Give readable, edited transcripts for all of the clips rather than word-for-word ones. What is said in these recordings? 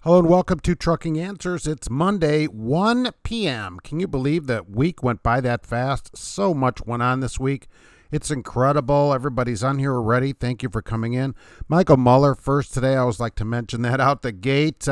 Hello and welcome to Trucking Answers. It's Monday, 1 p.m. Can you believe that week went by that fast? So much went on this week. It's incredible. Everybody's on here already. Thank you for coming in. Michael Muller first today. I always like to mention that out the gate.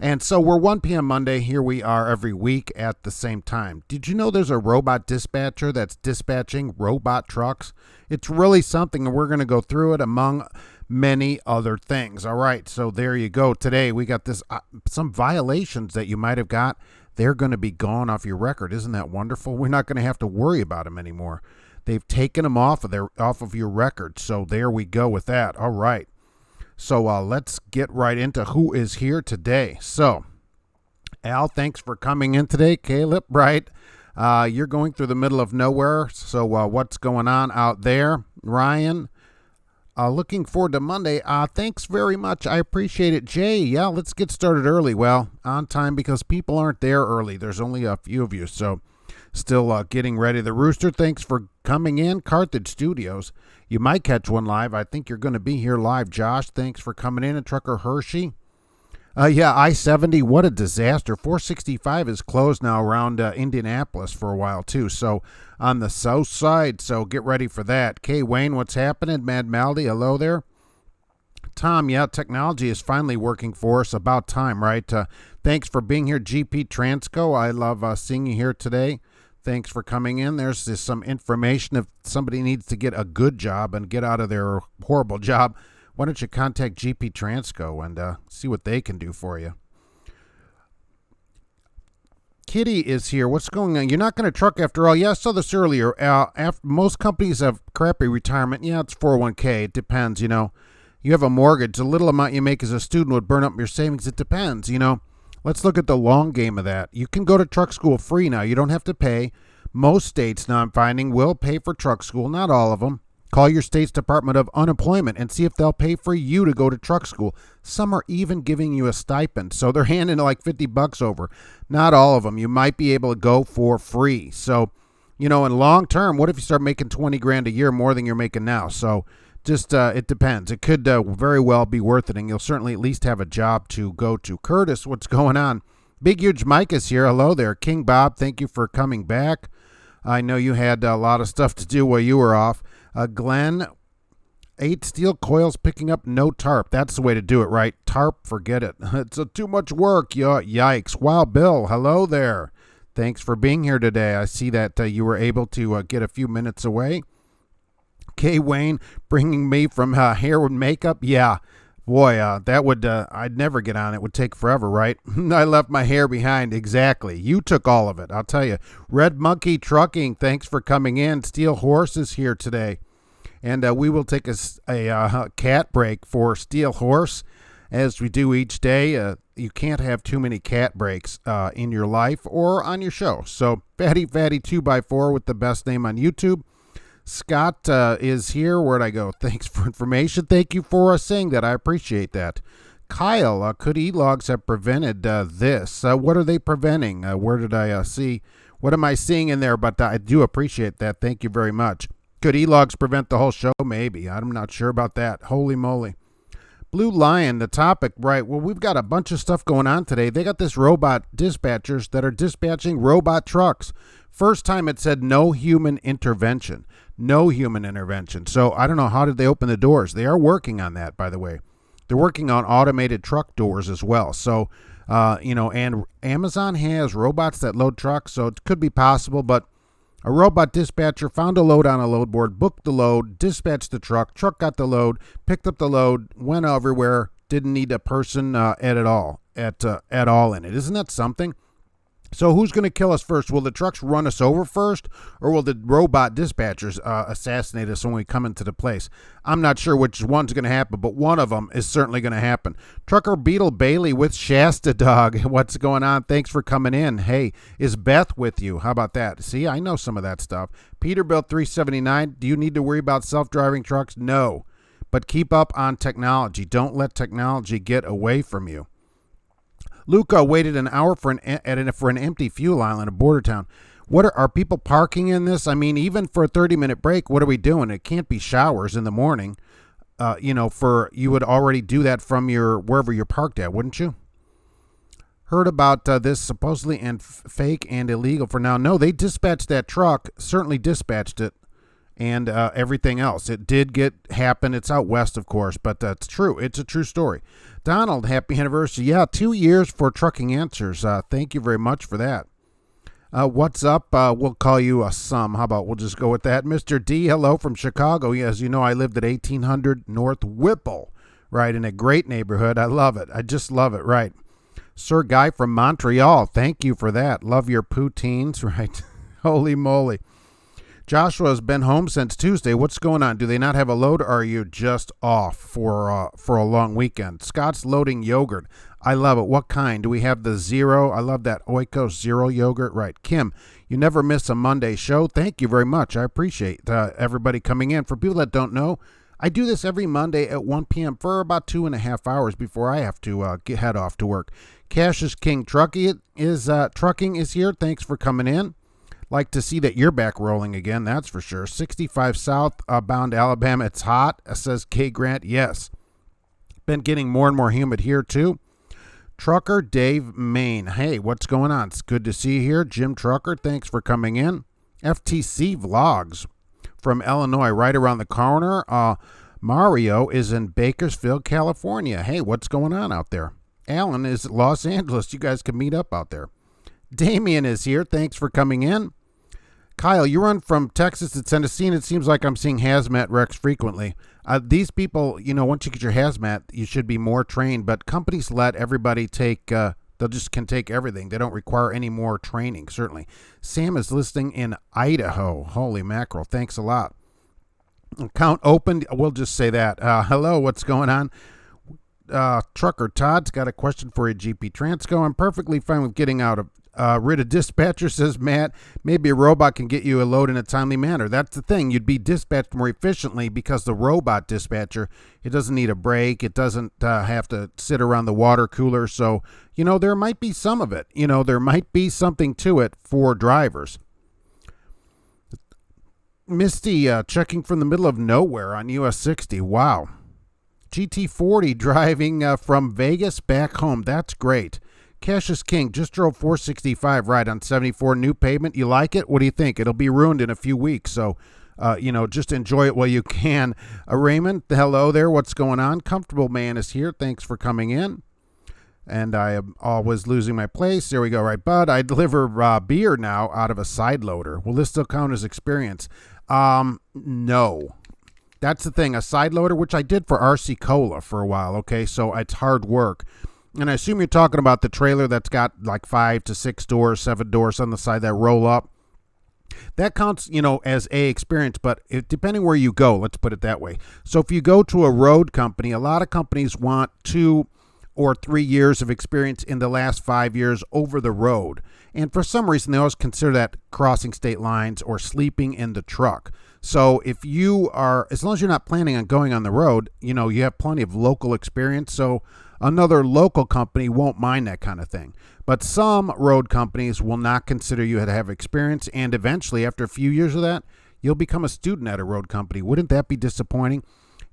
And so we're 1 p.m. Monday. Here we are every week at the same time. Did you know there's a robot dispatcher that's dispatching robot trucks? It's really something, and we're going to go through it among many other things. All right, so there you go. Today we got this some violations that you might have got. They're going to be gone off your record. Isn't that wonderful? We're not going to have to worry about them anymore. They've taken them off of your record. So there we go with that. All right. So let's get right into who is here today. So Al, thanks for coming in today. Caleb, right? You're going through the middle of nowhere. So what's going on out there? Ryan, looking forward to Monday. Thanks very much. I appreciate it. Jay, yeah, let's get started early. Well, on time because people aren't there early. There's only a few of you, so still getting ready. The Rooster, thanks for coming in. Carthage Studios, you might catch one live. I think you're going to be here live. Josh, thanks for coming in. And Trucker Hershey. Yeah, I-70, what a disaster. 465 is closed now around Indianapolis for a while, too. So on the south side, so get ready for that. Kay Wayne, what's happening? Mad Maldy, hello there. Tom, yeah, technology is finally working for us. About time, right? Thanks for being here, GP Transco. I love seeing you here today. Thanks for coming in. There's just some information if somebody needs to get a good job and get out of their horrible job. Why don't you contact GP Transco and see what they can do for you? Kitty is here. What's going on? You're not going to truck after all. Yeah, I saw this earlier. After most companies have crappy retirement. Yeah, it's 401k. It depends, you know. You have a mortgage. The little amount you make as a student would burn up your savings. It depends, you know. Let's look at the long game of that. You can go to truck school free now. You don't have to pay. Most states, now I'm finding, will pay for truck school. Not all of them. Call your state's Department of Unemployment and see if they'll pay for you to go to truck school. Some are even giving you a stipend, so they're handing like $50 over. Not all of them. You might be able to go for free. So, you know, in long term, what if you start making 20 grand a year more than you're making now? So just it depends. It could very well be worth it, and you'll certainly at least have a job to go to. Curtis, what's going on? Big Huge Mike is here. Hello there. King Bob, thank you for coming back. I know you had a lot of stuff to do while you were off. Glenn, 8 steel coils picking up no tarp. That's the way to do it, right? Tarp, forget it. It's too much work. Yikes. Wow, Bill, hello there. Thanks for being here today. I see that you were able to get a few minutes away. Kay Wayne, bringing me from hair and makeup. Yeah, boy, that would, I'd never get on. It would take forever, right? I left my hair behind. Exactly. You took all of it. I'll tell you. Red Monkey Trucking, thanks for coming in. Steel Horse is here today. And we will take a cat break for Steel Horse, as we do each day. You can't have too many cat breaks in your life or on your show. So Fatty 2x4 with the best name on YouTube. Scott is here. Where'd I go? Thanks for information. Thank you for saying that. I appreciate that. Kyle, could e-logs have prevented this? What are they preventing? Where did I see? What am I seeing in there? But I do appreciate that. Thank you very much. Could e-logs prevent the whole show? Maybe. I'm not sure about that. Holy moly. Blue Lion, the topic, right. Well, we've got a bunch of stuff going on today. They got this robot dispatchers that are dispatching robot trucks. First time it said no human intervention. No human intervention. So I don't know, how did they open the doors? They are working on that, by the way. They're working on automated truck doors as well. So, you know, and Amazon has robots that load trucks, so it could be possible, but a robot dispatcher found a load on a load board, booked the load, dispatched the truck got the load, picked up the load, went everywhere, didn't need a person at all in it. Isn't that something? So who's going to kill us first? Will the trucks run us over first, or will the robot dispatchers assassinate us when we come into the place? I'm not sure which one's going to happen, but one of them is certainly going to happen. Trucker Beetle Bailey with Shasta Dog. What's going on? Thanks for coming in. Hey, is Beth with you? How about that? See, I know some of that stuff. Peterbilt 379. Do you need to worry about self-driving trucks? No, but keep up on technology. Don't let technology get away from you. Luca waited an hour for an empty fuel island in a border town. What are people parking in this? I mean, even for a 30-minute break, what are we doing? It can't be showers in the morning. You would already do that from wherever you're parked at, wouldn't you? Heard about this supposedly and fake and illegal for now. No, they dispatched that truck, certainly dispatched it, and everything else. It did happen. It's out west, of course, but that's true. It's a true story. Donald, happy anniversary. Yeah, 2 years for Trucking Answers. Thank you very much for that. What's up? We'll call you a Sum. How about we'll just go with that? Mr. D, hello from Chicago. As you know, I lived at 1800 North Whipple, right, in a great neighborhood. I love it. I just love it, right. Sir Guy from Montreal, thank you for that. Love your poutines, right? Holy moly. Joshua has been home since Tuesday. What's going on? Do they not have a load, or are you just off for a long weekend? Scott's loading yogurt. I love it. What kind? Do we have the zero? I love that Oikos Zero yogurt. Right. Kim, you never miss a Monday show. Thank you very much. I appreciate everybody coming in. For people that don't know, I do this every Monday at 1 p.m. for about 2.5 hours before I have to head off to work. Cash is King. Trucking is here. Thanks for coming in. Like to see that you're back rolling again, that's for sure. 65 southbound Alabama. It's hot, says K. Grant. Yes. Been getting more and more humid here, too. Trucker Dave Maine. Hey, what's going on? It's good to see you here. Jim Trucker, thanks for coming in. FTC Vlogs from Illinois, right around the corner. Mario is in Bakersfield, California. Hey, what's going on out there? Alan is Los Angeles. You guys can meet up out there. Damien is here. Thanks for coming in. Kyle, you run from Texas to Tennessee, and it seems like I'm seeing hazmat wrecks frequently. These people, once you get your hazmat, you should be more trained, but companies let everybody take, they just can take everything. They don't require any more training, certainly. Sam is listening in Idaho. Holy mackerel. Thanks a lot. Account opened. We'll just say that. Hello, what's going on? Trucker Todd's got a question for you, GP Transco. I'm perfectly fine with getting out of rid of dispatcher, says Matt. Maybe a robot can get you a load in a timely manner. That's the thing. You'd be dispatched more efficiently because the robot dispatcher, it doesn't need a break. It doesn't have to sit around the water cooler. So, there might be some of it. There might be something to it for drivers. Misty checking from the middle of nowhere on US 60. Wow. GT40 driving from Vegas back home. That's great. Cassius King just drove 465 right on 74 new pavement. You like it? What do you think? It'll be ruined in a few weeks. So, just enjoy it while you can. Raymond, hello there. What's going on? Comfortable Man is here. Thanks for coming in. And I am always losing my place. There we go. Right, Bud. I deliver beer now out of a side loader. Will this still count as experience? No. That's the thing. A side loader, which I did for RC Cola for a while. Okay, so it's hard work. And I assume you're talking about the trailer that's got like 5 to 6 doors, 7 doors on the side that roll up. That counts, as a experience, but depending where you go, let's put it that way. So if you go to a road company, a lot of companies want 2 or 3 years of experience in the last 5 years over the road. And for some reason, they always consider that crossing state lines or sleeping in the truck. So if you are, as long as you're not planning on going on the road, you have plenty of local experience. So another local company won't mind that kind of thing. But some road companies will not consider you to have experience. And eventually, after a few years of that, you'll become a student at a road company. Wouldn't that be disappointing?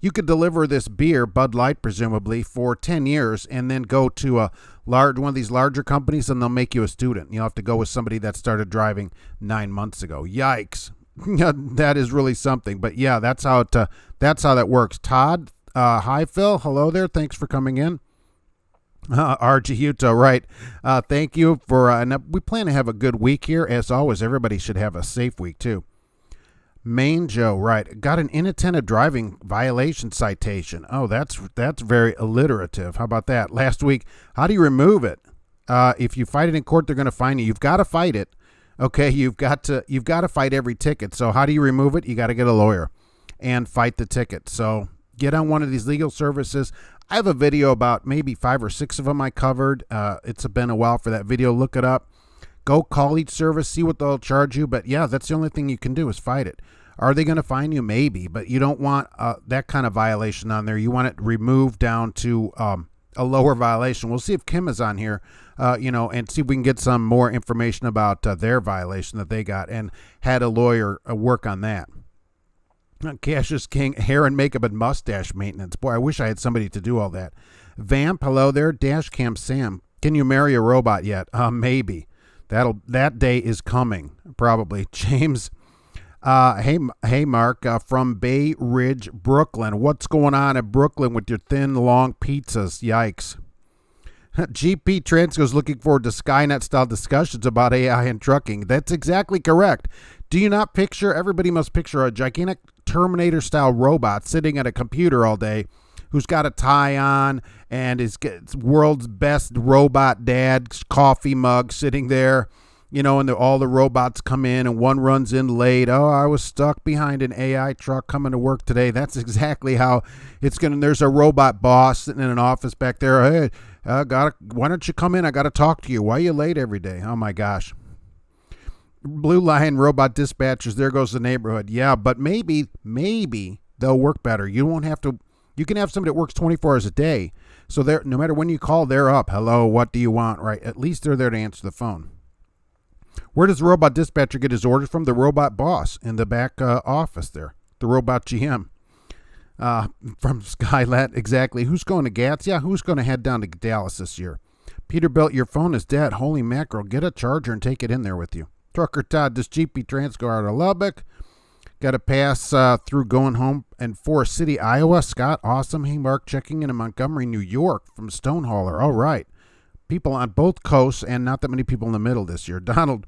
You could deliver this beer, Bud Light presumably, for 10 years and then go to one of these larger companies and they'll make you a student. You'll have to go with somebody that started driving 9 months ago. Yikes. That is really something. But yeah, that's how that works. Todd, hi Phil. Hello there. Thanks for coming in. RG Utah, right. Thank you for, and we plan to have a good week here. As always, everybody should have a safe week too. Main Joe, right. Got an inattentive driving violation citation. Oh, that's very alliterative. How about that? Last week, how do you remove it? If you fight it in court, they're going to fine you. You've got to fight it. Okay, you've got to fight every ticket. So how do you remove it? You got to get a lawyer and fight the ticket. So get on one of these legal services. I have a video about maybe 5 or 6 of them I covered. It's been a while for that video. Look it up. Go call each service, see what they'll charge you. But yeah, that's the only thing you can do is fight it. Are they going to fine you? Maybe, but you don't want that kind of violation on there. You want it removed down to a lower violation. We'll see if Kim is on here, and see if we can get some more information about their violation that they got and had a lawyer work on that. Cassius King, hair and makeup and mustache maintenance. Boy, I wish I had somebody to do all that. Vamp, hello there. Dash Cam Sam. Can you marry a robot yet? Maybe. That day is coming, probably. James, hey, Mark, from Bay Ridge, Brooklyn. What's going on in Brooklyn with your thin, long pizzas? Yikes. GP Transco is looking forward to Skynet-style discussions about AI and trucking. That's exactly correct. Do you not picture, everybody must picture a gigantic Terminator-style robot sitting at a computer all day who's got a tie on and is world's best robot dad coffee mug sitting there, and all the robots come in and one runs in late. Oh, I was stuck behind an AI truck coming to work today. That's exactly how it's going to. There's a robot boss sitting in an office back there. Hey, why don't you come in? I got to talk to you. Why are you late every day? Oh, my gosh. Blue Lion robot dispatchers. There goes the neighborhood. Yeah, but maybe they'll work better. You won't have to. You can have somebody that works 24 hours a day. So no matter when you call, they're up. Hello, what do you want? Right. At least they're there to answer the phone. Where does the robot dispatcher get his orders from? The robot boss in the back office there. The robot GM. From Skylat, exactly. Who's going to Gats? Yeah, who's going to head down to Dallas this year? Peterbilt, your phone is dead. Holy mackerel. Get a charger and take it in there with you. Trucker Todd, this GP Transco out of Lubbock. Got to pass through going home in Forest City, Iowa. Scott, awesome. Hey, Mark, checking in Montgomery, New York from Stonehauler. All right. People on both coasts and not that many people in the middle this year. Donald,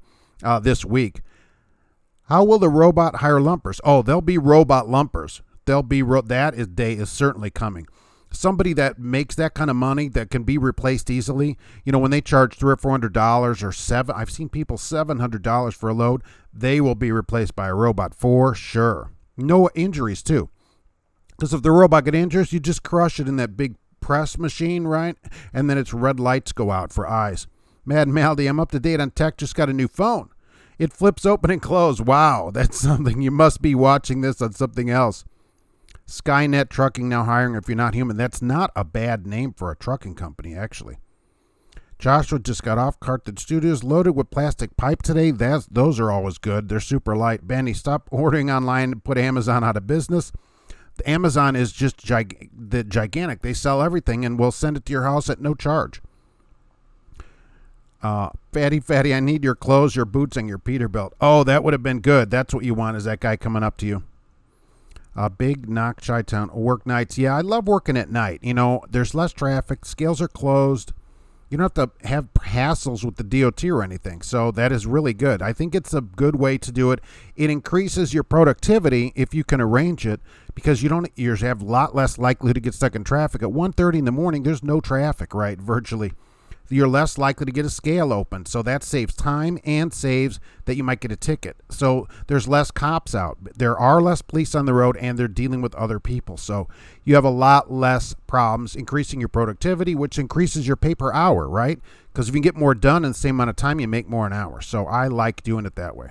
this week. How will the robot hire lumpers? Oh, there'll be robot lumpers. That day is certainly coming. Somebody that makes that kind of money that can be replaced easily, when they charge $300 or $400 or $700, I've seen people $700 for a load, they will be replaced by a robot for sure. No injuries too. Because if the robot gets injured, you just crush it in that big press machine, right? And then its red lights go out for eyes. Mad Maldy, I'm up to date on tech, just got a new phone. It flips open and close. Wow, that's something. You must be watching this on something else. Skynet Trucking now hiring if you're not human. That's not a bad name for a trucking company, actually. Joshua just got off Carthage Studios, loaded with plastic pipe today. Those are always good. They're super light. Benny, stop ordering online. Put Amazon out of business. Amazon is just gigantic. They sell everything and will send it to your house at no charge. Fatty, I need your clothes, your boots, and your Peterbilt. Oh, that would have been good. That's what you want, is that guy coming up to you. Big Knock, Chi-Town, work nights. Yeah, I love working at night. There's less traffic. Scales are closed. You don't have to have hassles with the DOT or anything. So that is really good. I think it's a good way to do it. It increases your productivity if you can arrange it, because you have a lot less likely to get stuck in traffic. At 1:30 in the morning, there's no traffic, right, virtually. You're less likely to get a scale open. So that saves time and saves that you might get a ticket. So there's less cops out. There are less police on the road, and they're dealing with other people. So you have a lot less problems, increasing your productivity, which increases your pay per hour, right? Because if you can get more done in the same amount of time, you make more an hour. So I like doing it that way.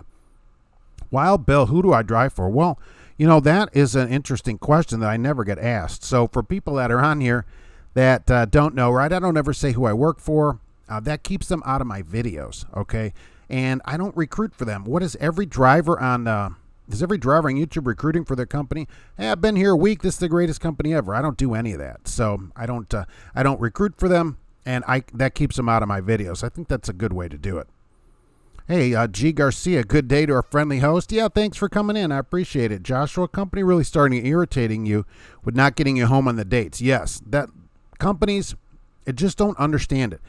Wild Bill, who do I drive for? Well, that is an interesting question that I never get asked. So for people that are on here that don't know, right? I don't ever say who I work for. That keeps them out of my videos, okay? And I don't recruit for them. What is every driver on YouTube recruiting for their company? Hey, I've been here a week. This is the greatest company ever. I don't do any of that. So I don't recruit for them, and that keeps them out of my videos. I think that's a good way to do it. Hey, G. Garcia, good day to our friendly host. Yeah, thanks for coming in. I appreciate it. Joshua, company really starting irritating you with not getting you home on the dates. Yes, that companies, it just don't understand it.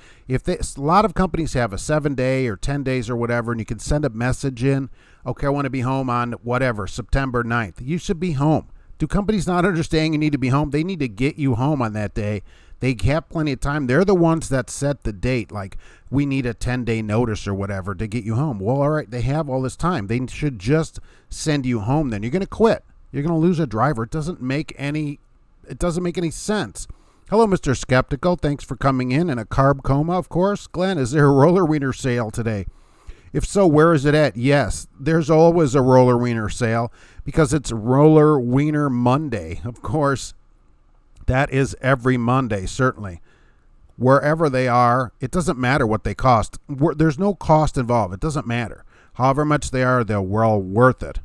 A lot of companies have a 7-day or 10 days or whatever, and you can send a message in, okay, I want to be home on whatever, September 9th. You should be home. Do companies not understand you need to be home? They need to get you home on that day. They have plenty of time. They're the ones that set the date, like we need a 10-day notice or whatever to get you home. Well, all right, they have all this time. They should just send you home then. You're going to quit. You're going to lose a driver. It doesn't make any sense. Hello, Mr. Skeptical. Thanks for coming in a carb coma, of course. Glenn, is there a roller wiener sale today? If so, where is it at? Yes, there's always a roller wiener sale because it's Roller Wiener Monday. Of course, that is every Monday, certainly. Wherever they are, it doesn't matter what they cost. There's no cost involved. It doesn't matter. However much they are, they're well worth it.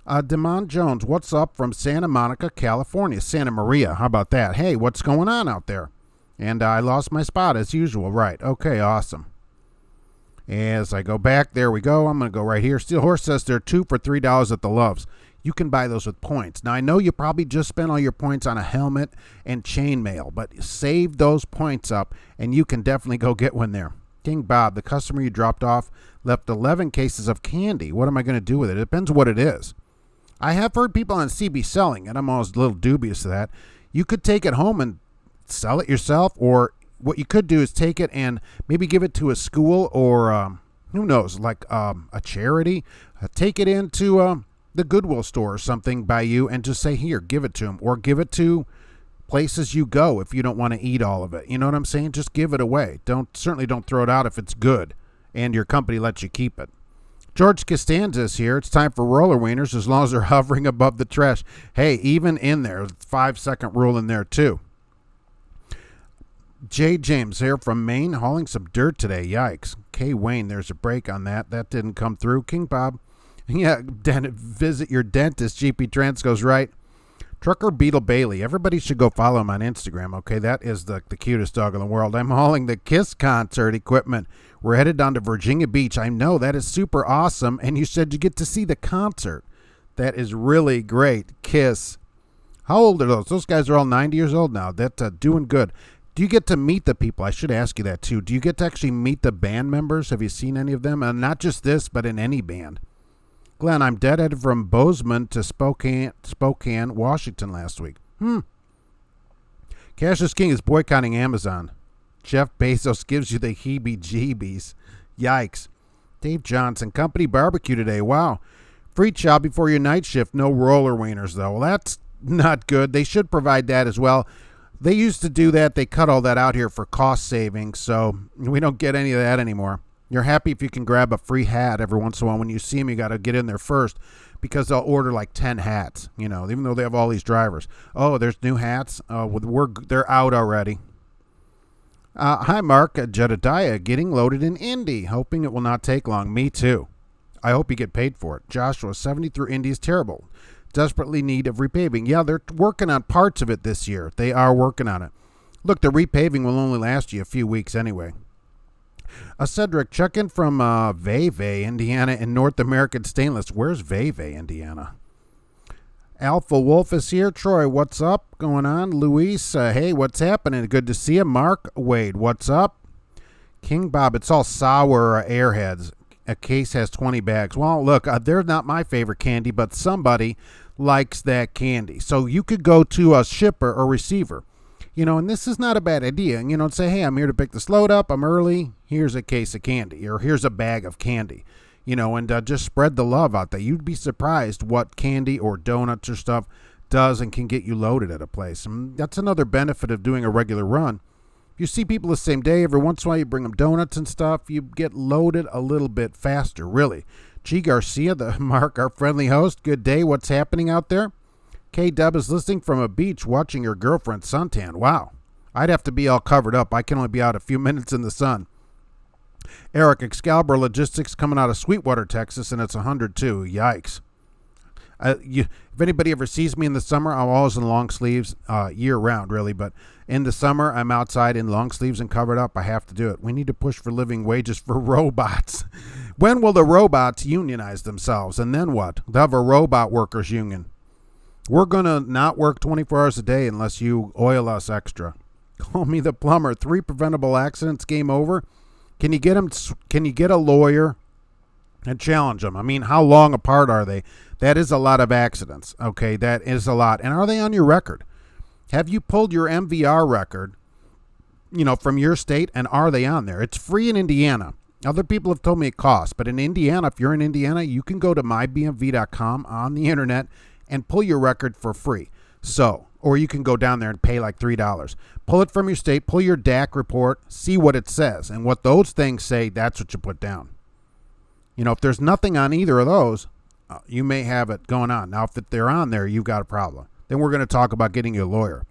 Demond Jones, what's up from Santa Monica, California? Santa Maria, how about that? Hey, what's going on out there? And I lost my spot as usual. Right. Okay, awesome. As I go back, there we go. I'm going to go right here. Steel Horse says they're 2 for $3 at the Loves. You can buy those with points. Now, I know you probably just spent all your points on a helmet and chainmail, but save those points up, and you can definitely go get one there. King Bob, the customer you dropped off, left 11 cases of candy. What am I going to do with it? It depends what it is. I have heard people on CB selling it. I'm always a little dubious of that. You could take it home and sell it yourself, or what you could do is take it and maybe give it to a school or who knows, like a charity. Take it into the Goodwill store or something by you and just say, here, give it to them, or give it to places you go if you don't want to eat all of it. You know what I'm saying? Just give it away. Certainly don't throw it out if it's good and your company lets you keep it. George Costanza is here. It's time for roller wieners as long as they're hovering above the trash. Hey, even in there, 5-second rule in there too. J. James here from Maine, hauling some dirt today. Yikes. K. Wayne, there's a break on that. That didn't come through. King Bob, yeah, visit your dentist. GP Transco's right. Trucker Beetle Bailey. Everybody should go follow him on Instagram, okay? That is the cutest dog in the world. I'm hauling the KISS concert equipment. We're headed down to Virginia Beach. I know, that is super awesome. And you said you get to see the concert. That is really great. KISS. How old are those? Those guys are all 90 years old now. That's doing good. Do you get to meet the people? I should ask you that too. Do you get to actually meet the band members? Have you seen any of them? And not just this, but in any band. Glenn, I'm deadheaded from Bozeman to Spokane, Washington last week. Cassius King is boycotting Amazon. Jeff Bezos gives you the heebie-jeebies. Yikes. Dave Johnson, company barbecue today. Wow. Free chow before your night shift. No roller wieners, though. Well, that's not good. They should provide that as well. They used to do that. They cut all that out here for cost savings, so we don't get any of that anymore. You're happy if you can grab a free hat every once in a while. When you see them, you got to get in there first because they'll order like 10 hats, you know, even though they have all these drivers. Oh, there's new hats. They're out already. Hi, Mark. Jedediah getting loaded in Indy, hoping it will not take long. Me too. I hope you get paid for it. Joshua, 70 through Indy is terrible. Desperately need of repaving. Yeah, they're working on parts of it this year. They are working on it. Look, the repaving will only last you a few weeks anyway. Cedric, check in from Vevey, Indiana, in North American Stainless. Where's Vevey, Indiana? Alpha Wolf is here. Troy, what's up? Going on? Luis, hey, what's happening? Good to see you. Mark, Wade, what's up? King Bob, it's all sour airheads. A case has 20 bags. Well, look, they're not my favorite candy, but somebody likes that candy. So you could go to a shipper or receiver, you know, and this is not a bad idea. You know, and say, hey, I'm here to pick this load up. I'm early. Here's a case of candy, or here's a bag of candy, you know, and just spread the love out there. You'd be surprised what candy or donuts or stuff does and can get you loaded at a place. And that's another benefit of doing a regular run. You see people the same day. Every once in a while you bring them donuts and stuff. You get loaded a little bit faster, really. G. Garcia, the Mark, our friendly host. Good day. What's happening out there? K-Dub is listening from a beach watching your girlfriend suntan. Wow. I'd have to be all covered up. I can only be out a few minutes in the sun. Eric, Excalibur Logistics coming out of Sweetwater, Texas, and it's 102. Yikes. If anybody ever sees me in the summer, I'm always in long sleeves year-round, really. But in the summer, I'm outside in long sleeves and covered up. I have to do it. We need to push for living wages for robots. When will the robots unionize themselves? And then what? They'll have a robot workers union. We're going to not work 24 hours a day unless you oil us extra. Call me the plumber. 3 preventable accidents, game over. Can you get them? Can you get a lawyer and challenge them? I mean, how long apart are they? That is a lot of accidents. Okay, that is a lot. And are they on your record? Have you pulled your MVR record, you know, from your state, and are they on there? It's free in Indiana. Other people have told me it costs, but in Indiana, if you're in Indiana, you can go to mybmv.com on the internet and pull your record for free. So, or you can go down there and pay like $3. Pull it from your state, pull your DAC report, see what it says. And what those things say, that's what you put down. You know, if there's nothing on either of those, you may have it going on. Now, if they're on there, you've got a problem. Then we're going to talk about getting you a lawyer.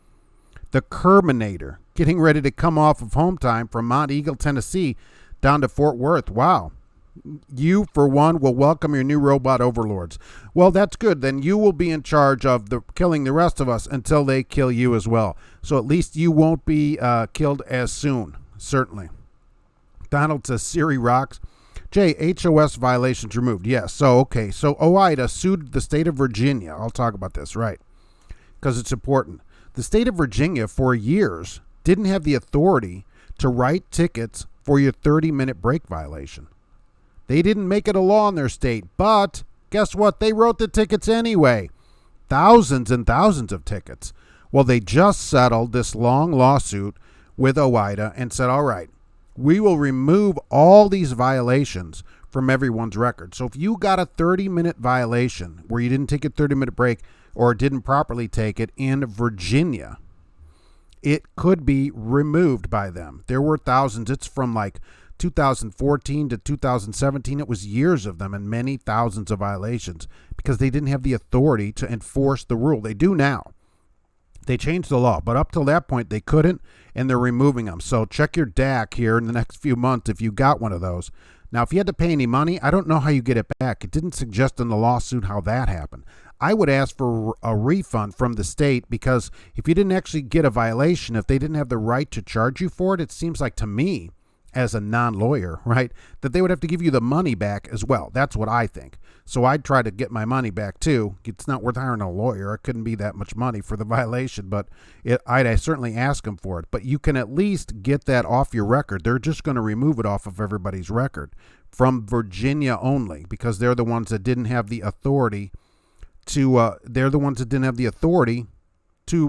The Kerbinator, getting ready to come off of home time from Mount Eagle, Tennessee, down to Fort Worth. Wow. You, for one, will welcome your new robot overlords. Well, that's good. Then you will be in charge of killing the rest of us until they kill you as well. So at least you won't be killed as soon, certainly. Donald says Siri rocks. Jay, HOS violations removed. Yes. So, okay. So OIDA sued the state of Virginia. I'll talk about this, right? Because it's important. The state of Virginia, for years, didn't have the authority to write tickets for your 30-minute break violation. They didn't make it a law in their state, but guess what? They wrote the tickets anyway. Thousands and thousands of tickets. Well, they just settled this long lawsuit with OIDA and said, all right, we will remove all these violations from everyone's record. So if you got a 30-minute violation where you didn't take a 30-minute break or didn't properly take it in Virginia, it could be removed by them. There were thousands. It's from like 2014 to 2017. It was years of them and many thousands of violations because they didn't have the authority to enforce the rule. They do now. They changed the law, but up till that point they couldn't, and they're removing them. So check your DAC here in the next few months if you got one of those. Now, if you had to pay any money, I don't know how you get it back. It didn't suggest in the lawsuit how that happened. I would ask for a refund from the state because if you didn't actually get a violation, if they didn't have the right to charge you for it, it seems like to me, as a non-lawyer, right, that they would have to give you the money back as well. That's what I think. So I'd try to get my money back too. It's not worth hiring a lawyer. It couldn't be that much money for the violation, but I'd certainly ask them for it. But you can at least get that off your record. They're just going to remove it off of everybody's record from Virginia only because they're the ones that didn't have the authority to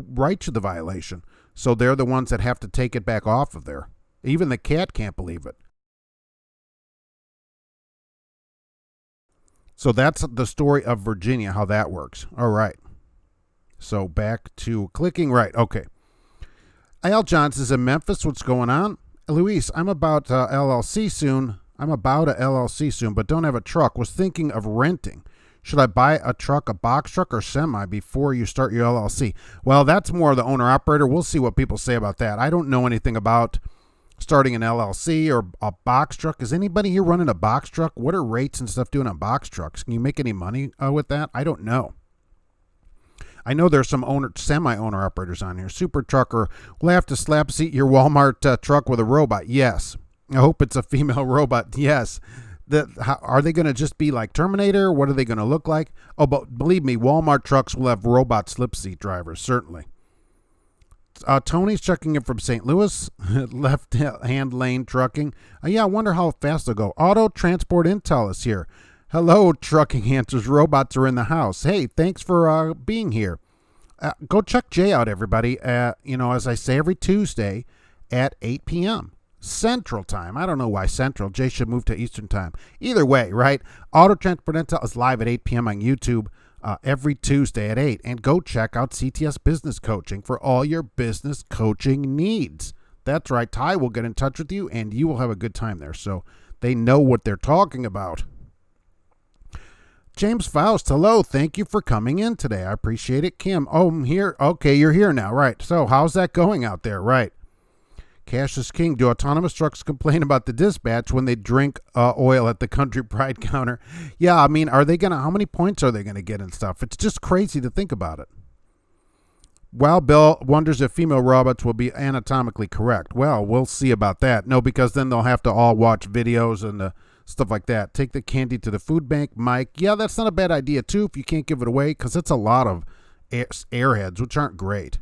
write you the violation. So they're the ones that have to take it back off of there. Even the cat can't believe it. So that's the story of Virginia, how that works. All right. So back to clicking right. Okay. Al Johnson is in Memphis. What's going on? Luis, I'm about LLC soon. I'm about a LLC soon, but don't have a truck. Was thinking of renting. Should I buy a truck, a box truck, or semi before you start your LLC? Well, that's more the owner-operator. We'll see what people say about that. I don't know anything about starting an LLC or a box truck. Is anybody here running a box truck? What are rates and stuff doing on box trucks? Can you make any money with that? I don't know. I know there's some semi-owner operators on here. Super trucker will have to slap seat your Walmart truck with a robot. Yes. I hope it's a female robot. Yes. Are they going to just be like Terminator? What are they going to look like? Oh, but believe me, Walmart trucks will have robot slip seat drivers, certainly. Tony's checking in from St. Louis, left hand lane trucking. Yeah, I wonder how fast they'll go. Auto Transport Intel is here. Hello, trucking answers. Robots are in the house. Hey, thanks for being here. Go check Jay out, everybody. As I say, every Tuesday at 8 p.m. Central Time. I don't know why Central. Jay should move to Eastern Time. Either way, right? Auto Transport Intel is live at 8 p.m. on YouTube. Every Tuesday at 8. And go check out CTS Business Coaching for all your business coaching needs. That's right. Ty will get in touch with you, and you will have a good time there. So they know what they're talking about. James Faust, hello. Thank you for coming in today. I appreciate it. Kim, I'm here. Okay, you're here now. Right. So how's that going out there? Right. Cash is king. Do autonomous trucks complain about the dispatch when they drink oil at the Country Pride counter? Yeah, I mean, how many points are they going to get and stuff? It's just crazy to think about it. Well, Bill wonders if female robots will be anatomically correct. Well, we'll see about that. No, because then they'll have to all watch videos and stuff like that. Take the candy to the food bank, Mike. Yeah, that's not a bad idea, too, if you can't give it away, because it's a lot of airheads, which aren't great.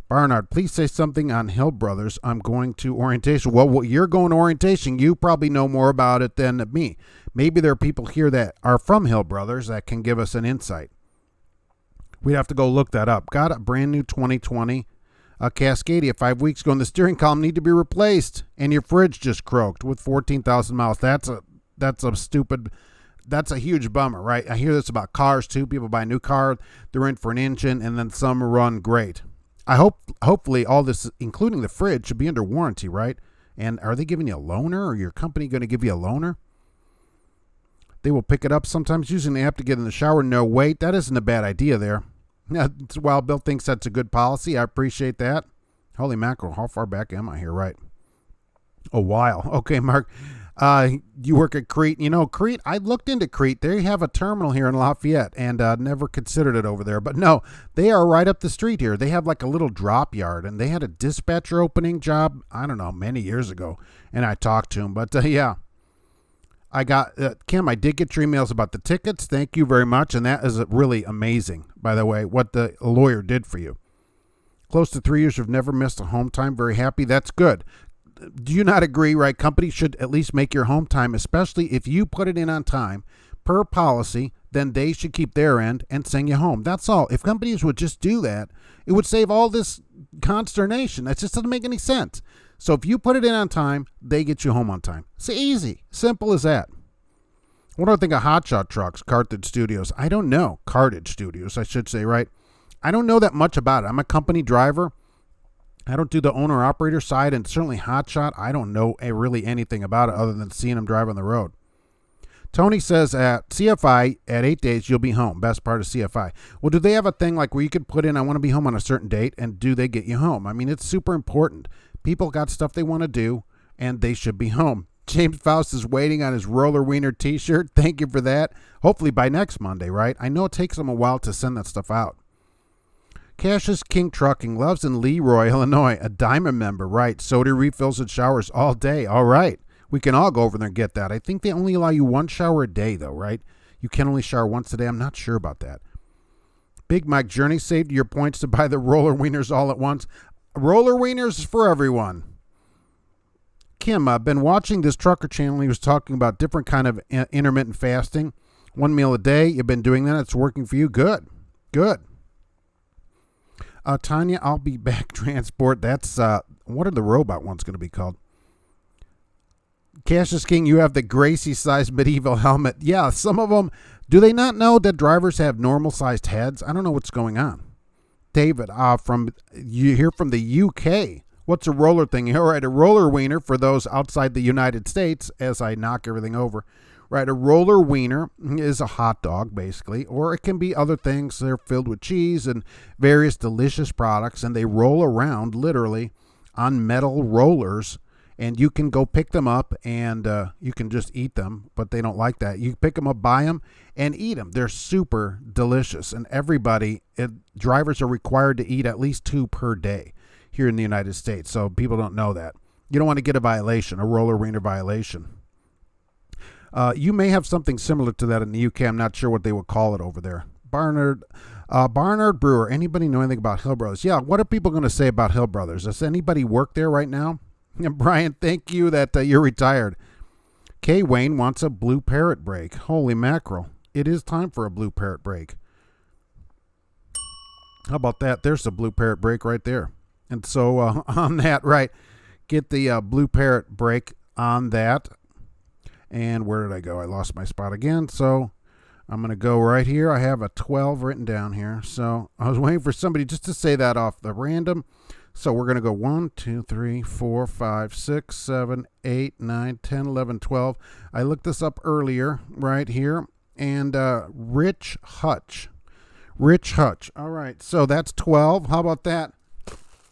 Barnard, please say something on Hill Brothers. I'm going to orientation. Well, you're going to orientation. You probably know more about it than me. Maybe there are people here that are from Hill Brothers that can give us an insight. We'd have to go look that up. Got a brand new 2020 Cascadia 5 weeks ago, and the steering column need to be replaced. And your fridge just croaked with 14,000 miles. That's a huge bummer, right? I hear this about cars too. People buy a new car, they're in for an engine, and then some run great. Hopefully all this, including the fridge, should be under warranty, right? And are they giving you a loaner, or your company going to give you a loaner? They will pick it up sometimes using the app to get in the shower. No, wait, that isn't a bad idea there. While Bill thinks that's a good policy, I appreciate that. Holy mackerel, how far back am I here? Right. A while. Okay, Mark. You work at Crete. Crete, I looked into Crete. They have a terminal here in Lafayette and never considered it over there. But no, they are right up the street here. They have like a little drop yard, and they had a dispatcher opening job, I don't know, many years ago, and I talked to him. But yeah, I got, Kim, I did get your emails about the tickets. Thank you very much. And that is really amazing, by the way, what the lawyer did for you. Close to 3 years, you've never missed a home time. Very happy. That's good. Do you not agree, right? Companies should at least make your home time, especially if you put it in on time per policy, then they should keep their end and send you home. That's all. If companies would just do that, it would save all this consternation. That just doesn't make any sense. So if you put it in on time, they get you home on time. It's easy. Simple as that. What do I think of Hotshot Trucks, Carthage Studios? I don't know. Carthage Studios, I should say, right? I don't know that much about it. I'm a company driver. I don't do the owner-operator side, and certainly Hotshot, I don't know really anything about it other than seeing them drive on the road. Tony says at CFI, at 8 days, you'll be home. Best part of CFI. Well, do they have a thing like where you could put in, I want to be home on a certain date, and do they get you home? I mean, it's super important. People got stuff they want to do, and they should be home. James Faust is waiting on his Roller Wiener t-shirt. Thank you for that. Hopefully by next Monday, right? I know it takes them a while to send that stuff out. Cassius King Trucking loves in Leroy, Illinois. A Diamond member, right? Soda refills and showers all day. All right. We can all go over there and get that. I think they only allow you one shower a day, though, right? You can only shower once a day. I'm not sure about that. Big Mike Journey saved your points to buy the Roller Wieners all at once. Roller Wieners is for everyone. Kim, I've been watching this trucker channel. He was talking about different kind of intermittent fasting. 1 meal a day. You've been doing that. It's working for you. Good. Good. Tanya, I'll be back transport. That's, what are the robot ones going to be called? Cassius King, you have the Gracie-sized medieval helmet. Yeah, some of them, do they not know that drivers have normal-sized heads? I don't know what's going on. David, you hear from the UK. What's a roller thing? All right, a roller wiener for those outside the United States, as I knock everything over. Right, a roller wiener is a hot dog, basically, or it can be other things. They're filled with cheese and various delicious products, and they roll around literally on metal rollers, and you can go pick them up, and you can just eat them, but they don't like that. You pick them up, buy them, and eat them. They're super delicious, and drivers are required to eat at least 2 per day here in the United States, so people don't know that. You don't want to get a violation, a roller wiener violation. You may have something similar to that in the UK. I'm not sure what they would call it over there. Barnard Brewer. Anybody know anything about Hill Brothers? Yeah, what are people going to say about Hill Brothers? Does anybody work there right now? And Brian, thank you that you're retired. Kay Wayne wants a Blue Parrot break. Holy mackerel. It is time for a Blue Parrot break. How about that? There's the Blue Parrot break right there. And so on that, right, get the Blue Parrot break on that. And where did I go? I lost my spot again. So I'm going to go right here. I have a 12 written down here. So I was waiting for somebody just to say that off the random. So we're going to go 1, 2, 3, 4, 5, 6, 7, 8, 9, 10, 11, 12. I looked this up earlier right here. And Rich Hutch. Rich Hutch. All right. So that's 12. How about that?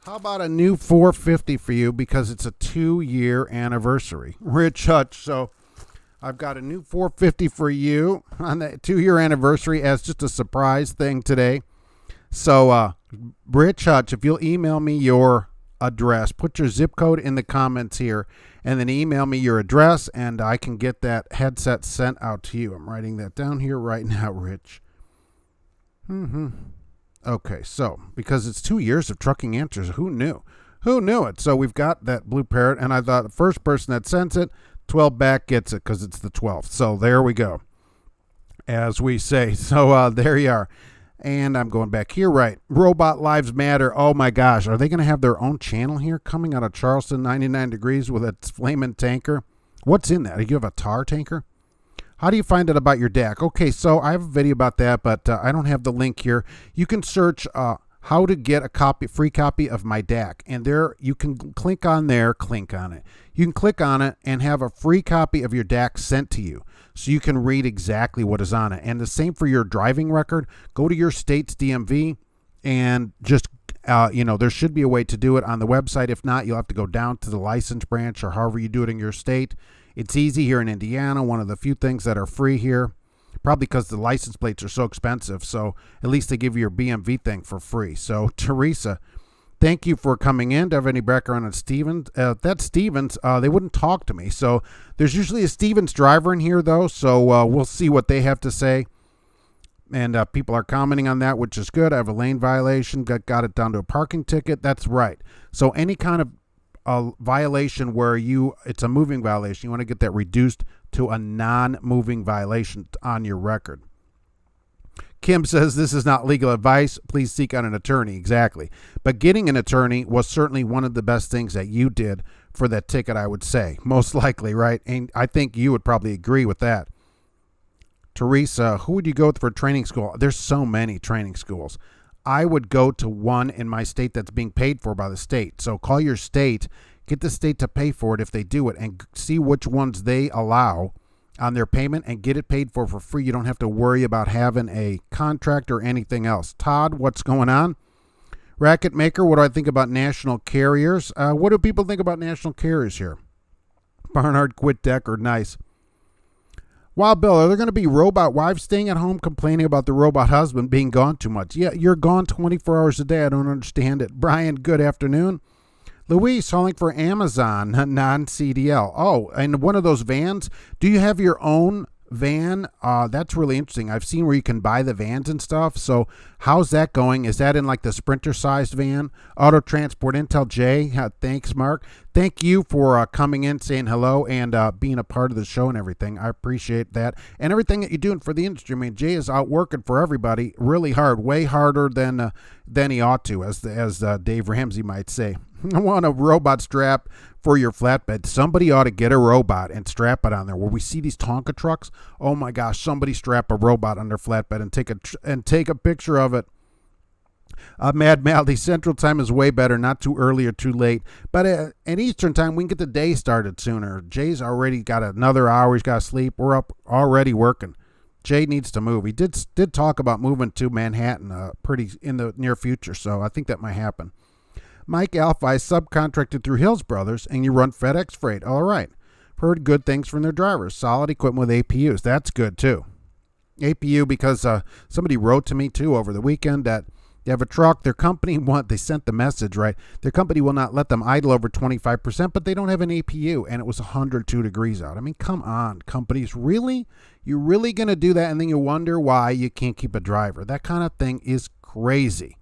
How about a new 450 for you because it's a 2-year anniversary? Rich Hutch. So I've got a new 450 for you on the 2-year anniversary as just a surprise thing today. So, Rich Hutch, if you'll email me your address, put your zip code in the comments here, and then email me your address, and I can get that headset sent out to you. I'm writing that down here right now, Rich. Okay, so, because it's 2 years of trucking answers, who knew? Who knew it? So we've got that Blue Parrot, and I thought the first person that sends it, 12 back gets it because it's the 12th. So there we go, as we say. So there you are. And I'm going back here, right. Robot Lives Matter. Oh, my gosh. Are they going to have their own channel here coming out of Charleston, 99 degrees with a flaming tanker? What's in that? Do you have a tar tanker? How do you find out about your DAC? Okay, so I have a video about that, but I don't have the link here. You can search how to get a free copy of my DAC. And there you can click on it. You can click on it and have a free copy of your DAC sent to you so you can read exactly what is on it. And the same for your driving record. Go to your state's DMV and just, there should be a way to do it on the website. If not, you'll have to go down to the license branch or however you do it in your state It's easy here in Indiana, one of the few things that are free here, probably because the license plates are so expensive. So at least they give you your BMV thing for free. So Teresa, thank you for coming in. Do you have any background on Stevens? That's Stevens. They wouldn't talk to me. So there's usually a Stevens driver in here, though. So we'll see what they have to say. And people are commenting on that, which is good. I have a lane violation. Got it down to a parking ticket. That's right. So any kind of violation where it's a moving violation, you want to get that reduced to a non-moving violation on your record. Kim says this is not legal advice. Please seek out an attorney. Exactly. But getting an attorney was certainly one of the best things that you did for that ticket, I would say. Most likely, right? And I think you would probably agree with that. Teresa, who would you go with for training school? There's so many training schools. I would go to one in my state that's being paid for by the state. So call your state, get the state to pay for it if they do it, and see which ones they allow on their payment and get it paid for free. You don't have to worry about having a contract or anything else. Todd, what's going on? Racket Maker, what do I think about national carriers? What do people think about national carriers here? Barnard, Quit Decker, nice. Wild Bill, are there going to be robot wives staying at home complaining about the robot husband being gone too much? Yeah, you're gone 24 hours a day. I don't understand it. Brian, good afternoon. Luis, hauling for Amazon, non-CDL. Oh, and one of those vans. Do you have your own van? That's really interesting. I've seen where you can buy the vans and stuff. So how's that going? Is that in like the Sprinter-sized van? Auto Transport Intel J. Thanks, Mark. Thank you for coming in, saying hello, and being a part of the show and everything. I appreciate that. And everything that you're doing for the industry. I mean, Jay is out working for everybody really hard, way harder than he ought to, as Dave Ramsey might say. I want a robot strap for your flatbed. Somebody ought to get a robot and strap it on there. Where we see these Tonka trucks, oh my gosh, somebody strap a robot on their flatbed and take a picture of it. Mad Maldy, Central Time is way better, not too early or too late. But at Eastern Time, we can get the day started sooner. Jay's already got another hour. He's got to sleep. We're up already working. Jay needs to move. He did talk about moving to Manhattan pretty in the near future, so I think that might happen. Mike Alpha, I subcontracted through Hills Brothers, and you run FedEx Freight. All right. Heard good things from their drivers. Solid equipment with APUs. That's good, too. APU, because somebody wrote to me, too, over the weekend that they have a truck. Their company they sent the message, right? Their company will not let them idle over 25%, but they don't have an APU, and it was 102 degrees out. I mean, come on, companies. Really? You're really going to do that, and then you wonder why you can't keep a driver. That kind of thing is crazy.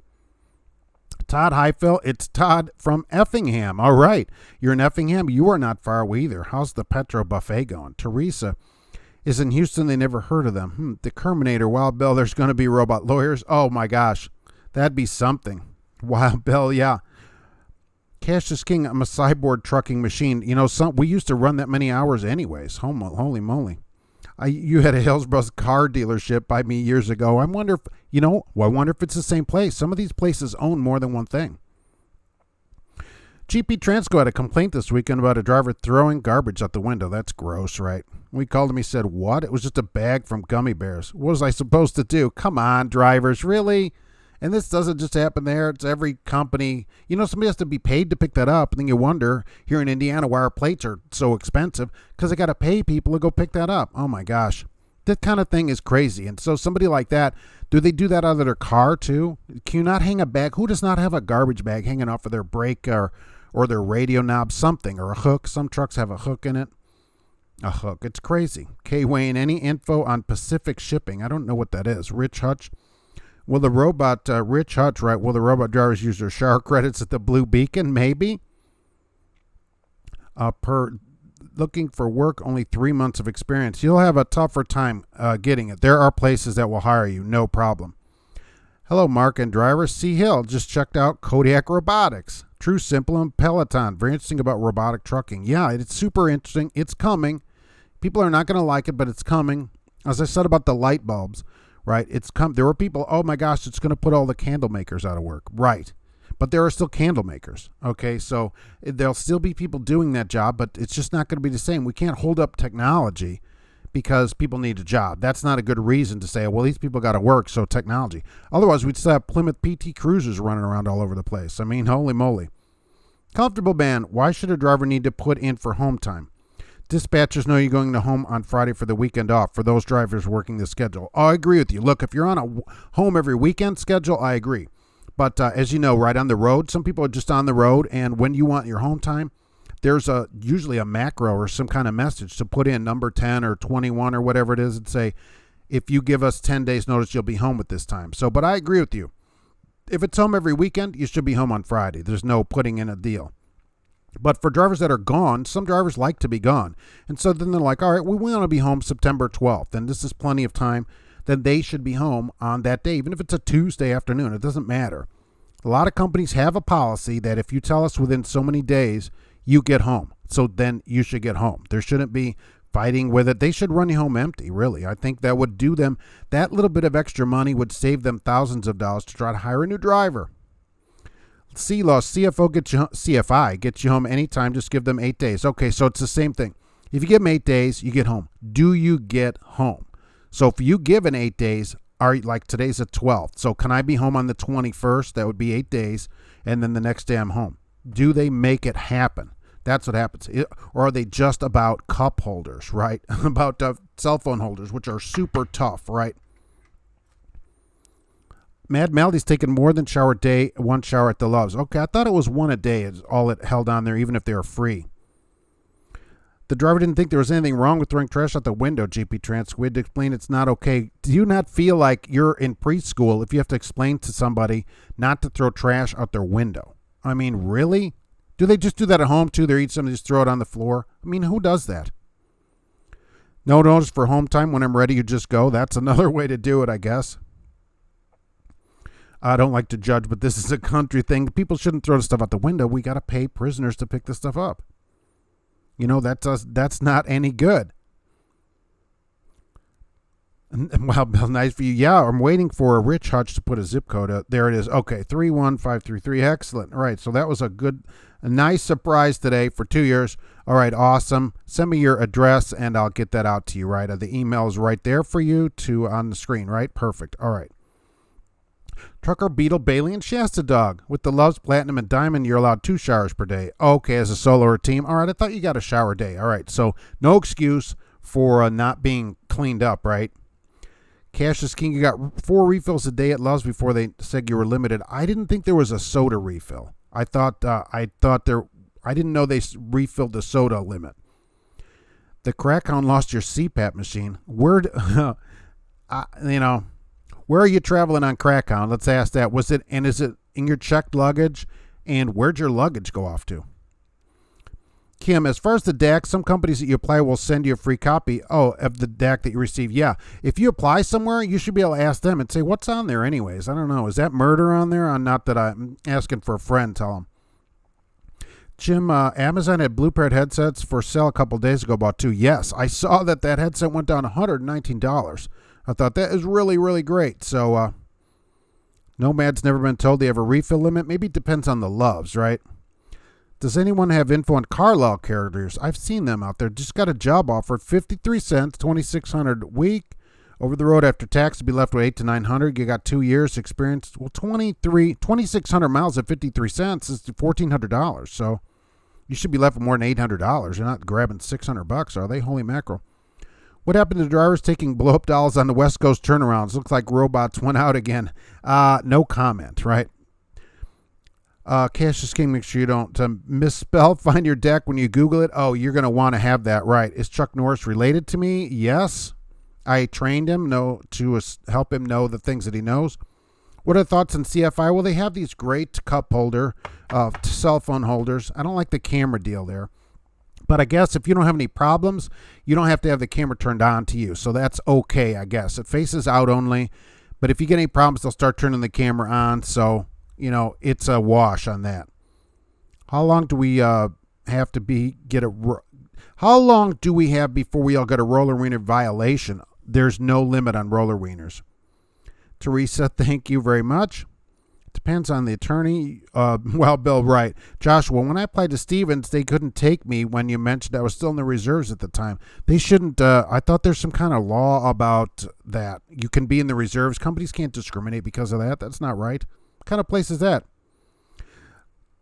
Todd Highfill, it's Todd from Effingham. All right. You're in Effingham. You are not far away either. How's the Petro Buffet going? Teresa is in Houston. They never heard of them. The Terminator. Wild Bill, there's going to be robot lawyers. Oh, my gosh. That'd be something. Wild Bill, yeah. Cash is king. I'm a cyborg trucking machine. You know, we used to run that many hours anyways. Holy moly. You had a Hillsborough car dealership by me years ago. I wonder if it's the same place. Some of these places own more than one thing. GP Transco had a complaint this weekend about a driver throwing garbage out the window. That's gross, right? We called him. He said, what? It was just a bag from gummy bears. What was I supposed to do? Come on, drivers, really? And this doesn't just happen there. It's every company. You know, somebody has to be paid to pick that up. And then you wonder, here in Indiana, why our plates are so expensive, because they got to pay people to go pick that up. Oh, my gosh. That kind of thing is crazy. And so somebody like that, do they do that out of their car, too? Can you not hang a bag? Who does not have a garbage bag hanging off of their brake or their radio knob, something, or a hook? Some trucks have a hook in it. A hook. It's crazy. K. Wayne, any info on Pacific Shipping? I don't know what that is. Rich Hutch. Will the robot, Rich Hutch, right? Will the robot drivers use their shower credits at the Blue Beacon? Maybe. Looking for work, only 3 months of experience. You'll have a tougher time getting it. There are places that will hire you, no problem. Hello, Mark and driver. C. Hill just checked out Kodiak Robotics. True Simple and Peloton. Very interesting about robotic trucking. Yeah, it's super interesting. It's coming. People are not going to like it, but it's coming. As I said about the light bulbs. Right, there were people, oh my gosh, it's going to put all the candle makers out of work. Right, but there are still candle makers. Okay, so there'll still be people doing that job, but it's just not going to be the same. We can't hold up technology because people need a job. That's not a good reason to say, well, these people got to work, so technology. Otherwise, we'd still have Plymouth PT Cruisers running around all over the place. I mean, holy moly. Comfortable man, why should a driver need to put in for home time? Dispatchers know you're going to home on Friday for the weekend off for those drivers working the schedule. Oh, I agree with you. Look, if you're on a home every weekend schedule, I agree. But as you know, right on the road, some people are just on the road, and when you want your home time, there's usually a macro or some kind of message to put in number 10 or 21 or whatever it is and say, if you give us 10 days notice, you'll be home at this time. So, but I agree with you. If it's home every weekend, you should be home on Friday. There's no putting in a deal. But for drivers that are gone, some drivers like to be gone. And so then they're like, all right, we want to be home September 12th, and this is plenty of time. Then they should be home on that day, even if it's a Tuesday afternoon. It doesn't matter. A lot of companies have a policy that if you tell us within so many days, you get home. So then you should get home. There shouldn't be fighting with it. They should run you home empty, really. I think that would do them. That little bit of extra money would save them thousands of dollars to try to hire a new driver. C-Law, CFI gets you home anytime. Just give them 8 days. Okay, so it's the same thing. If you give them 8 days, you get home. Do you get home? So if you give an 8 days, like today's the 12th. So can I be home on the 21st? That would be 8 days. And then the next day I'm home. Do they make it happen? That's what happens. Or are they just about cup holders, right? About cell phone holders, which are super tough, right? Mad Melody's taking more than shower day, one shower at the Loves. Okay, I thought it was one a day is all it held on there, even if they were free. The driver didn't think there was anything wrong with throwing trash out the window, GP Transco. We had to explain it's not okay. Do you not feel like you're in preschool if you have to explain to somebody not to throw trash out their window? I mean, really? Do they just do that at home, too? They eat something and just throw it on the floor? I mean, who does that? No notice for home time. When I'm ready, you just go. That's another way to do it, I guess. I don't like to judge, but this is a country thing. People shouldn't throw the stuff out the window. We got to pay prisoners to pick the stuff up. You know, that's not any good. Wow, Bill, nice for you. Yeah, I'm waiting for a Rich Hutch to put a zip code out. There it is. Okay, 31533. Excellent. All right, so that was a nice surprise today for 2 years. All right, awesome. Send me your address, and I'll get that out to you, right? The email is right there for you on the screen, right? Perfect. All right. Trucker, Beetle, Bailey, and Shasta Dog. With the Loves, Platinum, and Diamond, you're allowed 2 showers per day. Okay, as a solo or team. All right, I thought you got a shower day. All right, so no excuse for not being cleaned up, right? Cash is King, you got 4 refills a day at Loves before they said you were limited. I didn't think there was a soda refill. I didn't know they refilled the soda limit. The Crackhound lost your CPAP machine. Where are you traveling on Crackhound? Let's ask that. Is it in your checked luggage? And where'd your luggage go off to? Kim, as far as the DAC, some companies that you apply will send you a free copy of the DAC that you receive. Yeah, if you apply somewhere, you should be able to ask them and say, what's on there anyways? I don't know. Is that murder on there? Not that I'm asking for a friend. Tell them. Jim, Amazon had Blueprint headsets for sale a couple days ago, about 2. Yes, I saw that headset went down $119. I thought that is really, really great. So Nomad's never been told they have a refill limit. Maybe it depends on the Loves, right? Does anyone have info on Carlisle carriers? I've seen them out there. Just got a job offer at 53 cents, $2,600 a week. Over the road after tax, to be left with $800 to $900. You got 2 years experience. Well, 2,600 miles at 53 cents is $1,400. So you should be left with more than $800. You're not grabbing $600, are they? Holy mackerel. What happened to drivers taking blow-up dolls on the West Coast turnarounds? Looks like robots went out again. No comment, right? Cassius King, make sure you don't misspell Find Your Deck when you Google it. Oh, you're going to want to have that right. Is Chuck Norris related to me? Yes. I trained him to help him know the things that he knows. What are the thoughts on CFI? Well, they have these great cup holder, cell phone holders. I don't like the camera deal there. But I guess if you don't have any problems, you don't have to have the camera turned on to you. So that's okay, I guess. It faces out only. But if you get any problems, they'll start turning the camera on. So, it's a wash on that. How long do we How long do we have before we all get a roller wiener violation? There's no limit on roller wieners. Teresa, thank you very much. Depends on the attorney. Well, Bill, right. Joshua, when I applied to Stevens, they couldn't take me when you mentioned I was still in the reserves at the time. They shouldn't. I thought there's some kind of law about that. You can be in the reserves. Companies can't discriminate because of that. That's not right. What kind of place is that?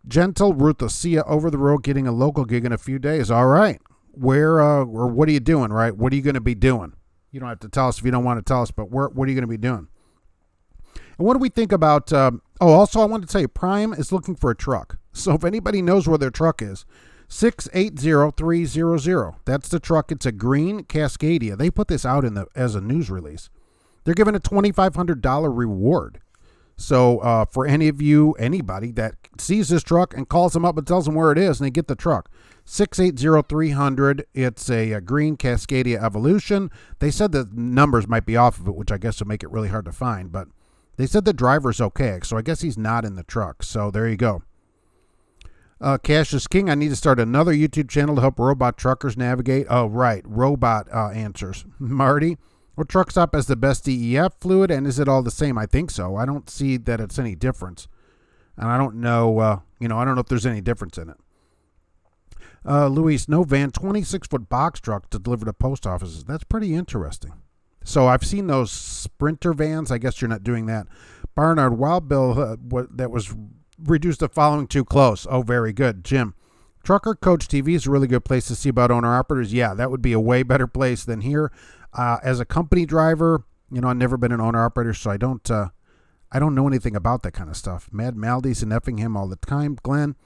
Gentle Ruthless. See ya over the road getting a local gig in a few days. All right. where or what are you doing, right? What are you going to be doing? You don't have to tell us if you don't want to tell us, but what are you going to be doing? And what do we think about, also I wanted to tell you, Prime is looking for a truck. So if anybody knows where their truck is, 680-300. That's the truck. It's a green Cascadia. They put this out as a news release. They're giving a $2,500 reward. So for anybody that sees this truck and calls them up and tells them where it is and they get the truck, 680-300. It's a green Cascadia Evolution. They said the numbers might be off of it, which I guess would make it really hard to find, but they said the driver's okay, so I guess he's not in the truck. So there you go. Cash is King. I need to start another YouTube channel to help robot truckers navigate. Oh, right. Robot answers. Marty, what truck stop has the best DEF fluid, and is it all the same? I think so. I don't see that it's any difference. And I don't know, I don't know if there's any difference in it. Luis, no van, 26-foot box truck to deliver to post offices. That's pretty interesting. So I've seen those Sprinter vans. I guess you're not doing that. Barnard, Wild Bill, that was reduced to following too close. Oh, very good. Jim, Trucker Coach TV is a really good place to see about owner-operators. Yeah, that would be a way better place than here. As a company driver, I've never been an owner-operator, so I don't know anything about that kind of stuff. Mad Maldies and Effingham all the time. Glenn,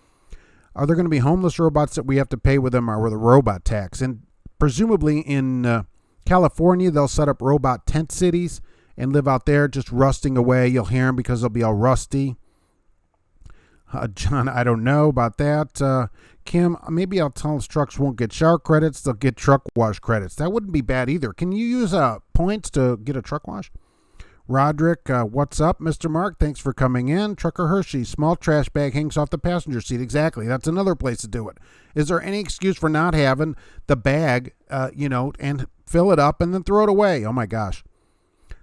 are there going to be homeless robots that we have to pay with them or with a robot tax? And presumably in California, they'll set up robot tent cities and live out there just rusting away. You'll hear them because they'll be all rusty. John, I don't know about that. Kim, maybe I'll tell us trucks won't get shower credits. They'll get truck wash credits. That wouldn't be bad either. Can you use points to get a truck wash? Roderick, what's up, Mr. Mark? Thanks for coming in. Trucker Hershey, small trash bag hangs off the passenger seat. Exactly. That's another place to do it. Is there any excuse for not having the bag, and fill it up and then throw it away? Oh, my gosh.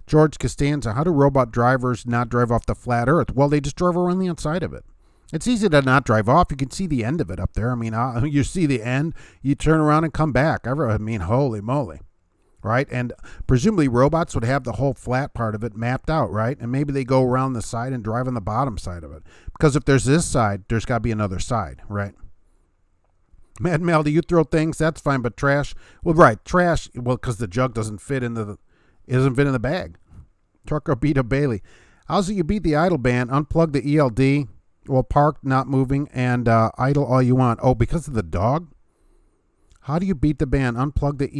George Costanza, how do robot drivers not drive off the flat earth? Well, they just drive around the inside of it. It's easy to not drive off. You can see the end of it up there. I mean, you see the end, you turn around and come back. Holy moly, right? And presumably robots would have the whole flat part of it mapped out, right? And maybe they go around the side and drive on the bottom side of it. Because if there's this side, there's got to be another side, right? Mad Mel, do you throw things? That's fine, but trash? Well, right, trash, because the jug doesn't fit in the bag. Trucker Beta Bailey, how's it you beat the idle ban, unplug the ELD, well, parked, not moving, and idle all you want? Oh, because of the dog? How do you beat the ban? Unplug the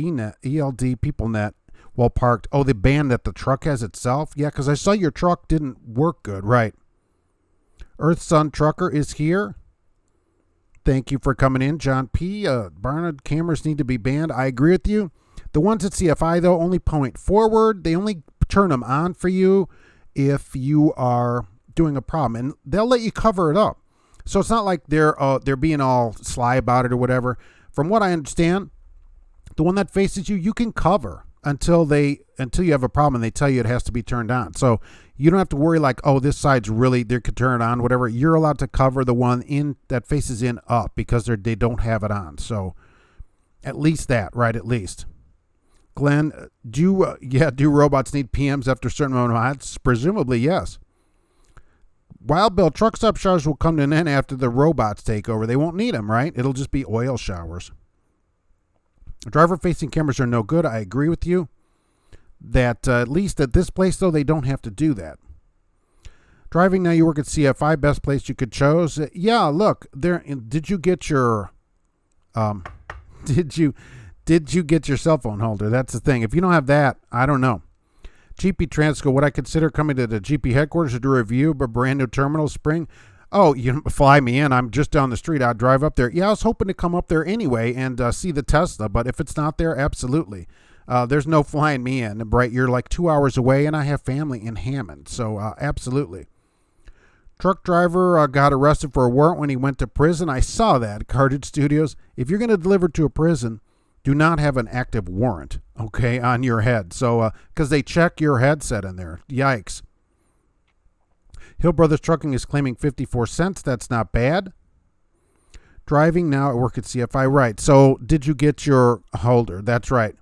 ELD PeopleNet while parked. Oh, the ban that the truck has itself? Yeah, because I saw your truck didn't work good, right? Earth Sun Trucker is here. Thank you for coming in, John P. Barnard, cameras need to be banned. I agree with you. The ones at CFI, though, only point forward. They only turn them on for you if you are doing a problem, and they'll let you cover it up. So it's not like they're being all sly about it or whatever. From what I understand, the one that faces you, you can cover until you have a problem and they tell you it has to be turned on. So you don't have to worry like, oh, this side's really, they could turn it on, whatever. You're allowed to cover the one in that faces in up because they don't have it on. So at least that, right? At least. Glenn, do robots need PMs after a certain amount of miles? Presumably, yes. Wild Bill, truck stop showers will come to an end after the robots take over. They won't need them, right? It'll just be oil showers. Driver-facing cameras are no good. I agree with you. That at least at this place, though, they don't have to do that. Driving now, you work at CFI, best place you could choose. Yeah, look, did you get your did you get your cell phone holder? That's the thing. If you don't have that, I don't know. GP Transco, would I consider coming to the GP headquarters to do a review of a brand new terminal spring? Oh, you fly me in. I'm just down the street. I'll drive up there. Yeah, I was hoping to come up there anyway and see the Tesla, but if it's not there, absolutely. There's no flying me in, right? You're like 2 hours away, and I have family in Hammond, so absolutely. Truck driver got arrested for a warrant when he went to prison. I saw that at Cartage Studios. If you're going to deliver to a prison, do not have an active warrant, okay, on your head. So, because they check your headset in there. Yikes. Hill Brothers Trucking is claiming 54 cents. That's not bad. Driving now at work at CFI. Right. So, did you get your holder? That's right.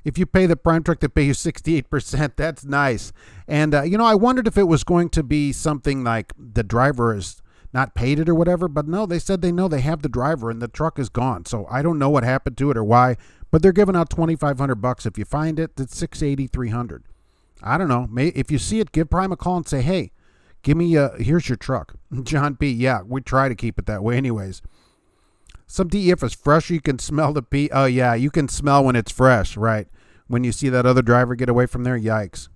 If you pay the Prime Truck, they pay you 68%. That's nice. And, I wondered if it was going to be something like the driver is not paid it or whatever. But no, they said they know they have the driver and the truck is gone. So I don't know what happened to it or why, but they're giving out $2,500. If you find it, it's $680, $300. I don't know. If you see it, give Prime a call and say, hey, give me here's your truck. John P. Yeah, we try to keep it that way anyways. Some if it's fresh, you can smell the pee. Oh, yeah, you can smell when it's fresh, right? When you see that other driver get away from there, yikes.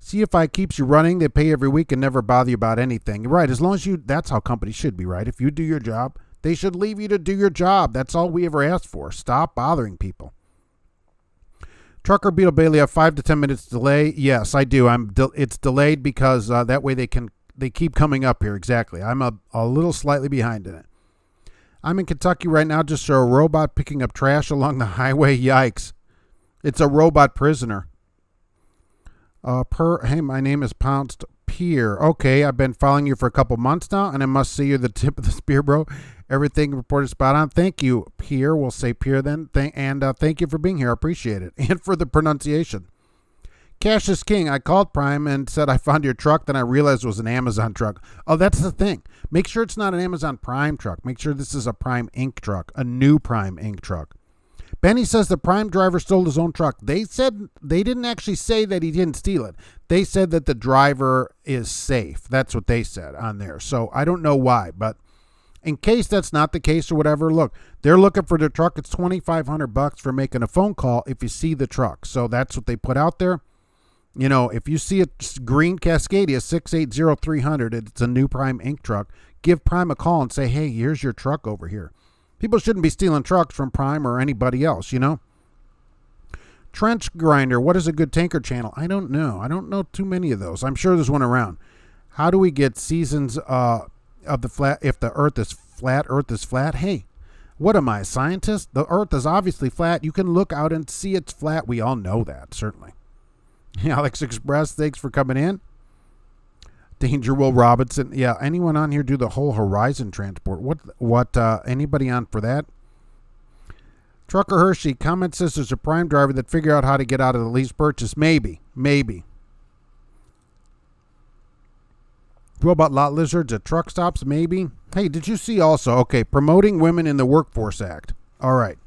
CFI keeps you running. They pay every week and never bother you about anything. Right, as long as that's how companies should be, right? If you do your job, they should leave you to do your job. That's all we ever asked for. Stop bothering people. Trucker Beetle Bailey, a 5 to 10 minutes delay. Yes, I do. It's delayed because that way they keep coming up here. Exactly. I'm a little slightly behind in it. I'm in Kentucky right now. Just saw a robot picking up trash along the highway. Yikes. It's a robot prisoner. Hey, my name is Pounced Pier. Okay, I've been following you for a couple months now, and I must say you're the tip of the spear, bro. Everything reported spot on. Thank you, Pier. We'll say Pier then. Thank you for being here. I appreciate it. And for the pronunciation. Cash is king. I called Prime and said I found your truck. Then I realized it was an Amazon truck. Oh, that's the thing. Make sure it's not an Amazon Prime truck. Make sure this is a Prime Inc. truck, a new Prime Inc. truck. Benny says the Prime driver stole his own truck. They said they didn't actually say that he didn't steal it. They said that the driver is safe. That's what they said on there. So I don't know why, but in case that's not the case or whatever, look, they're looking for their truck. It's $2,500 for making a phone call if you see the truck. So that's what they put out there. You know, if you see a green Cascadia 680-300, it's a new Prime Inc. truck, give Prime a call and say, hey, here's your truck over here. People shouldn't be stealing trucks from Prime or anybody else, you know. Trench Grinder, what is a good tanker channel? I don't know. I don't know too many of those. I'm sure there's one around. How do we get seasons of the flat? If the earth is flat, hey, what am I, a scientist? The earth is obviously flat. You can look out and see it's flat. We all know that, certainly. Alex Express, thanks for coming in. Danger Will Robinson. Yeah, anyone on here do the whole Horizon transport? What anybody on for that? Trucker Hershey, comment says there's a Prime driver that figure out how to get out of the lease purchase. Maybe. Robot lot lizards at truck stops, maybe. Hey, did you see also, okay, promoting women in the Workforce Act. All right.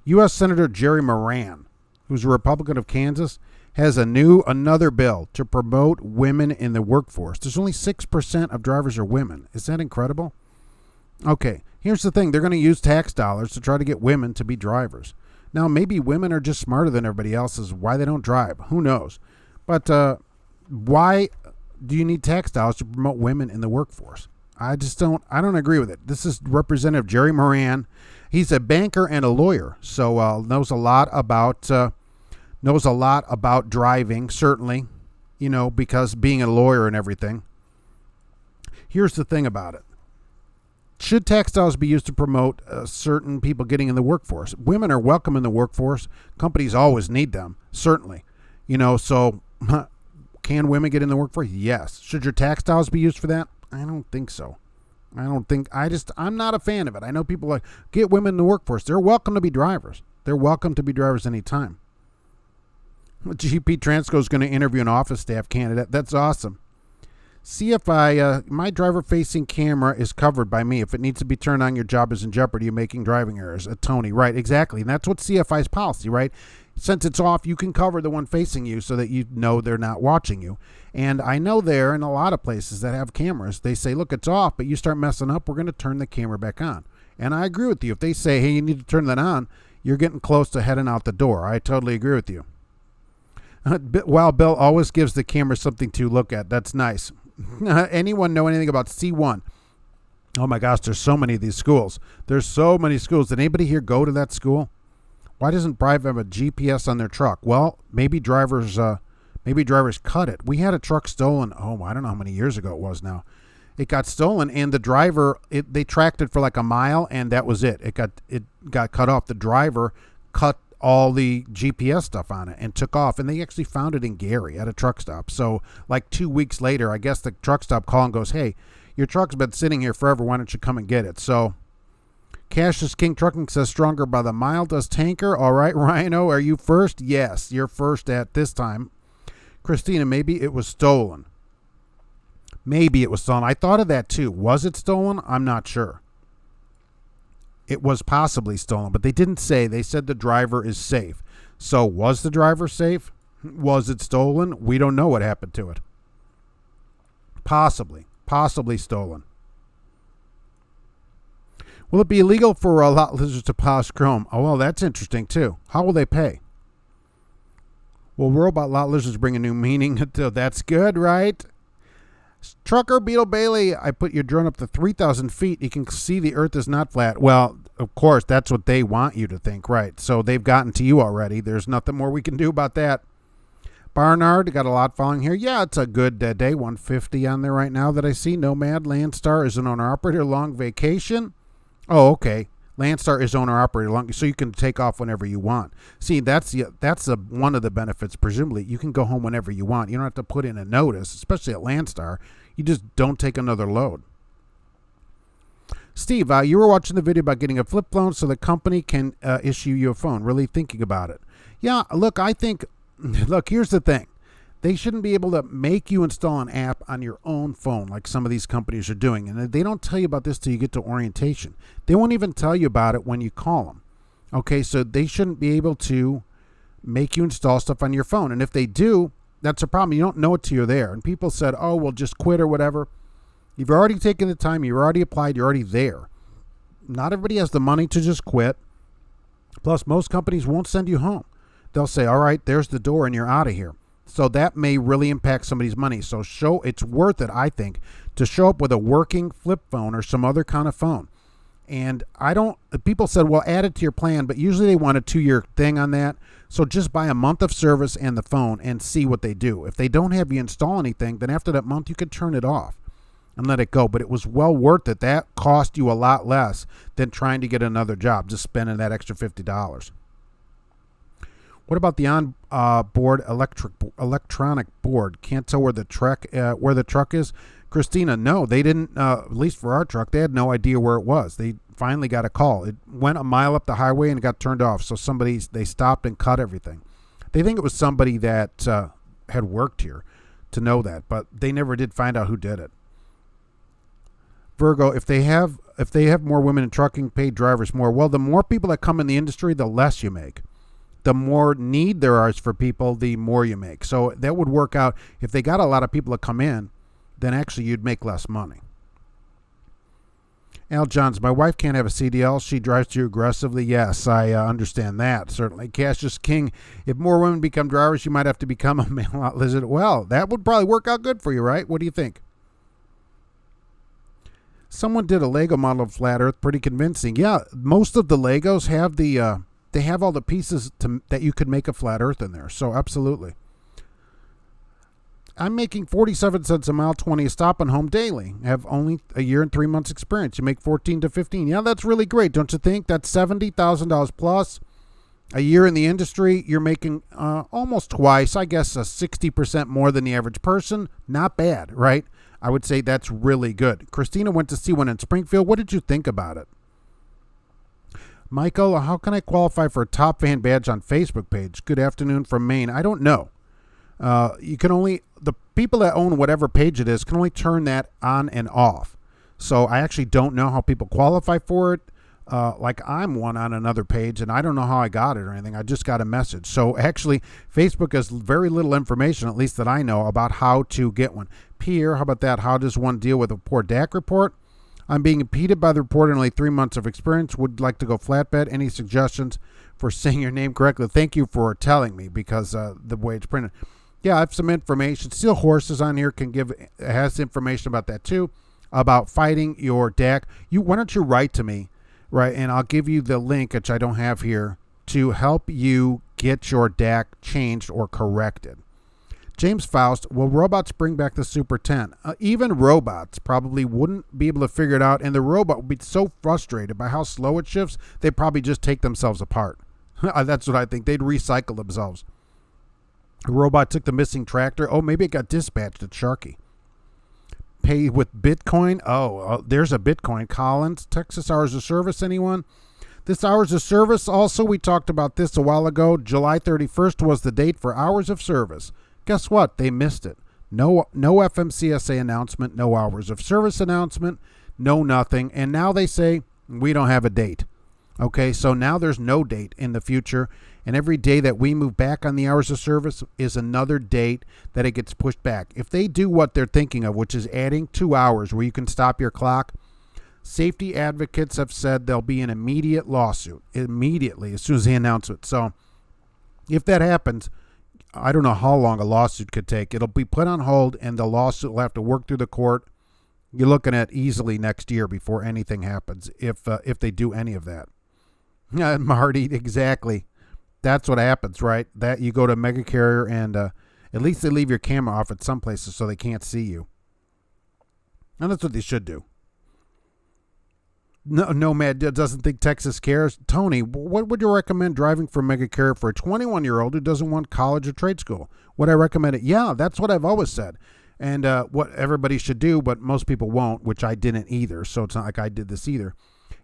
U.S. Senator Jerry Moran, who's a Republican of Kansas, has another bill to promote women in the workforce. There's only 6% of drivers are women. Is that incredible? Okay, here's the thing. They're going to use tax dollars to try to get women to be drivers. Now, maybe women are just smarter than everybody else, is why they don't drive. Who knows? But why do you need tax dollars to promote women in the workforce? I don't agree with it. This is Representative Jerry Moran. He's a banker and a lawyer, so knows a lot about driving, certainly, you know, because being a lawyer and everything. Here's the thing about it. Should tax dollars be used to promote certain people getting in the workforce? Women are welcome in the workforce. Companies always need them, certainly. You know, so can women get in the workforce? Yes. Should your tax dollars be used for that? I don't think so. I'm not a fan of it. I know people like, get women in the workforce. They're welcome to be drivers. They're welcome to be drivers anytime. GP Transco is going to interview an office staff candidate. That's awesome. CFI, my driver-facing camera is covered by me. If it needs to be turned on, your job is in jeopardy of making driving errors. Tony, right, exactly. And that's what CFI's policy, right? Since it's off, you can cover the one facing you so that you know they're not watching you. And I know there in a lot of places that have cameras, they say, look, it's off, but you start messing up, we're going to turn the camera back on. And I agree with you. If they say, hey, you need to turn that on, you're getting close to heading out the door. I totally agree with you. Wow, Bill always gives the camera something to look at. That's nice. Anyone know anything about C1? Oh my gosh, there's so many of these schools. There's so many schools. Did anybody here go to that school? Why doesn't Brive have a GPS on their truck? Well, maybe drivers cut it. We had a truck stolen. Oh, I don't know how many years ago it was now. It got stolen, and the driver, they tracked it for like a mile, and that was it. It got cut off. The driver cut all the GPS stuff on it and took off, and they actually found it in Gary at a truck stop. So like 2 weeks later, I guess the truck stop call and goes, hey, your truck's been sitting here forever. Why don't you come and get it? So Cash is King Trucking says stronger by the mile does tanker. All right, Rhino, are you first? Yes, you're first at this time. Christina, maybe it was stolen. maybe it was stolen. I thought of that too. Was it stolen? I'm not sure. It was possibly stolen, but they didn't say. They said the driver is safe. So was the driver safe? Was it stolen? We don't know what happened to it. Possibly stolen. Will it be illegal for lot lizards to polish chrome? Oh, well, that's interesting too. How will they pay? Well, robot lot lizards bring a new meaning. That's good, right? Trucker Beetle Bailey, I put your drone up to 3,000 feet. You can see the earth is not flat. Well, of course, that's what they want you to think, right? So they've gotten to you already. There's nothing more we can do about that. Barnard, got a lot following here. Yeah, it's a good day. 150 on there right now that I see. Nomad Landstar is an owner-operator. Long vacation. Oh, okay. Landstar is owner-operator long, so you can take off whenever you want. See, that's one of the benefits, presumably. You can go home whenever you want. You don't have to put in a notice, especially at Landstar. You just don't take another load. Steve, you were watching the video about getting a flip phone so the company can issue you a phone. Really thinking about it. Yeah, look, here's the thing. They shouldn't be able to make you install an app on your own phone like some of these companies are doing. And they don't tell you about this till you get to orientation. They won't even tell you about it when you call them. Okay, so they shouldn't be able to make you install stuff on your phone. And if they do, that's a problem. You don't know it till you're there. And people said, oh, well, just quit or whatever. You've already taken the time. You've already applied. You're already there. Not everybody has the money to just quit. Plus, most companies won't send you home. They'll say, all right, there's the door and you're out of here. So that may really impact somebody's money. So it's worth it, I think, to show up with a working flip phone or some other kind of phone. And people said, well, add it to your plan, but usually they want a 2-year thing on that. So just buy a month of service and the phone and see what they do. If they don't have you install anything, then after that month, you could turn it off and let it go. But it was well worth it. That cost you a lot less than trying to get another job, just spending that extra $50. What about the on-board electronic board? Can't tell where the truck is. Christina, no, they didn't. At least for our truck, they had no idea where it was. They finally got a call. It went a mile up the highway and it got turned off. So they stopped and cut everything. They think it was somebody that had worked here to know that, but they never did find out who did it. Virgo, if they have more women in trucking, paid drivers more. Well, the more people that come in the industry, the less you make. The more need there is for people, the more you make. So that would work out. If they got a lot of people to come in, then actually you'd make less money. Al Johns, my wife can't have a CDL. She drives too aggressively. Yes, I understand that, certainly. Cassius King, if more women become drivers, you might have to become a male lot lizard. Well, that would probably work out good for you, right? What do you think? Someone did a Lego model of Flat Earth, pretty convincing. Yeah, most of the Legos have they have all the pieces that you could make a flat earth in there. So absolutely. I'm making 47 cents a mile, 20 a stop on home daily. I have only a year and 3 months experience. You make 14 to 15. Yeah, that's really great. Don't you think? That's $70,000 plus. A year in the industry, you're making almost twice, I guess 60% more than the average person. Not bad, right? I would say that's really good. Christina went to see one in Springfield. What did you think about it? Michael, how can I qualify for a top fan badge on Facebook page? Good afternoon from Maine. I don't know. The people that own whatever page it is can only turn that on and off. So I actually don't know how people qualify for it. Like I'm one on another page and I don't know how I got it or anything. I just got a message. So actually Facebook has very little information, at least that I know, about how to get one. Pierre, how about that? How does one deal with a poor DAC report? I'm being impeded by the report in only 3 months of experience. Would like to go flatbed. Any suggestions for saying your name correctly? Thank you for telling me because the way it's printed. Yeah, I have some information. Steel Horses on here has information about that too, about fighting your DAC. Why don't you write to me, right? And I'll give you the link, which I don't have here, to help you get your DAC changed or corrected. James Faust, will robots bring back the Super 10? Even robots probably wouldn't be able to figure it out, and the robot would be so frustrated by how slow it shifts, they'd probably just take themselves apart. That's what I think. They'd recycle themselves. A robot took the missing tractor. Oh, maybe it got dispatched at Sharky. Pay with Bitcoin? There's a Bitcoin. Collins, Texas Hours of Service, anyone? This Hours of Service, also, we talked about this a while ago. July 31st was the date for Hours of Service. Guess what? They missed it. No FMCSA announcement, no hours of service announcement, no nothing. And now they say we don't have a date. Okay, so now there's no date in the future. And every day that we move back on the hours of service is another date that it gets pushed back. If they do what they're thinking of, which is adding 2 hours where you can stop your clock, safety advocates have said there'll be an immediate lawsuit immediately as soon as they announce it. So if that happens, I don't know how long a lawsuit could take. It'll be put on hold, and the lawsuit will have to work through the court. You're looking at easily next year before anything happens, if they do any of that. Marty, exactly. That's what happens, right? That you go to a mega carrier, and at least they leave your camera off at some places so they can't see you. And that's what they should do. No, Nomad doesn't think Texas cares. Tony, what would you recommend driving for a mega carrier for a 21-year-old who doesn't want college or trade school? Would I recommend it? Yeah, that's what I've always said. And what everybody should do, but most people won't, which I didn't either. So it's not like I did this either.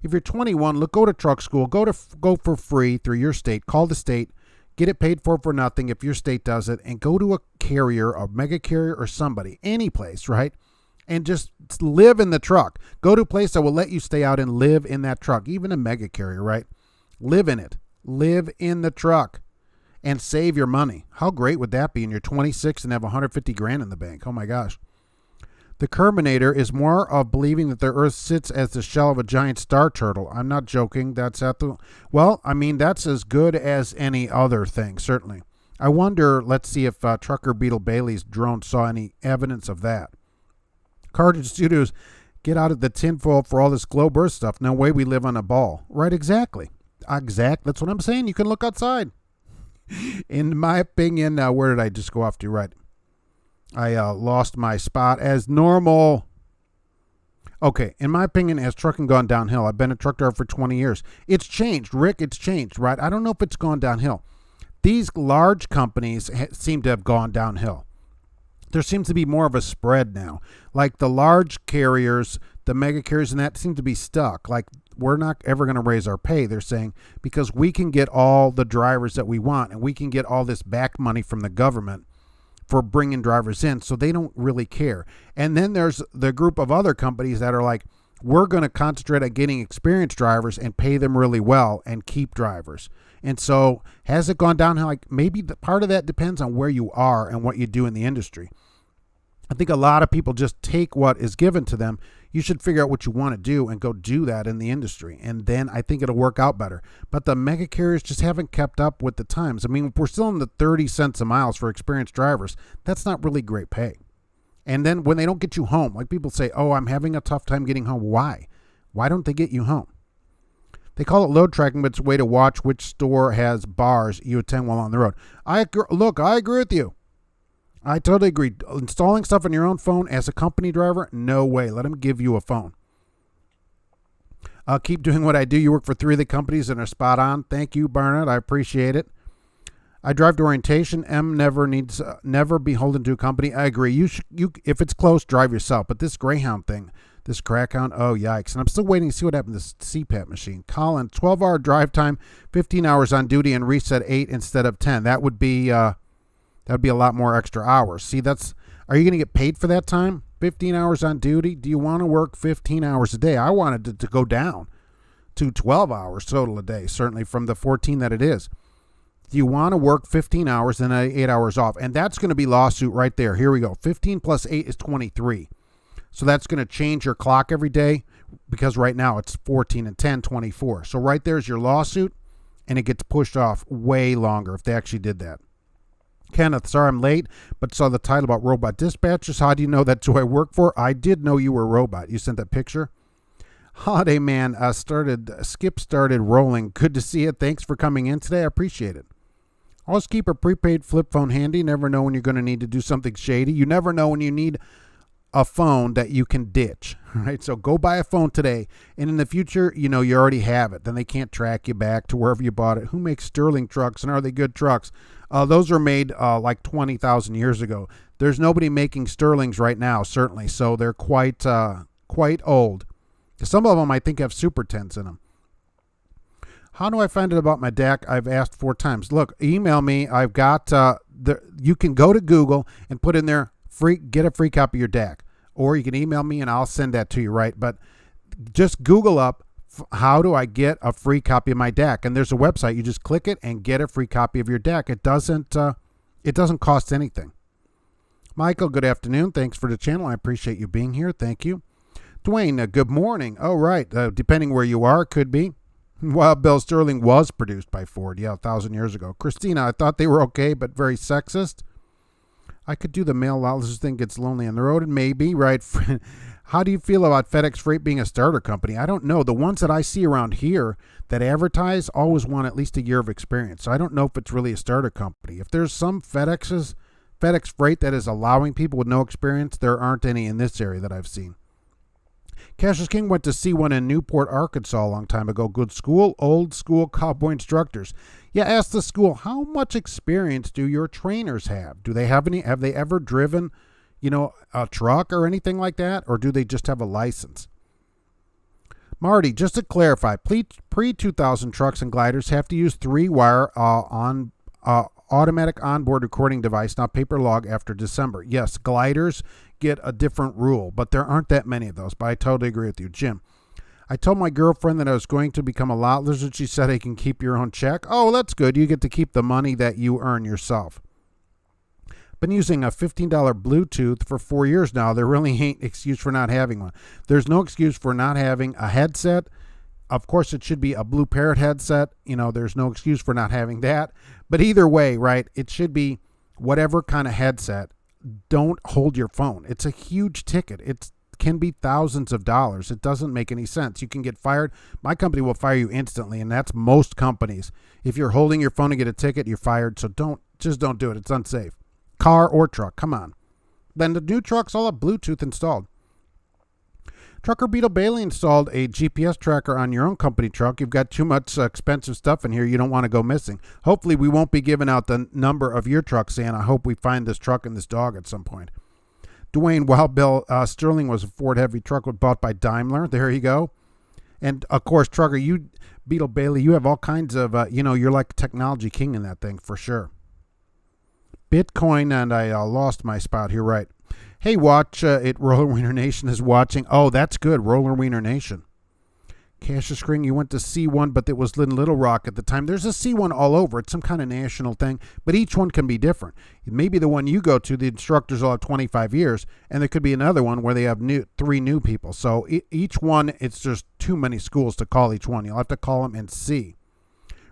If you're 21, go to truck school. Go for free through your state. Call the state. Get it paid for nothing if your state does it. And go to a carrier, a mega carrier or somebody, any place, right? And just live in the truck. Go to a place that will let you stay out and live in that truck, even a mega carrier, right? Live in it. Live in the truck and save your money. How great would that be? And you're 26 and have 150 grand in the bank. Oh my gosh. The Kerminator is more of believing that the Earth sits as the shell of a giant star turtle. I'm not joking. That's that's as good as any other thing, certainly. I wonder, let's see if Trucker Beetle Bailey's drone saw any evidence of that. Cartridge Studios, get out of the tinfoil for all this globe Earth stuff. No way we live on a ball. Right, exactly. That's what I'm saying. You can look outside. In my opinion, where did I just go off to? Right. I lost my spot as normal. Okay, in my opinion, has trucking gone downhill? I've been a truck driver for 20 years. It's changed, Rick. It's changed, right? I don't know if it's gone downhill. These large companies seem to have gone downhill. There seems to be more of a spread now. Like the large carriers, the mega carriers, and that seem to be stuck. Like, we're not ever going to raise our pay, they're saying, because we can get all the drivers that we want, and we can get all this back money from the government for bringing drivers in, so they don't really care. And then there's the group of other companies that are like, we're going to concentrate on getting experienced drivers and pay them really well and keep drivers. And so has it gone downhill? Like, maybe part of that depends on where you are and what you do in the industry. I think a lot of people just take what is given to them. You should figure out what you want to do and go do that in the industry. And then I think it'll work out better. But the mega carriers just haven't kept up with the times. I mean, we're still in the 30 cents a mile for experienced drivers. That's not really great pay. And then when they don't get you home, like people say, oh, I'm having a tough time getting home. Why? Why don't they get you home? They call it load tracking, but it's a way to watch which store has bars you attend while on the road. I agree with you. I totally agree. Installing stuff on your own phone as a company driver, no way. Let them give you a phone. I'll keep doing what I do. You work for 3 of the companies and are spot on. Thank you, Barnett. I appreciate it. I drive to orientation. Never beholden to a company. I agree. You if it's close, drive yourself. But this Greyhound thing, this Crackhound, oh yikes! And I'm still waiting to see what happened to this CPAP machine. Colin, 12-hour drive time, 15 hours on duty, and reset 8 instead of 10. That would be a lot more extra hours. See, are you going to get paid for that time? 15 hours on duty? Do you want to work 15 hours a day? I wanted it to go down to 12 hours total a day, certainly from the 14 that it is. Do you want to work 15 hours and 8 hours off? And that's going to be lawsuit right there. Here we go. 15 plus 8 is 23. So that's going to change your clock every day because right now it's 14 and 10, 24. So right there's your lawsuit, and it gets pushed off way longer if they actually did that. Kenneth, sorry I'm late, but saw the title about robot dispatchers. How do you know that's who I work for? I did know you were a robot. You sent that picture. Holiday Man Skip started rolling. Good to see it. Thanks for coming in today. I appreciate it. Always keep a prepaid flip phone handy. Never know when you're going to need to do something shady. You never know when you need a phone that you can ditch, right? So go buy a phone today, and in the future, you already have it. Then they can't track you back to wherever you bought it. Who makes Sterling trucks, and are they good trucks? Those are made like 20,000 years ago. There's nobody making Sterlings right now, certainly, so they're quite old. Some of them, I think, have Super 10s in them. How do I find out about my DAC? I've asked 4 times. Look, email me. I've got you can go to Google and put in there get a free copy of your DAC. Or you can email me and I'll send that to you, right? But just Google up, how do I get a free copy of my DAC? And there's a website. You just click it and get a free copy of your DAC. It doesn't cost anything. Michael, good afternoon. Thanks for the channel. I appreciate you being here. Thank you. Dwayne, good morning. Oh, right. Depending where you are, could be. Wild Bill Sterling was produced by Ford, 1,000 years ago. Christina, I thought they were okay, but very sexist. I could do the mail loudest thing, gets lonely on the road, and maybe, right? How do you feel about FedEx Freight being a starter company? I don't know. The ones that I see around here that advertise always want at least a year of experience. So I don't know if it's really a starter company. If there's some FedEx Freight that is allowing people with no experience, there aren't any in this area that I've seen. Cassius King went to see one in Newport, Arkansas a long time ago. Good school, old school cowboy instructors. Yeah, ask the school, how much experience do your trainers have? Do they have any? Have they ever driven, a truck or anything like that? Or do they just have a license? Marty, just to clarify, pre-2000 trucks and gliders have to use 3-wire automatic onboard recording device, not paper log, after December. Yes, gliders get a different rule, but there aren't that many of those. But I totally agree with you. Jim, I told my girlfriend that I was going to become a lot lizard. She said, I can keep your own check. Oh, that's good. You get to keep the money that you earn yourself. Been using a $15 Bluetooth for 4 years now. There really ain't excuse for not having one. There's no excuse for not having a headset. Of course, it should be a Blue Parrot headset. There's no excuse for not having that. But either way, right, it should be whatever kind of headset. Don't hold your phone. It's a huge ticket. It can be thousands of dollars. It doesn't make any sense. You can get fired. My company will fire you instantly, and that's most companies. If you're holding your phone to get a ticket, you're fired. So don't do it. It's unsafe. Car or truck, come on. Then the new trucks all have Bluetooth installed. Trucker Beetle Bailey installed a GPS tracker on your own company truck. You've got too much expensive stuff in here you don't want to go missing. Hopefully we won't be giving out the number of your truck, Santa. I hope we find this truck and this dog at some point. Dwayne, Wild Bill Sterling was a Ford heavy truck bought by Daimler. There you go. And, of course, Trucker, Beetle Bailey, you have all kinds of, you're like technology king in that thing for sure. Bitcoin, and I lost my spot here, right. Hey, watch it. Roller Wiener Nation is watching. Oh, that's good. Roller Wiener Nation. Cassius Spring, you went to C1, but it was in Little Rock at the time. There's a C1 all over. It's some kind of national thing, but each one can be different. Maybe the one you go to, the instructors will have 25 years, and there could be another one where they have 3 new people. So each one, it's just too many schools to call each one. You'll have to call them and see.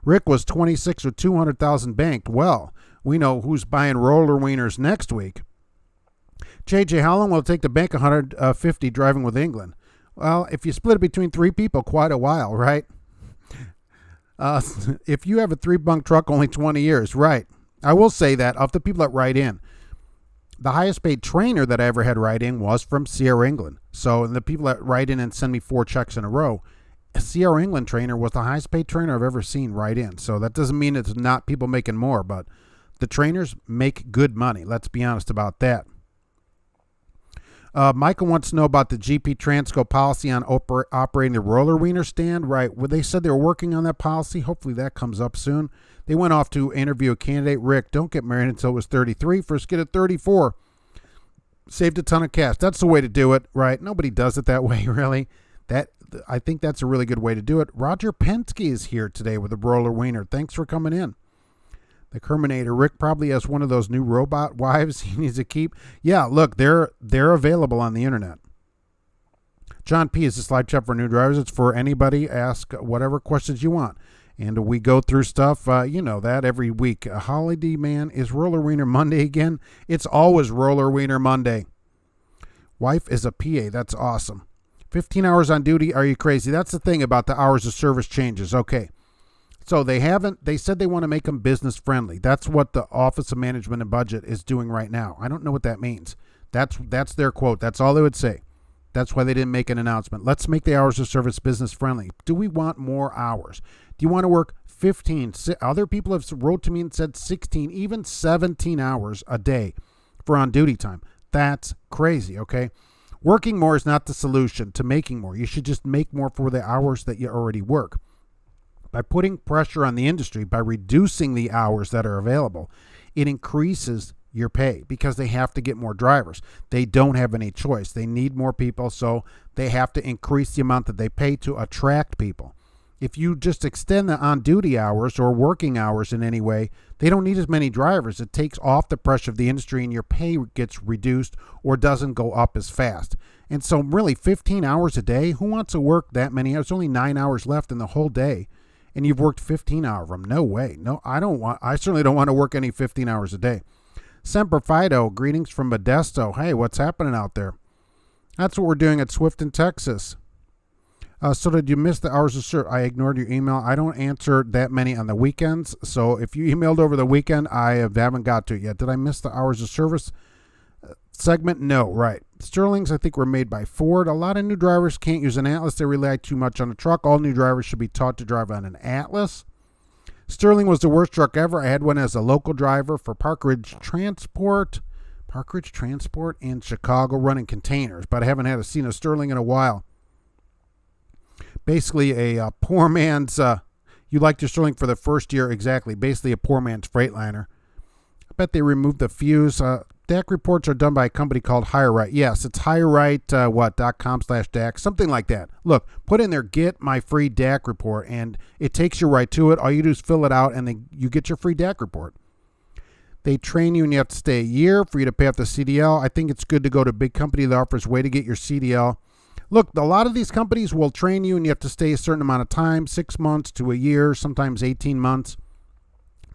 Rick was 26 with 200,000 banked. Well, we know who's buying roller wieners next week. JJ, how long will it take to bank 150 driving with England? Well, if you split it between 3 people, quite a while, right? If you have a 3-bunk truck, only 20 years, right? I will say that of the people that write in, the highest paid trainer that I ever had write in was from Sierra England. So the people that write in and send me 4 checks in a row, a Sierra England trainer was the highest paid trainer I've ever seen write in. So that doesn't mean it's not people making more, but the trainers make good money. Let's be honest about that. Michael wants to know about the GP Transco policy on operating the roller wiener stand. Right. Well, they said they were working on that policy. Hopefully that comes up soon. They went off to interview a candidate. Rick, don't get married until it was 33. First get at 34. Saved a ton of cash. That's the way to do it, right? Nobody does it that way, really. I think that's a really good way to do it. Roger Penske is here today with a roller wiener. Thanks for coming in. The Kerminator. Rick probably has one of those new robot wives he needs to keep. Yeah, look, they're available on the internet. John P. is this live chat for new drivers. It's for anybody. Ask whatever questions you want. And we go through stuff, that every week. Holiday Man, is Roller Wiener Monday again? It's always Roller Wiener Monday. Wife is a PA. That's awesome. 15 hours on duty. Are you crazy? That's the thing about the hours of service changes. Okay. So they said they want to make them business friendly. That's what the Office of Management and Budget is doing right now. I don't know what that means. That's their quote. That's all they would say. That's why they didn't make an announcement. Let's make the hours of service business friendly. Do we want more hours? Do you want to work 15? Other people have wrote to me and said 16, even 17 hours a day for on duty time. That's crazy, okay? Working more is not the solution to making more. You should just make more for the hours that you already work. By putting pressure on the industry, by reducing the hours that are available, it increases your pay because they have to get more drivers. They don't have any choice. They need more people, so they have to increase the amount that they pay to attract people. If you just extend the on-duty hours or working hours in any way, they don't need as many drivers. It takes off the pressure of the industry and your pay gets reduced or doesn't go up as fast. And so really 15 hours a day, who wants to work that many hours? There's only 9 hours left in the whole day. And you've worked 15 hours of them. No way. No, I certainly don't want to work any 15 hours a day. Semper Fido, greetings from Modesto. Hey, what's happening out there? That's what we're doing at Swifton, Texas. So did you miss the hours of service? I ignored your email. I don't answer that many on the weekends. So if you emailed over the weekend, I haven't got to it yet. Did I miss the hours of service segment? No, right. Sterlings, I think, were made by Ford. A lot of new drivers can't use an Atlas. They rely too much on a truck. All new drivers should be taught to drive on an Atlas. Sterling was the worst truck ever. I had one as a local driver for Park Ridge Transport in Chicago, running containers, but I haven't seen a Sterling in a while. Basically a poor man's, you liked your Sterling for the first year, exactly. Basically a poor man's Freightliner. I bet they removed the fuse. DAC reports are done by a company called HireRight. Yes, it's HireRight.com/DAC, something like that. Look, put in there, get my free DAC report, and it takes you right to it. All you do is fill it out, and then you get your free DAC report. They train you, and you have to stay a year for you to pay off the CDL. I think it's good to go to a big company that offers a way to get your CDL. Look, a lot of these companies will train you, and you have to stay a certain amount of time, 6 months to a year, sometimes 18 months.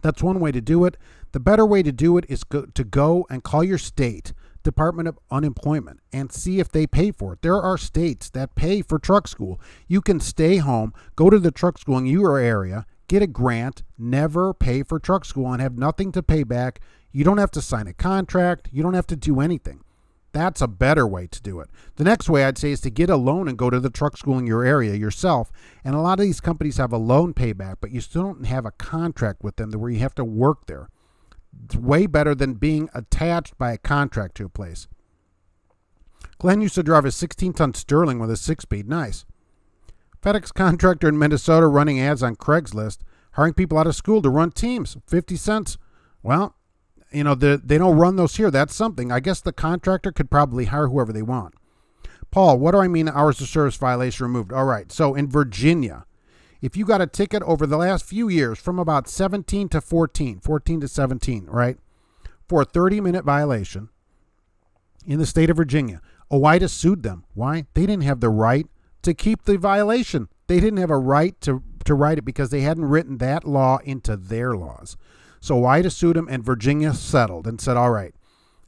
That's one way to do it. The better way to do it is to go and call your state Department of Unemployment and see if they pay for it. There are states that pay for truck school. You can stay home, go to the truck school in your area, get a grant, never pay for truck school, and have nothing to pay back. You don't have to sign a contract. You don't have to do anything. That's a better way to do it. The next way I'd say is to get a loan and go to the truck school in your area yourself. And a lot of these companies have a loan payback, but you still don't have a contract with them where you have to work there. It's way better than being attached by a contract to a place. Glenn used to drive a 16-ton Sterling with a 6-speed. Nice. FedEx contractor in Minnesota running ads on Craigslist, hiring people out of school to run teams. 50 cents. Well, you know, they don't run those here. That's something. I guess the contractor could probably hire whoever they want. Paul, what do I mean hours of service violation removed? All right. So in Virginia, if you got a ticket over the last few years from about 17 to 14 to 17, right, for a 30-minute violation in the state of Virginia, OIDA sued them. Why? They didn't have the right to keep the violation. They didn't have a right to write it because they hadn't written that law into their laws. So OIDA sued them, and Virginia settled and said, all right,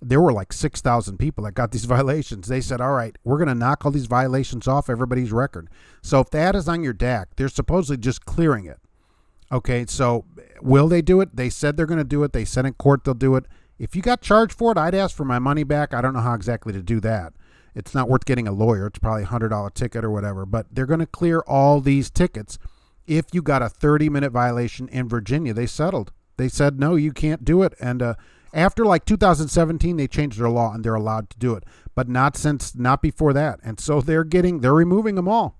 there were like 6,000 people that got these violations. They said, all right, we're going to knock all these violations off everybody's record. So if that is on your DAC, they're supposedly just clearing it. Okay, so will they do it? They said they're going to do it. They said in court they'll do it. If you got charged for it, I'd ask for my money back. I don't know how exactly to do that. It's not worth getting a lawyer. It's probably a $100 ticket or whatever. But they're going to clear all these tickets. If you got a 30-minute violation in Virginia, they settled. They said, no, you can't do it. And after like 2017, they changed their law and they're allowed to do it, but not before that. And so they're removing them all.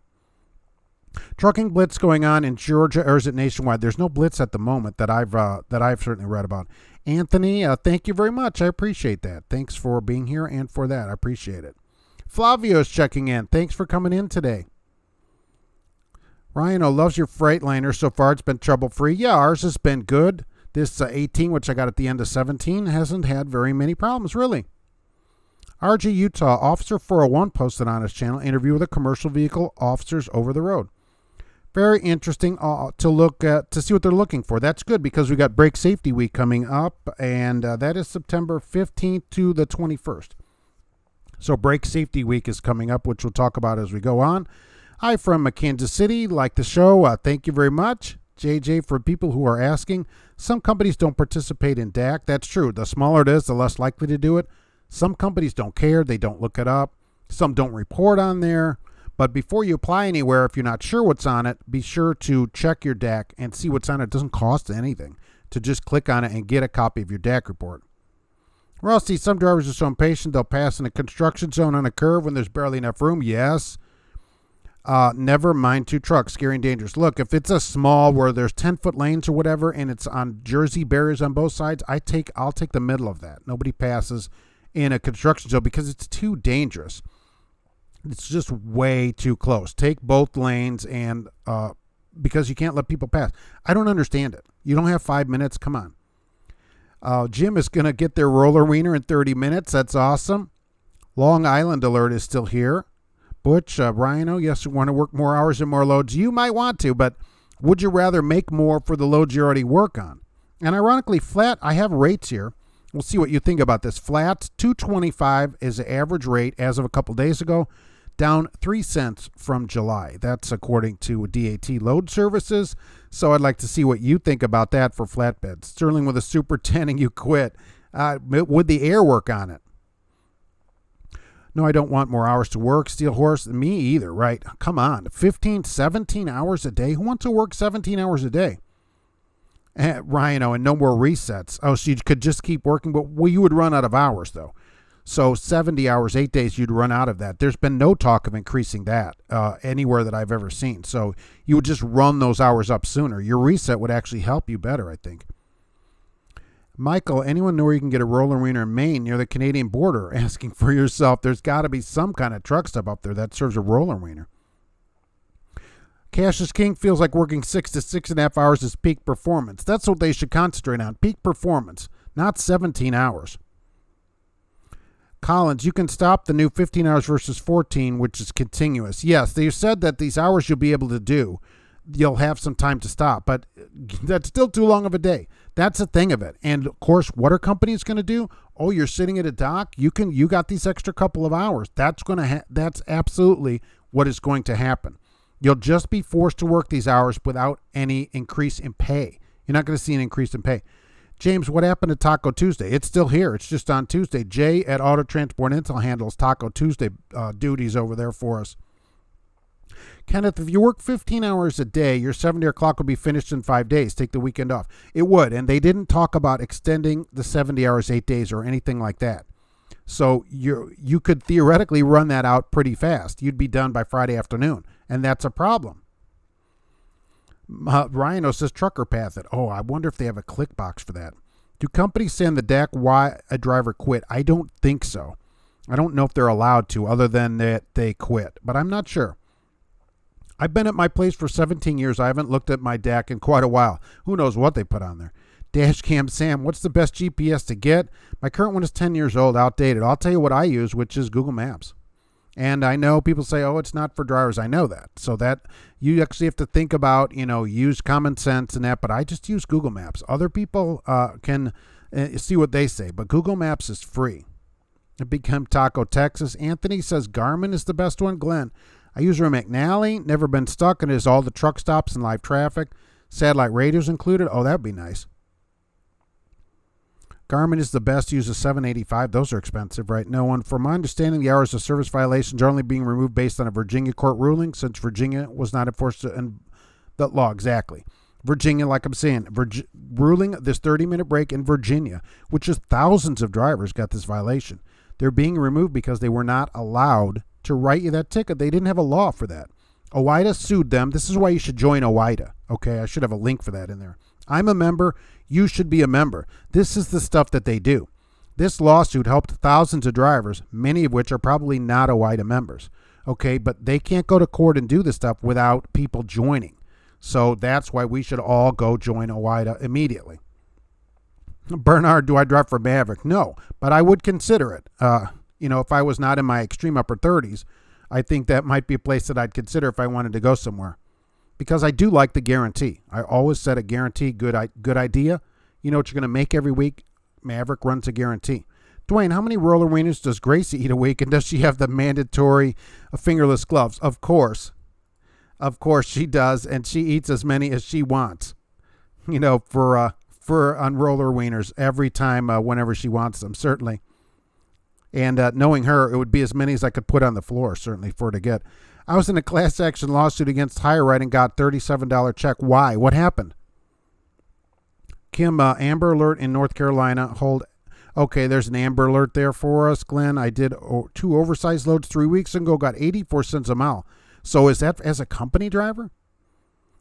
Trucking blitz going on in Georgia, or is it nationwide? There's no blitz at the moment that I've certainly read about. Anthony, thank you very much. I appreciate that. Thanks for being here and for that. I appreciate it. Flavio's checking in. Thanks for coming in today. Ryan loves your Freightliner. So far, it's been trouble-free. Yeah, ours has been good. This 18, which I got at the end of 17, hasn't had very many problems, really. RG Utah, Officer 401 posted on his channel, interview with a commercial vehicle officers over the road. Very interesting to look at, to see what they're looking for. That's good because we got Brake Safety Week coming up, and that is September 15th to the 21st. So Brake Safety Week is coming up, which we'll talk about as we go on. Hi from Kansas City. Like the show. Thank you very much. JJ, for people who are asking, some companies don't participate in DAC. That's true. The smaller it is, the less likely to do it. Some companies don't care. They don't look it up. Some don't report on there. But before you apply anywhere, if you're not sure what's on it, be sure to check your DAC and see what's on it. It doesn't cost anything to just click on it and get a copy of your DAC report. Rusty, some drivers are so impatient they'll pass in a construction zone on a curve when there's barely enough room. Yes. Never mind 2 trucks, scary and dangerous. Look, if it's a small where there's 10-foot lanes or whatever, and it's on Jersey barriers on both sides, I'll take the middle of that. Nobody passes in a construction zone because it's too dangerous. It's just way too close. Take both lanes, and because you can't let people pass. I don't understand it. You don't have 5 minutes. Come on. Jim is going to get their roller wiener in 30 minutes. That's awesome. Long Island alert is still here. Butch, Rhino, yes, you want to work more hours and more loads. You might want to, but would you rather make more for the loads you already work on? And ironically, flat, I have rates here. We'll see what you think about this. Flat, $2.25 is the average rate as of a couple days ago, down 3 cents from July. That's according to DAT Load Services. So I'd like to see what you think about that for flatbeds. Sterling with a Super 10 and you quit. Would the air work on it? No, I don't want more hours to work. Steel Horse, me either, right? Come on, 15, 17 hours a day? Who wants to work 17 hours a day? Rhino, and no more resets. Oh, so you could just keep working, but you would run out of hours, though. So 70 hours, 8 days, you'd run out of that. There's been no talk of increasing that anywhere that I've ever seen. So you would just run those hours up sooner. Your reset would actually help you better, I think. Michael, anyone know where you can get a roller wiener in Maine near the Canadian border? Asking for yourself. There's got to be some kind of truck stop up there that serves a roller wiener. Cash is King feels like working 6 to 6.5 hours is peak performance. That's what they should concentrate on, peak performance, not 17 hours. Collins, you can stop the new 15 hours versus 14, which is continuous. Yes, they said that these hours you'll be able to do, you'll have some time to stop, but that's still too long of a day. That's the thing of it. And of course, what are companies going to do? Oh, you're sitting at a dock. You got these extra couple of hours. That's absolutely what is going to happen. You'll just be forced to work these hours without any increase in pay. You're not going to see an increase in pay. James, what happened to Taco Tuesday? It's still here. It's just on Tuesday. Jay at Auto Transport Intel handles Taco Tuesday duties over there for us. Kenneth, if you work 15 hours a day, your 7-day clock will be finished in 5 days. Take the weekend off. It would, and they didn't talk about extending the 70 hours, 8 days, or anything like that. So you could theoretically run that out pretty fast. You'd be done by Friday afternoon, and that's a problem. Rhino says trucker path it. Oh, I wonder if they have a click box for that. Do companies say on the deck why a driver quit? I don't think so. I don't know if they're allowed to, other than that they quit, but I'm not sure. I've been at my place for 17 years. I haven't looked at my DAC in quite a while. Who knows what they put on there? Dashcam Sam, what's the best GPS to get? My current one is 10 years old, outdated. I'll tell you what I use, which is Google Maps. And I know people say, oh, it's not for drivers. I know that. So that you actually have to think about, use common sense and that. But I just use Google Maps. Other people can see what they say. But Google Maps is free. It became Taco, Texas. Anthony says Garmin is the best one. Glenn, I use her in McNally. Never been stuck, and is all the truck stops and live traffic. Satellite radios included. Oh, that'd be nice. Garmin is the best. Use a 785. Those are expensive, right? No one. From my understanding, the hours of service violations are only being removed based on a Virginia court ruling, since Virginia was not enforced in the law. Exactly. Virginia, like I'm saying, ruling this 30-minute break in Virginia, which is thousands of drivers got this violation. They're being removed because they were not allowed to write you that ticket. They didn't have a law for that. OIDA sued them. This is why you should join OIDA. Okay, I should have a link for that in there. I'm a member. You should be a member. This is the stuff that they do. This lawsuit helped thousands of drivers, many of which are probably not OIDA members. Okay, but they can't go to court and do this stuff without people joining. So that's why we should all go join OIDA immediately. Bernard, do I drive for Maverick? No, but I would consider it. If I was not in my extreme upper 30s, I think that might be a place that I'd consider if I wanted to go somewhere. Because I do like the guarantee. I always said a guarantee, good idea. You know what you're going to make every week? Maverick runs a guarantee. Dwayne, how many roller wieners does Gracie eat a week, and does she have the mandatory fingerless gloves? Of course. Of course she does, and she eats as many as she wants. For on roller wieners every time, whenever she wants them, certainly. And knowing her, it would be as many as I could put on the floor, certainly, for her to get. I was in a class action lawsuit against Higher Right and got $37 check. Why? What happened? Kim, Amber Alert in North Carolina. Hold. Okay, there's an Amber Alert there for us, Glenn. I did 2 oversized loads 3 weeks ago, got 84 cents a mile. So is that as a company driver?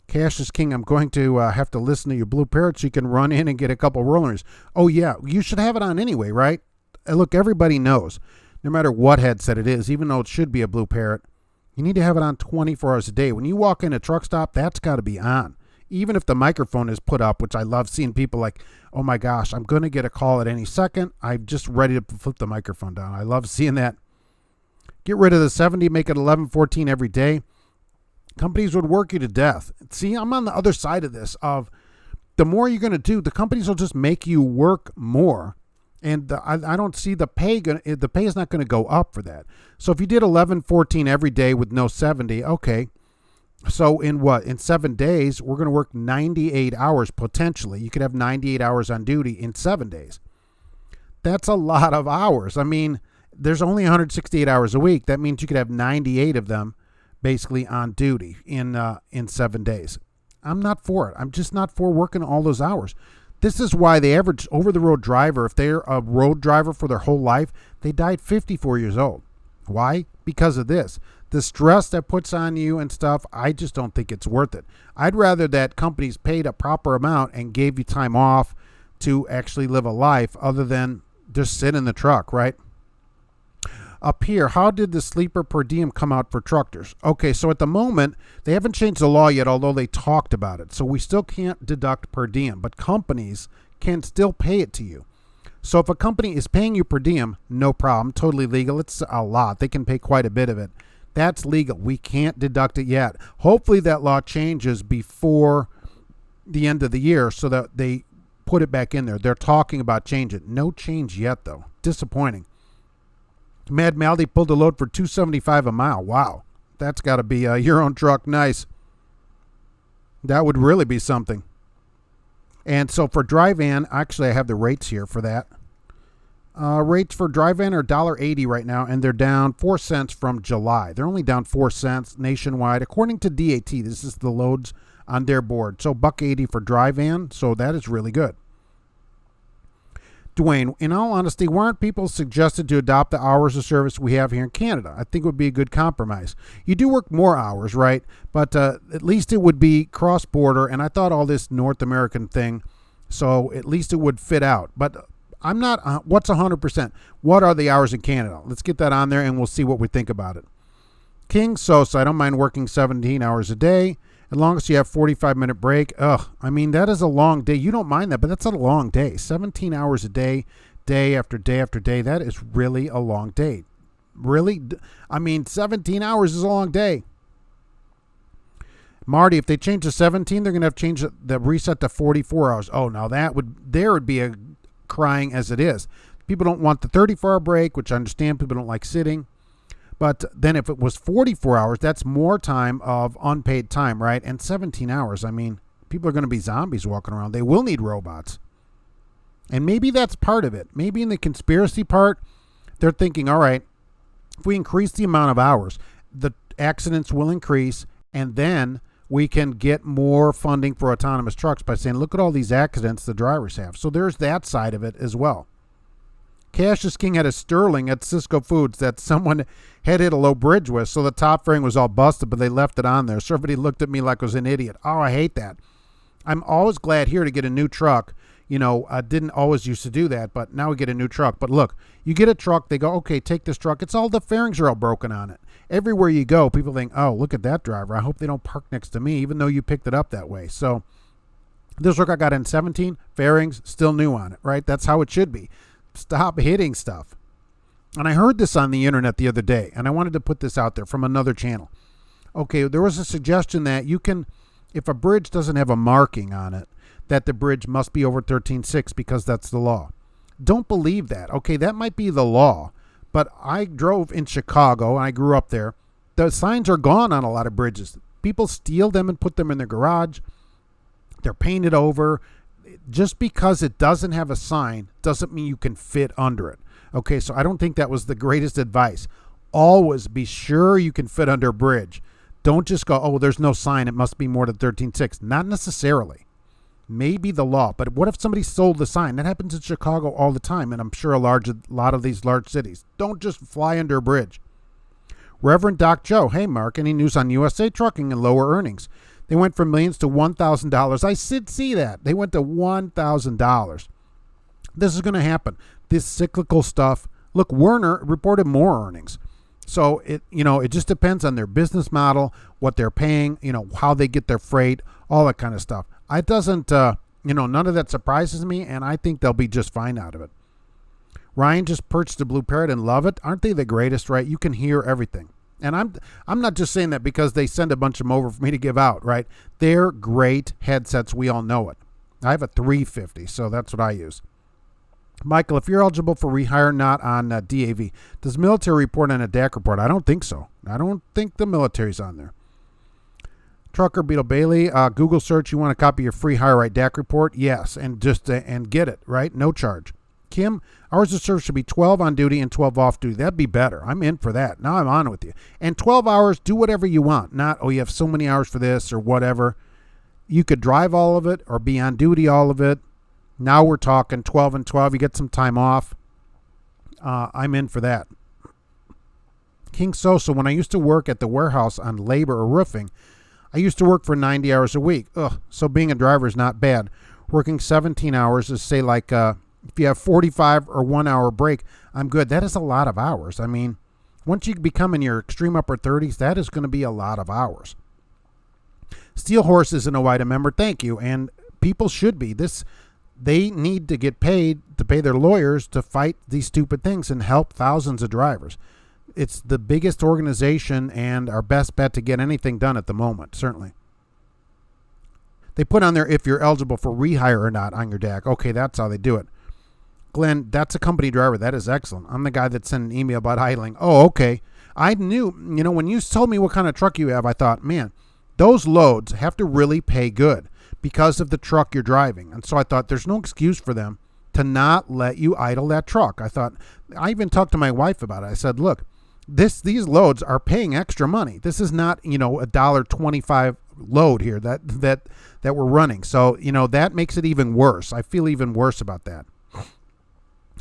Cash is king. I'm going to have to listen to your blue parrot so you can run in and get a couple rollers. Oh, yeah. You should have it on anyway, right? Look, everybody knows, no matter what headset it is, even though it should be a blue parrot, you need to have it on 24 hours a day. When you walk in a truck stop, that's got to be on. Even if the microphone is put up, which I love seeing people like, oh my gosh, I'm going to get a call at any second. I'm just ready to flip the microphone down. I love seeing that. Get rid of the 70, make it 11, 14 every day. Companies would work you to death. See, I'm on the other side of this of the more you're going to do, the companies will just make you work more. And I don't see the pay. The pay is not going to go up for that. So if you did 11, 14 every day with no 70, okay. So in 7 days, we're going to work 98 hours potentially. You could have 98 hours on duty in 7 days. That's a lot of hours. I mean, there's only 168 hours a week. That means you could have 98 of them basically on duty in 7 days. I'm not for it. I'm just not for working all those hours. This is why the average over-the-road driver, if they're a road driver for their whole life, they die at 54 years old. Why? Because of this. The stress that puts on you and stuff, I just don't think it's worth it. I'd rather that companies paid a proper amount and gave you time off to actually live a life other than just sit in the truck, right? Up here, how did the sleeper per diem come out for truckers? Okay, so at the moment, they haven't changed the law yet, although they talked about it. So we still can't deduct per diem, but companies can still pay it to you. So if a company is paying you per diem, no problem, totally legal. It's a lot. They can pay quite a bit of it. That's legal. We can't deduct it yet. Hopefully that law changes before the end of the year so that they put it back in there. They're talking about changing it. No change yet, though. Disappointing. Mad Maldy pulled a load for $2.75 a mile. Wow. That's got to be your own truck. Nice. That would really be something. And so for dry van, actually I have the rates here for that. Rates for dry van are $1.80 right now, and they're down 4 cents from July. They're only down 4 cents nationwide. According to DAT, this is the loads on their board. So $1.80 for dry van, so that is really good. Dwayne, in all honesty, why aren't people suggested to adopt the hours of service we have here in Canada? I think it would be a good compromise. You do work more hours, right? But at least it would be cross-border, and I thought all this North American thing, so at least it would fit out. But I'm not, what's 100%? What are the hours in Canada? Let's get that on there, and we'll see what we think about it. King Sosa, I don't mind working 17 hours a day. As long as you have 45-minute break, I mean, that is a long day. You don't mind that, but that's a long day. 17 hours a day, day after day after day, that is really a long day. Really? I mean, 17 hours is a long day. Marty, if they change to 17, they're going to have to change the reset to 44 hours. Oh, now there would be a crying as it is. People don't want the 34-hour break, which I understand. People don't like sitting. But then if it was 44 hours, that's more time of unpaid time, right? And 17 hours, I mean, people are going to be zombies walking around. They will need robots. And maybe that's part of it. Maybe in the conspiracy part, they're thinking, all right, if we increase the amount of hours, the accidents will increase, and then we can get more funding for autonomous trucks by saying, look at all these accidents the drivers have. So there's that side of it as well. Cassius King had a Sterling at Cisco Foods that someone had hit a low bridge with, so the top fairing was all busted, but they left it on there. So everybody looked at me like I was an idiot. Oh, I hate that. I'm always glad here to get a new truck. You know, I didn't always used to do that, but now we get a new truck. But look, you get a truck, they go, okay, take this truck. It's all the fairings are all broken on it. Everywhere you go, people think, oh, look at that driver. I hope they don't park next to me, even though you picked it up that way. So this truck I got in 17, fairings still new on it, right? That's how it should be. Stop hitting stuff. And I heard this on the internet the other day, and I wanted to put this out there from another channel. Okay, there was a suggestion that you can, if a bridge doesn't have a marking on it, that the bridge must be over 13.6 because that's the law. Don't believe that. Okay, that might be the law, but I drove in Chicago, and I grew up there. The signs are gone on a lot of bridges. People steal them and put them in their garage. They're painted over. Just because it doesn't have a sign doesn't mean you can fit under it. Okay, so I don't think that was the greatest advice. Always be sure you can fit under a bridge. Don't just go, oh, there's no sign, it must be more than 13.6. Not necessarily. Maybe the law, but what if somebody sold the sign? That happens in Chicago all the time, and I'm sure a lot of these large cities. Don't just fly under a bridge. Reverend Doc Joe, hey Mark, any news on USA Trucking and lower earnings? They went from millions to $1,000. I did see that. They went to $1,000. This is going to happen. This cyclical stuff. Look, Werner reported more earnings. So it just depends on their business model, what they're paying, how they get their freight, all that kind of stuff. It doesn't, none of that surprises me, and I think they'll be just fine out of it. Ryan just purchased a Blue Parrot and love it. Aren't they the greatest, right? You can hear everything. And I'm not just saying that because they send a bunch of them over for me to give out, right? They're great headsets. We all know it. I have a 350, so that's what I use. Michael, if you're eligible for rehire, not on DAV, does military report on a DAC report? I don't think so. I don't think the military's on there. Trucker Beetle Bailey, Google search, you want to copy your free hire right DAC report? Yes, and get it, right? No charge. Kim, hours of service should be 12 on duty and 12 off duty. That'd be better. I'm in for that. Now I'm on with you. And 12 hours, do whatever you want. Not, you have so many hours for this or whatever. You could drive all of it or be on duty all of it. Now we're talking 12 and 12. You get some time off. I'm in for that. King Sosa, when I used to work at the warehouse on labor or roofing, I used to work for 90 hours a week. So being a driver is not bad. Working 17 hours is, say, like if you have 45 or 1 hour break, I'm good. That is a lot of hours. I mean, once you become in your extreme upper 30s, that is going to be a lot of hours. Steel Horse is an OIDA member. Thank you. And people should be. They need to get paid to pay their lawyers to fight these stupid things and help thousands of drivers. It's the biggest organization and our best bet to get anything done at the moment, certainly. They put on there if you're eligible for rehire or not on your DAC. Okay, that's how they do it. Glenn, that's a company driver. That is excellent. I'm the guy that sent an email about idling. Oh, okay. I knew, when you told me what kind of truck you have, I thought, man, those loads have to really pay good because of the truck you're driving. And so I thought there's no excuse for them to not let you idle that truck. I even talked to my wife about it. I said, look, these loads are paying extra money. This is not, $1.25 load here that we're running. So, that makes it even worse. I feel even worse about that.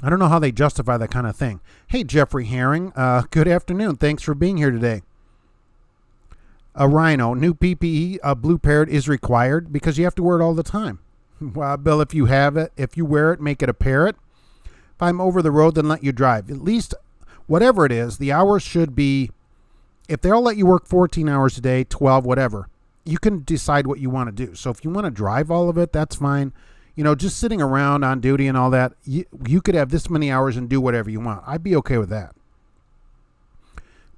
I don't know how they justify that kind of thing. Hey, Jeffrey Herring, good afternoon. Thanks for being here today. A Rhino, new PPE, a Blue Parrot is required because you have to wear it all the time. Well, Bill, if you wear it, make it a Parrot. If I'm over the road, then let you drive. At least, whatever it is, the hours should be, if they'll let you work 14 hours a day, 12, whatever, you can decide what you want to do. So if you want to drive all of it, that's fine. Just sitting around on duty and all that, you could have this many hours and do whatever you want. I'd be okay with that.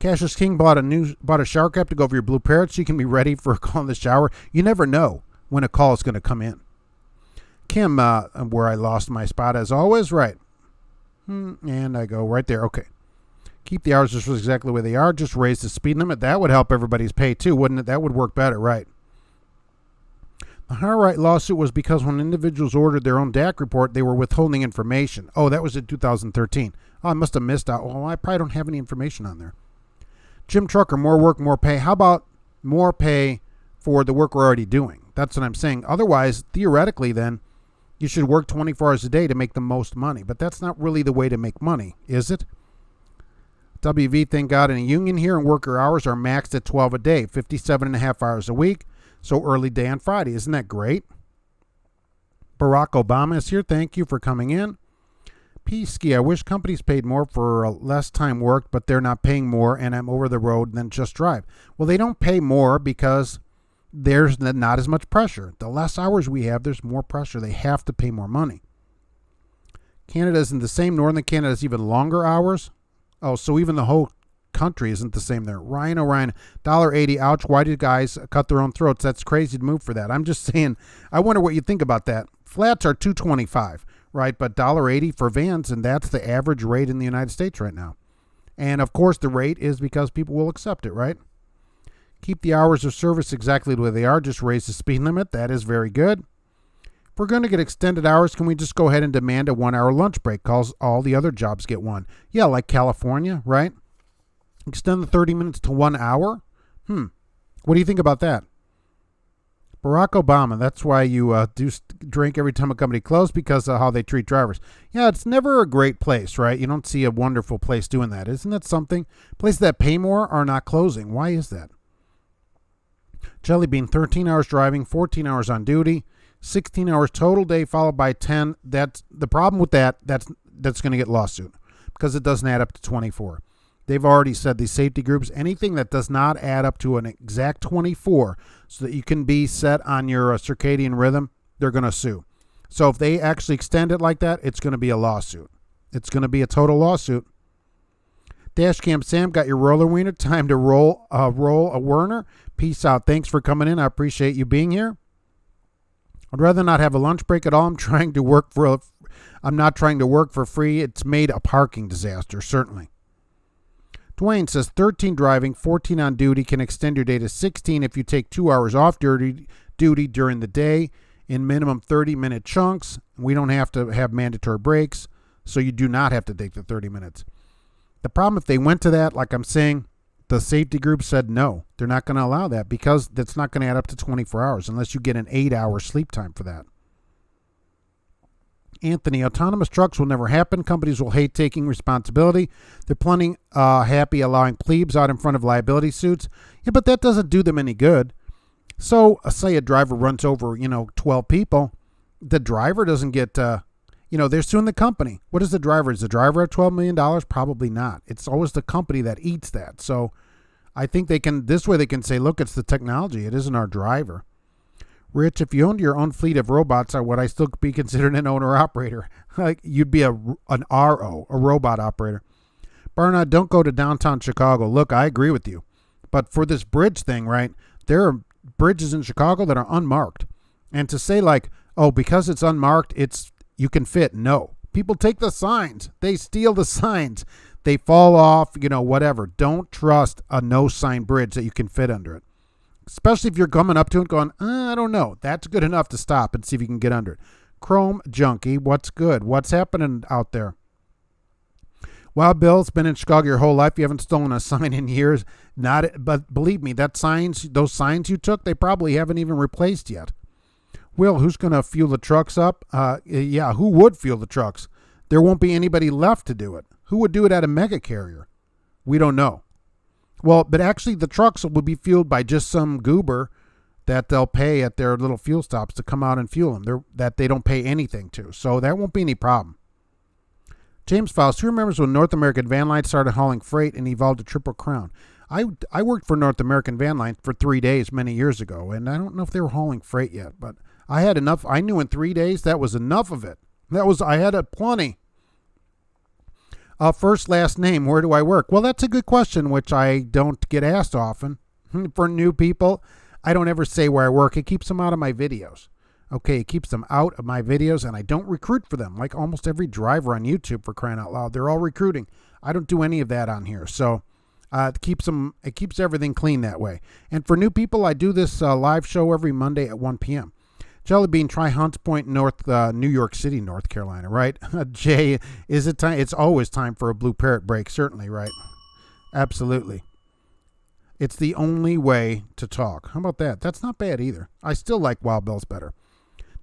Cassius King bought a shower cap to go over your Blue Parrot so you can be ready for a call in the shower. You never know when a call is going to come in. Kim, where I lost my spot as always, right. And I go right there. Okay. Keep the hours just exactly the way they are. Just raise the speed limit. That would help everybody's pay too, wouldn't it? That would work better, right? The Harright lawsuit was because when individuals ordered their own DAC report, they were withholding information. Oh, that was in 2013. Oh, I must have missed out. Oh, I probably don't have any information on there. Jim Trucker, more work, more pay. How about more pay for the work we're already doing? That's what I'm saying. Otherwise, theoretically, then, you should work 24 hours a day to make the most money. But that's not really the way to make money, is it? WV, thank God, in a union here, and worker hours are maxed at 12 a day, 57 and a half hours a week. So early day on Friday. Isn't that great? Barack Obama is here. Thank you for coming in. P-Ski, I wish companies paid more for less time worked, but they're not paying more, and I'm over the road, then just drive. Well, they don't pay more because there's not as much pressure. The less hours we have, there's more pressure. They have to pay more money. Canada isn't the same. Northern Canada has even longer hours. Oh, so even the whole country isn't the same there. Ryan O'Ryan, $1.80. Ouch, why did guys cut their own throats? That's crazy to move for that. I'm just saying, I wonder what you think about that. Flats are $2.25, right? But $1.80 for vans, and that's the average rate in the United States right now. And of course, the rate is because people will accept it, right? Keep the hours of service exactly the way they are. Just raise the speed limit. That is very good. If we're going to get extended hours, can we just go ahead and demand a 1 hour lunch break? Because all the other jobs get one. Yeah, like California, right? Extend the 30 minutes to 1 hour? What do you think about that? Barack Obama, that's why you drink every time a company closes, because of how they treat drivers. Yeah, it's never a great place, right? You don't see a wonderful place doing that. Isn't that something? Places that pay more are not closing. Why is that? Jelly Bean, 13 hours driving, 14 hours on duty, 16 hours total day followed by 10. That's the problem with that. That's going to get lawsuit because it doesn't add up to 24. They've already said, these safety groups, anything that does not add up to an exact 24 so that you can be set on your circadian rhythm, they're going to sue. So if they actually extend it like that, it's going to be a lawsuit. It's going to be a total lawsuit. Dashcam Sam, got your roller wiener. Time to roll a Werner. Peace out. Thanks for coming in. I appreciate you being here. I'd rather not have a lunch break at all. I'm not trying to work for free. It's made a parking disaster, certainly. Dwayne says 13 driving, 14 on duty, can extend your day to 16 if you take 2 hours off duty during the day in minimum 30-minute chunks. We don't have to have mandatory breaks, so you do not have to take the 30 minutes. The problem, if they went to that, like I'm saying, the safety group said no. They're not going to allow that because that's not going to add up to 24 hours unless you get an 8-hour sleep time for that. Anthony, autonomous trucks will never happen. Companies will hate taking responsibility. They're plenty happy allowing plebes out in front of liability suits. Yeah, but that doesn't do them any good. So say a driver runs over, 12 people. The driver doesn't get, they're suing the company. What is the driver? Is the driver at $12 million? Probably not. It's always the company that eats that. So I think this way they can say, look, it's the technology. It isn't our driver. Rich, if you owned your own fleet of robots, would I still be considered an owner-operator? Like, you'd be an RO, a robot operator. Barnard, don't go to downtown Chicago. Look, I agree with you. But for this bridge thing, right, there are bridges in Chicago that are unmarked. And to say like, oh, because it's unmarked, you can fit. No. People take the signs. They steal the signs. They fall off, whatever. Don't trust a no-sign bridge that you can fit under it. Especially if you're coming up to it going, I don't know. That's good enough to stop and see if you can get under it. Chrome Junkie, what's good? What's happening out there? Well, Bill's been in Chicago your whole life. You haven't stolen a sign in years. But believe me, those signs you took, they probably haven't even replaced yet. Will, who's going to fuel the trucks up? Yeah, who would fuel the trucks? There won't be anybody left to do it. Who would do it at a mega carrier? We don't know. Well, but actually the trucks will be fueled by just some goober that they'll pay at their little fuel stops to come out and fuel them, that they don't pay anything to. So that won't be any problem. James Faust, who remembers when North American Van Line started hauling freight and evolved to Triple Crown? I worked for North American Van Line for 3 days many years ago, and I don't know if they were hauling freight yet, but I had enough. I knew in 3 days that was enough of it. I had a plenty. First, last name, where do I work? Well, that's a good question, which I don't get asked often. For new people, I don't ever say where I work. It keeps them out of my videos. Okay, it keeps them out of my videos, and I don't recruit for them. Like almost every driver on YouTube, for crying out loud, they're all recruiting. I don't do any of that on here. So it keeps everything clean that way. And for new people, I do this live show every Monday at 1 p.m. Jelly Bean, try Hunts Point, New York City, North Carolina, right? Jay, is it time? It's always time for a Blue Parrot break, certainly, right? Absolutely. It's the only way to talk. How about that? That's not bad either. I still like Wild Bills better.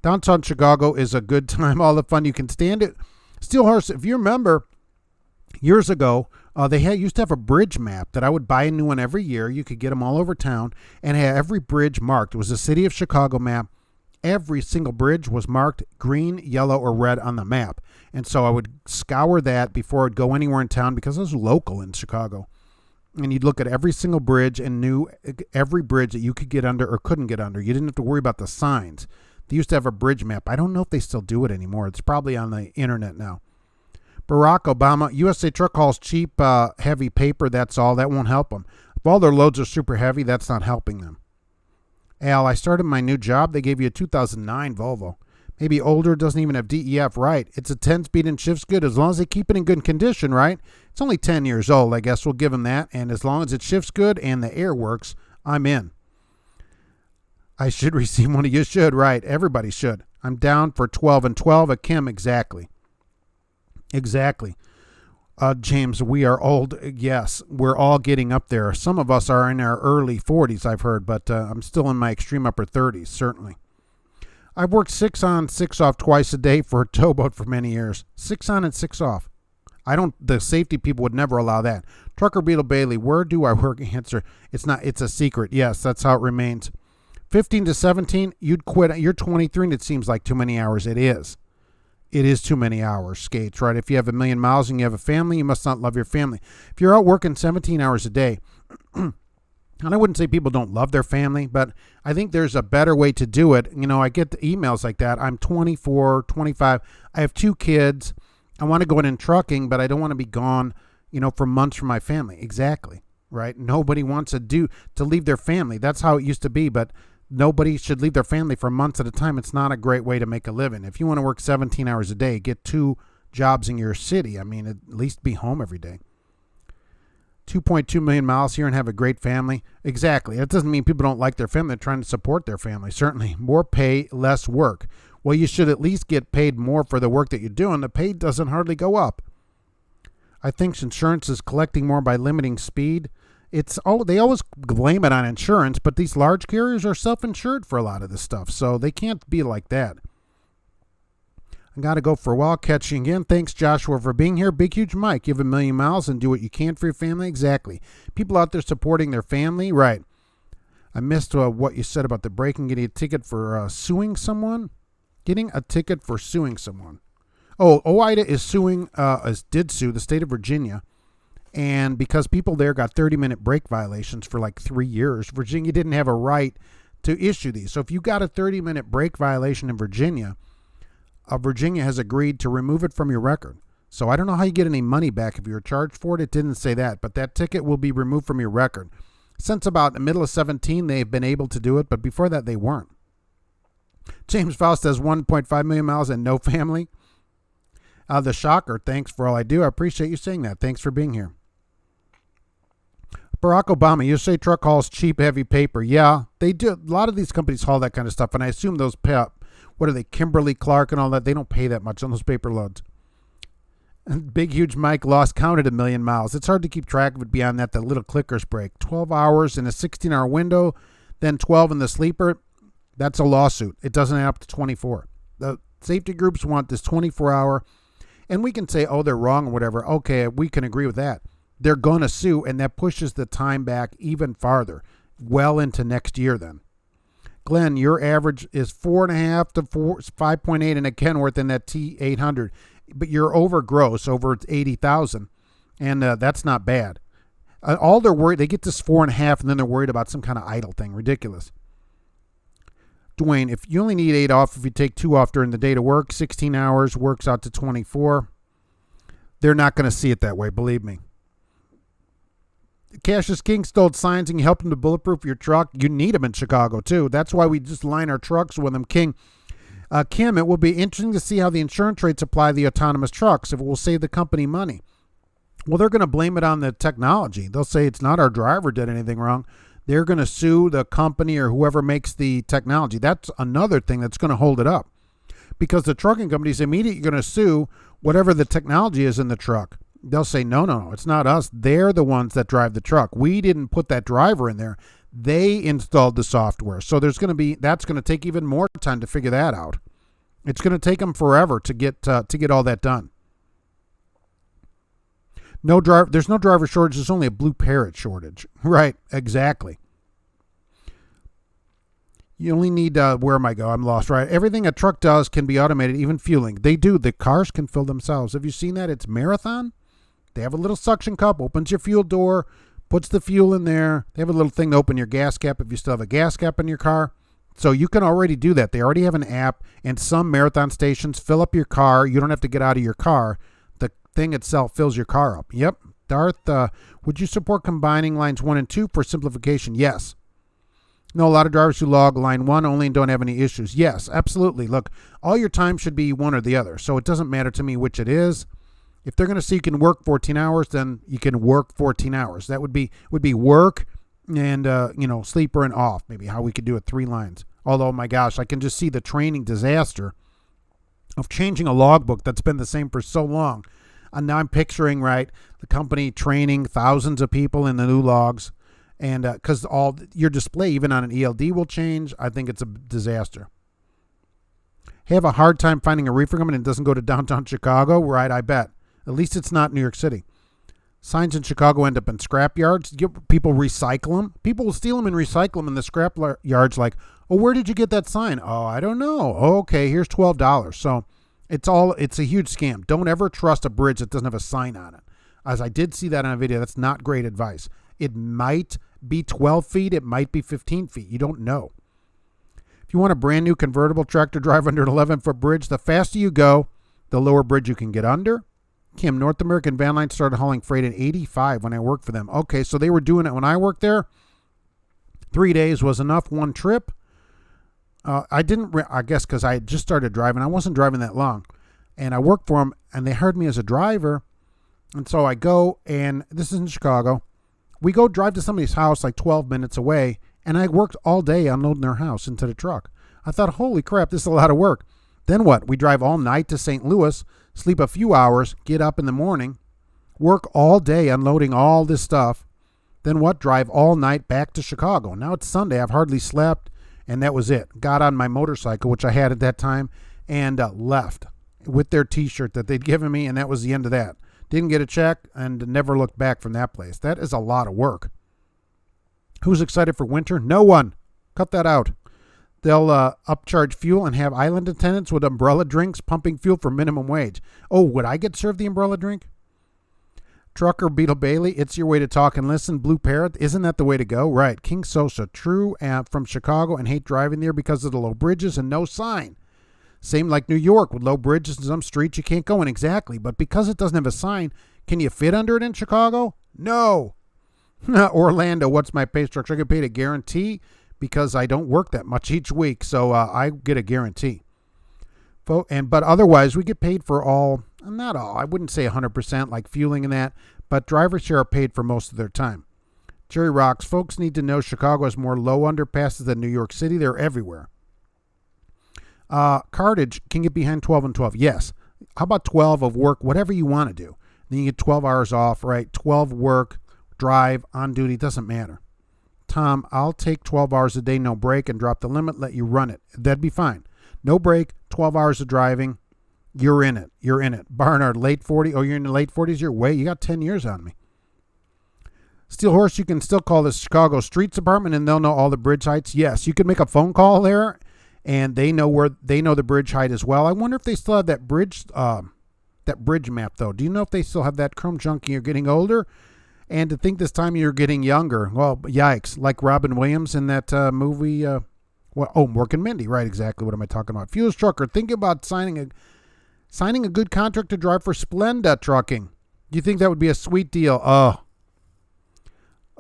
Downtown Chicago is a good time. All the fun you can stand it. Steelhorse, if you remember, years ago, they used to have a bridge map that I would buy a new one every year. You could get them all over town and have every bridge marked. It was a City of Chicago map. Every single bridge was marked green, yellow, or red on the map. And so I would scour that before I'd go anywhere in town because I was local in Chicago. And you'd look at every single bridge and knew every bridge that you could get under or couldn't get under. You didn't have to worry about the signs. They used to have a bridge map. I don't know if they still do it anymore. It's probably on the internet now. Barack Obama, USA Truck hauls cheap, heavy paper. That's all. That won't help them. If all their loads are super heavy, that's not helping them. Al, I started my new job. They gave you a 2009 Volvo. Maybe older, doesn't even have DEF, right? It's a 10-speed and shifts good as long as they keep it in good condition, right? It's only 10 years old. I guess we'll give them that. And as long as it shifts good and the air works, I'm in. I should receive one of you. Should, right? Everybody should. I'm down for 12 and 12 at Kim. Exactly. James, we are old. Yes, we're all getting up there. Some of us are in our early 40s, I've heard, but I'm still in my extreme upper 30s, certainly. I've worked 6 on, 6 off twice a day for a towboat for many years. 6 on and 6 off. The safety people would never allow that. Trucker Beetle Bailey, where do I work? Answer, it's a secret. Yes, that's how it remains. 15 to 17, you'd quit. You're 23 and it seems like too many hours. It is. It is too many hours, Skates, right? If you have 1 million miles and you have a family, you must not love your family. If you're out working 17 hours a day, and I wouldn't say people don't love their family, but I think there's a better way to do it. You know, I get the emails like that. I'm 24, 25. I have 2 kids. I want to go in trucking, but I don't want to be gone, for months from my family. Exactly, right? Nobody wants to leave their family. That's how it used to be, but nobody should leave their family for months at a time. It's not a great way to make a living. If you want to work 17 hours a day, get 2 jobs in your city. I mean, at least be home every day. 2.2 million miles here and have a great family. Exactly. That doesn't mean people don't like their family. They're trying to support their family. Certainly. More pay, less work. Well, you should at least get paid more for the work that you're doing. The pay doesn't hardly go up. I think insurance is collecting more by limiting speed. They always blame it on insurance, but these large carriers are self-insured for a lot of this stuff, so they can't be like that. I got to go for a while. Catch you again. Thanks, Joshua, for being here. Big, huge Mike. You have 1 million miles and do what you can for your family. Exactly. People out there supporting their family. Right. I missed what you said about the break and getting a ticket for suing someone. Getting a ticket for suing someone. Oh, OIDA did sue the state of Virginia. And because people there got 30-minute break violations for like 3 years, Virginia didn't have a right to issue these. So if you got a 30-minute break violation in Virginia, Virginia has agreed to remove it from your record. So I don't know how you get any money back if you were charged for it. It didn't say that, but that ticket will be removed from your record. Since about the middle of 17, they've been able to do it, but before that, they weren't. James Faust has 1.5 million miles and no family. The Shocker, thanks for all I do. I appreciate you saying that. Thanks for being here. Barack Obama, you say truck hauls cheap, heavy paper. Yeah, they do. A lot of these companies haul that kind of stuff, and I assume those what are they, Kimberly-Clark and all that, they don't pay that much on those paper loads. And Big Huge Mike lost counted 1 million miles. It's hard to keep track of it beyond that. The little clickers break. 12 hours in a 16-hour window, then 12 in the sleeper. That's a lawsuit. It doesn't add up to 24. The safety groups want this 24-hour, and we can say, oh, they're wrong or whatever. Okay, we can agree with that. They're going to sue, and that pushes the time back even farther, well into next year then. Glenn, your average is 4.5 to 5.8 in a Kenworth in that T800, but you're over gross, over 80,000, and that's not bad. All they're worried, they get this 4.5, and then they're worried about some kind of idle thing. Ridiculous. Dwayne, if you only need 8 off, if you take 2 off during the day to work, 16 hours works out to 24. They're not going to see it that way, believe me. Cassius King stole signs and you help him to bulletproof your truck. You need them in Chicago, too. That's why we just line our trucks with them. King, Kim, it will be interesting to see how the insurance rates apply to the autonomous trucks, if it will save the company money. Well, they're going to blame it on the technology. They'll say it's not our driver did anything wrong. They're going to sue the company or whoever makes the technology. That's another thing that's going to hold it up, because the trucking companies immediately going to sue whatever the technology is in the truck. They'll say, no, it's not us. They're the ones that drive the truck. We didn't put that driver in there. They installed the software. So that's going to take even more time to figure that out. It's going to take them forever to get all that done. There's no driver shortage. There's only a blue parrot shortage. Right, exactly. You only need, where am I go? I'm lost, right? Everything a truck does can be automated, even fueling. They do. The cars can fill themselves. Have you seen that? It's Marathon. They have a little suction cup, opens your fuel door, puts the fuel in there. They have a little thing to open your gas cap if you still have a gas cap in your car. So you can already do that. They already have an app, and some Marathon stations fill up your car. You don't have to get out of your car. The thing itself fills your car up. Yep. Darth, would you support combining lines 1 and 2 for simplification? Yes. No, a lot of drivers who log line 1 only and don't have any issues. Yes, absolutely. Look, all your time should be one or the other. So it doesn't matter to me which it is. If they're going to say you can work 14 hours, then you can work 14 hours. That would be work and, sleeper and off. Maybe how we could do it 3 lines. Although, my gosh, I can just see the training disaster of changing a logbook that's been the same for so long. And now I'm picturing, right, the company training thousands of people in the new logs. And because all your display, even on an ELD, will change. I think it's a disaster. Have a hard time finding a reefer company and it doesn't go to downtown Chicago? Right, I bet. At least it's not New York City. Signs in Chicago end up in scrap yards. People recycle them. People will steal them and recycle them in the scrap yards like, oh, where did you get that sign? Oh, I don't know. Oh, okay, here's $12. So it's a huge scam. Don't ever trust a bridge that doesn't have a sign on it. As I did see that on a video, that's not great advice. It might be 12 feet. It might be 15 feet. You don't know. If you want a brand new convertible tractor drive under an 11-foot bridge, the faster you go, the lower bridge you can get under. Kim, North American Van Line started hauling freight in 85 when I worked for them. Okay, so they were doing it when I worked there. 3 days was enough, one trip. I guess because I had just started driving. I wasn't driving that long. And I worked for them, and they hired me as a driver. And so I go, and this is in Chicago. We go drive to somebody's house like 12 minutes away, and I worked all day unloading their house into the truck. I thought, holy crap, this is a lot of work. Then what? We drive all night to St. Louis, sleep a few hours, get up in the morning, work all day unloading all this stuff. Then what? Drive all night back to Chicago. Now it's Sunday. I've hardly slept, and that was it. Got on my motorcycle, which I had at that time, and left with their T-shirt that they'd given me, and that was the end of that. Didn't get a check and never looked back from that place. That is a lot of work. Who's excited for winter? No one. Cut that out. They'll upcharge fuel and have island attendants with umbrella drinks pumping fuel for minimum wage. Oh, would I get served the umbrella drink? Trucker Beetle Bailey, it's your way to talk and listen. Blue Parrot, isn't that the way to go? Right. King Sosa, true, from Chicago and hate driving there because of the low bridges and no sign. Same like New York with low bridges and some streets you can't go in. Exactly. But because it doesn't have a sign, can you fit under it in Chicago? No. Orlando, what's my pay structure? I get paid a guarantee because I don't work that much each week, so I get a guarantee. But otherwise, we get paid for all, not all, I wouldn't say 100% like fueling and that, but drivers here are paid for most of their time. Jerry Rocks, folks need to know Chicago has more low underpasses than New York City. They're everywhere. Cartage can get behind 12 and 12. Yes. How about 12 of work, whatever you want to do. Then you get 12 hours off, right? 12 work, drive, on duty, doesn't matter. Tom, I'll take 12 hours a day, no break, and drop the limit, let you run it. That'd be fine. No break, 12 hours of driving, you're in it. You're in it. Barnard, late 40. Oh, you're in the late 40s? You're way. You got 10 years on me. Steel Horse, you can still call the Chicago Streets Department, and they'll know all the bridge heights. Yes, you can make a phone call there, and they know the bridge height as well. I wonder if they still have that bridge map, though. Do you know if they still have that chrome junkie? You're getting older? And to think this time you're getting younger. Well, yikes. Like Robin Williams in that movie. Mork and Mindy. Right, exactly. What am I talking about? Fuels Trucker. Think about signing a good contract to drive for Splenda Trucking. Do you think that would be a sweet deal?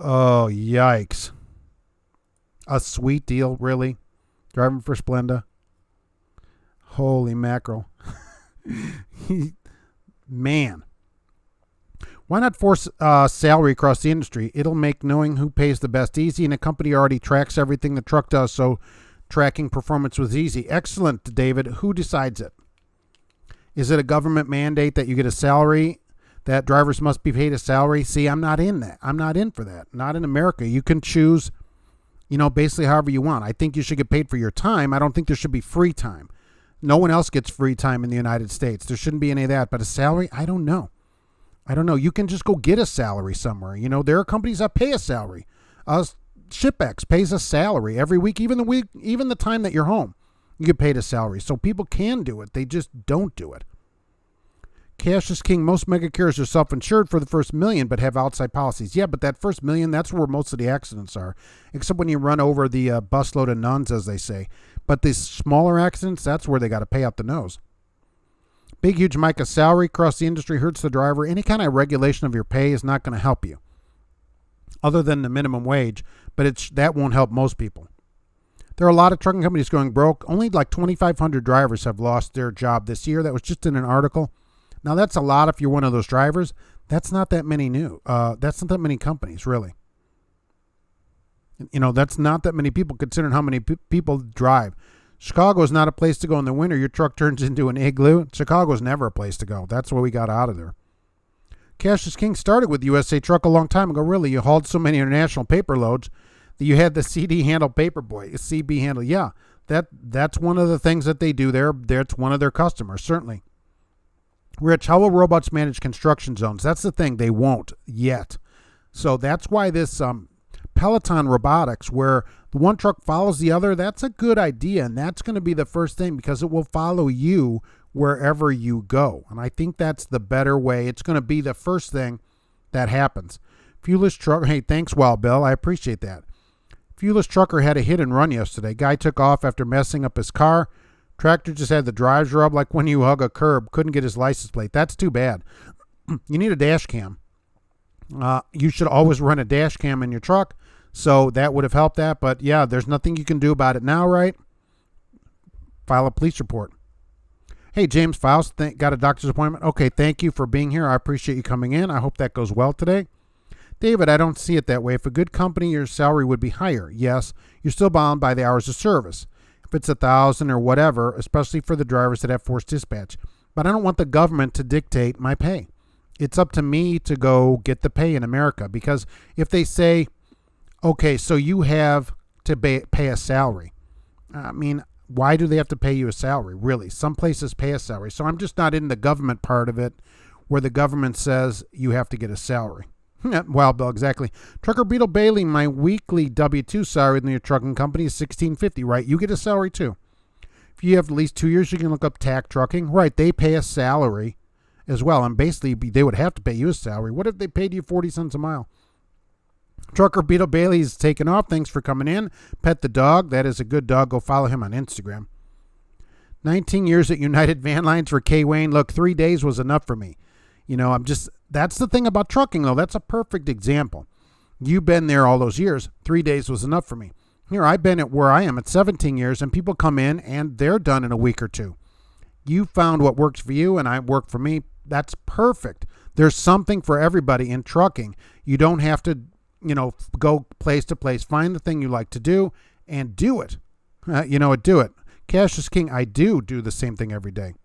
Oh, yikes. A sweet deal, really? Driving for Splenda? Holy mackerel. Man. Why not force salary across the industry? It'll make knowing who pays the best easy, and a company already tracks everything the truck does, so tracking performance was easy. Excellent, David. Who decides it? Is it a government mandate that you get a salary, that drivers must be paid a salary? See, I'm not in that. I'm not in for that. Not in America. You can choose, basically however you want. I think you should get paid for your time. I don't think there should be free time. No one else gets free time in the United States. There shouldn't be any of that. But a salary, I don't know. You can just go get a salary somewhere. There are companies that pay a salary. ShipX pays a salary every week, even the time that you're home. You get paid a salary. So people can do it. They just don't do it. Cash is king. Most mega carriers are self-insured for the first million, but have outside policies. Yeah, but that first million, that's where most of the accidents are, except when you run over the busload of nuns, as they say. But these smaller accidents, that's where they got to pay out the nose. Big, huge Mike, a salary across the industry hurts the driver. Any kind of regulation of your pay is not going to help you, other than the minimum wage, but that won't help most people. There are a lot of trucking companies going broke. Only like 2,500 drivers have lost their job this year. That was just in an article. Now, that's a lot if you're one of those drivers. That's not that many that's not that many companies, really. That's not that many people considering how many people drive. Chicago is not a place to go in the winter. Your truck turns into an igloo. Chicago is never a place to go. That's why we got out of there. Cash is King started with USA Truck a long time ago. Really, you hauled so many international paper loads that you had the CD handle paperboy, CB handle. Yeah, that's one of the things that they do there. That's one of their customers, certainly. Rich, how will robots manage construction zones? That's the thing. They won't yet. So that's why this Peloton Robotics, where the one truck follows the other, that's a good idea. And that's going to be the first thing because it will follow you wherever you go. And I think that's the better way. It's going to be the first thing that happens. Fuelless truck. Hey, thanks, Wild Bill. I appreciate that. Fuelless trucker had a hit and run yesterday. Guy took off after messing up his car. Tractor just had the drives rub like when you hug a curb. Couldn't get his license plate. That's too bad. You need a dash cam. You should always run a dash cam in your truck. So that would have helped that. But yeah, there's nothing you can do about it now, right? File a police report. Hey, James Faust, got a doctor's appointment? Okay, thank you for being here. I appreciate you coming in. I hope that goes well today. David, I don't see it that way. If a good company, your salary would be higher. Yes, you're still bound by the hours of service. If it's 1,000 or whatever, especially for the drivers that have forced dispatch. But I don't want the government to dictate my pay. It's up to me to go get the pay in America. Because if they say, okay, so you have to pay a salary. I mean, why do they have to pay you a salary? Really, some places pay a salary. So I'm just not in the government part of it where the government says you have to get a salary. Wild Bill, exactly. Trucker Beetle Bailey, my weekly W-2 salary in your trucking company is $16.50, right? You get a salary too. If you have at least 2 years, you can look up TAC Trucking. Right, they pay a salary as well. And basically, they would have to pay you a salary. What if they paid you 40 cents a mile? Trucker Beetle Bailey's taken off. Thanks for coming in. Pet the dog. That is a good dog. Go follow him on Instagram. 19 years at United Van Lines for K. Wayne. Look, 3 days was enough for me. You know, that's the thing about trucking, though. That's a perfect example. You've been there all those years. 3 days was enough for me. Here, I've been at where I am at 17 years, and people come in, and they're done in a week or two. You found what works for you, and I work for me. That's perfect. There's something for everybody in trucking. You don't have to, go place to place. Find the thing you like to do, and do it. Do it. Cash is King. I do the same thing every day.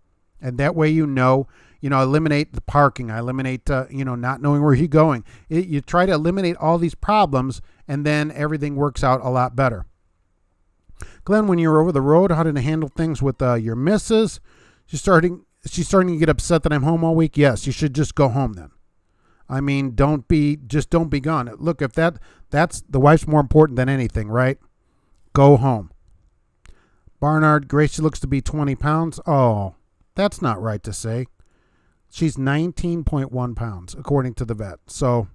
And that way eliminate the parking. I eliminate, not knowing where you're going. You try to eliminate all these problems, and then everything works out a lot better. Glenn, when you're over the road, how did you handle things with your missus? She's starting to get upset that I'm home all week. Yes, you should just go home then. I mean, don't be gone. Look, if that's the wife's more important than anything, right? Go home. Barnard, Gracie looks to be 20 pounds. Oh, that's not right to say. She's 19.1 pounds, according to the vet. So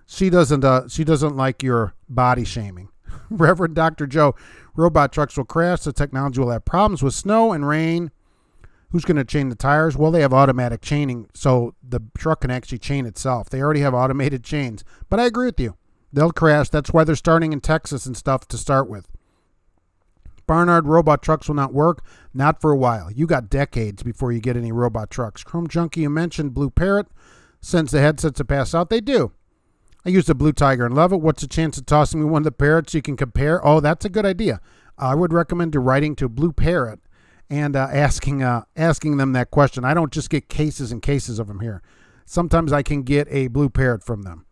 she doesn't like your body shaming. Reverend Dr. Joe, robot trucks will crash. The technology will have problems with snow and rain. Who's going to chain the tires? Well, they have automatic chaining, so the truck can actually chain itself. They already have automated chains. But I agree with you. They'll crash. That's why they're starting in Texas and stuff to start with. Barnard, robot trucks will not work. Not for a while. You got decades before you get any robot trucks. Chrome Junkie, you mentioned Blue Parrot. Since the headsets have passed out, they do. I used a Blue Tiger and love it. What's the chance of tossing me one of the Parrots so you can compare? Oh, that's a good idea. I would recommend writing to Blue Parrot and asking them that question. I don't just get cases and cases of them here. Sometimes I can get a Blue Parrot from them.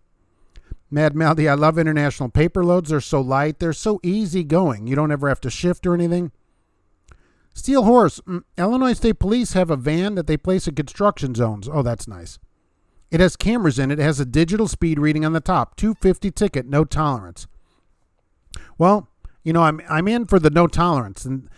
Mad Maldy, I love international paper loads. They're so light. They're so easy going. You don't ever have to shift or anything. Steel Horse, Illinois State Police have a van that they place in construction zones. Oh, that's nice. It has cameras in it. It has a digital speed reading on the top. 250 ticket, no tolerance. Well, I'm in for the no tolerance. And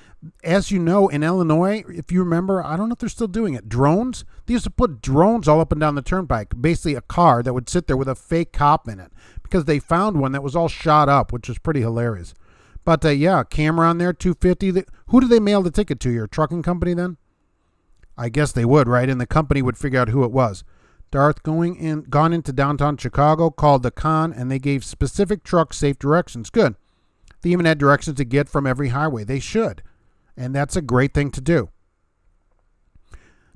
as you know, in Illinois, if you remember, I don't know if they're still doing it, drones. They used to put drones all up and down the turnpike, basically a car that would sit there with a fake cop in it because they found one that was all shot up, which was pretty hilarious. But camera on there, 250. Who do they mail the ticket to? Your trucking company then? I guess they would, right? And the company would figure out who it was. Darth gone into downtown Chicago, called the con, and they gave specific trucks safe directions. Good. They even had directions to get from every highway. They should. And that's a great thing to do.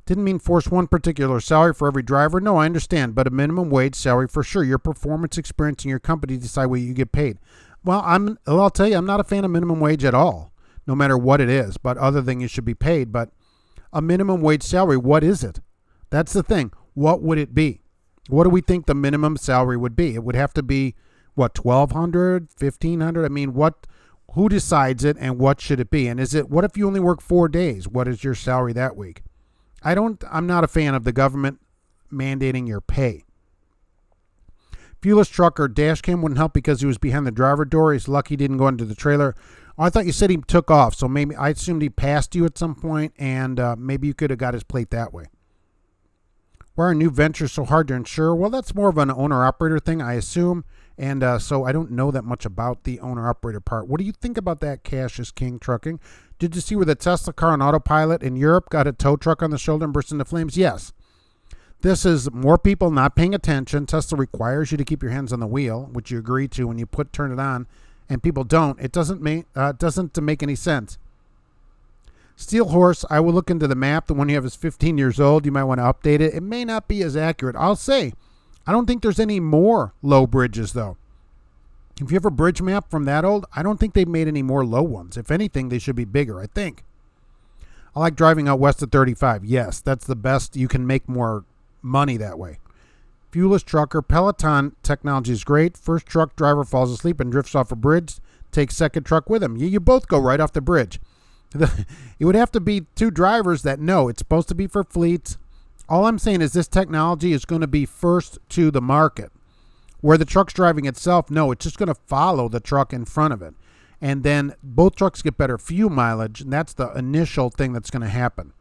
Didn't mean force one particular salary for every driver. No, I understand, but a minimum wage salary for sure. Your performance, experience, and your company decide what you get paid. Well, I'll tell you, I'm not a fan of minimum wage at all, no matter what it is. But other than you should be paid. But a minimum wage salary, what is it? That's the thing. What would it be? What do we think the minimum salary would be? It would have to be, what, 1,200, 1,500? I mean, who decides it, and what should it be? And what if you only work 4 days? What is your salary that week? I'm not a fan of the government mandating your pay. Fuelless trucker dash cam wouldn't help because he was behind the driver door. He's lucky he didn't go into the trailer. Oh, I thought you said he took off, so maybe I assumed he passed you at some point, and maybe you could have got his plate that way. Why are new ventures so hard to insure? Well, that's more of an owner-operator thing, I assume, and so I don't know that much about the owner-operator part. What do you think about that, Cash is King Trucking? Did you see where the Tesla car on autopilot in Europe got a tow truck on the shoulder and burst into flames? Yes. This is more people not paying attention. Tesla requires you to keep your hands on the wheel, which you agree to when you turn it on, and people don't. It doesn't make any sense. Steel Horse, I will look into the map. The one you have is 15 years old. You might want to update it. It may not be as accurate. I'll say, I don't think there's any more low bridges, though. If you have a bridge map from that old, I don't think they've made any more low ones. If anything, they should be bigger, I think. I like driving out west of 35. Yes, that's the best. You can make more money that way. Fuelless trucker, Peloton technology is great. First truck driver falls asleep and drifts off a bridge. Takes second truck with him. You both go right off the bridge. It would have to be two drivers that know it's supposed to be for fleets. All I'm saying is this technology is going to be first to the market. Where the truck's driving itself, no, it's just going to follow the truck in front of it. And then both trucks get better fuel mileage, and that's the initial thing that's going to happen.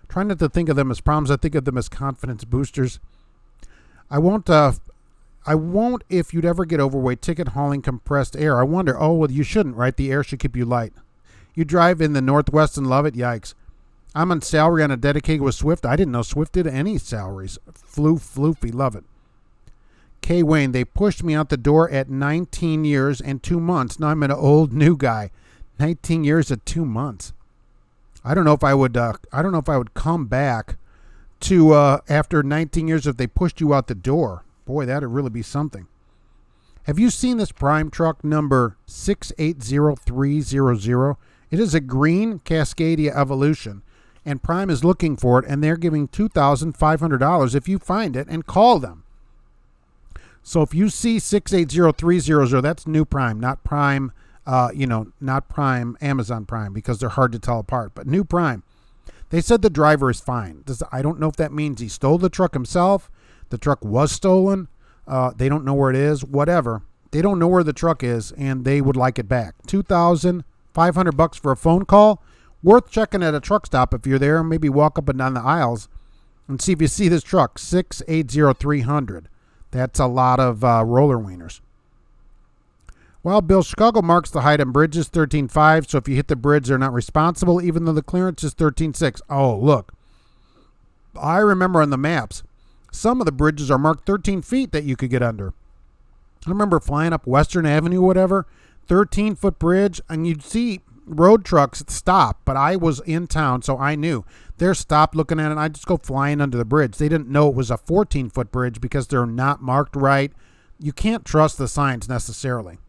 Trying not to think of them as problems. I think of them as confidence boosters. I won't if you'd ever get overweight. Ticket hauling compressed air. I wonder, well, you shouldn't, right? The air should keep you light. You drive in the Northwest and love it? Yikes. I'm on salary on a dedicated with Swift. I didn't know Swift did any salaries. Floofy, love it. K. Wayne, they pushed me out the door at 19 years and 2 months. Now I'm an old new guy. 19 years and 2 months. I don't know if I would come back to after 19 years if they pushed you out the door. Boy, that'd really be something. Have you seen this Prime truck number 680300? It is a green Cascadia Evolution, and Prime is looking for it, and they're giving $2,500 if you find it and call them. So if you see 680300, that's new Prime, not Prime. Not Prime, Amazon Prime, because they're hard to tell apart. But new Prime. They said the driver is fine. I don't know if that means he stole the truck himself. The truck was stolen. They don't know where it is. Whatever. They don't know where the truck is, and they would like it back. $2,500 for a phone call. Worth checking at a truck stop if you're there. Maybe walk up and down the aisles and see if you see this truck. 680300. That's a lot of roller wieners. Well, Bill, Chicago marks the height on bridges 13.5, so if you hit the bridge, they're not responsible, even though the clearance is 13.6. Oh, look. I remember on the maps, some of the bridges are marked 13 feet that you could get under. I remember flying up Western Avenue, whatever, 13-foot bridge, and you'd see road trucks stop, but I was in town, so I knew. They're stopped looking at it, and I just go flying under the bridge. They didn't know it was a 14-foot bridge because they're not marked right. You can't trust the signs necessarily.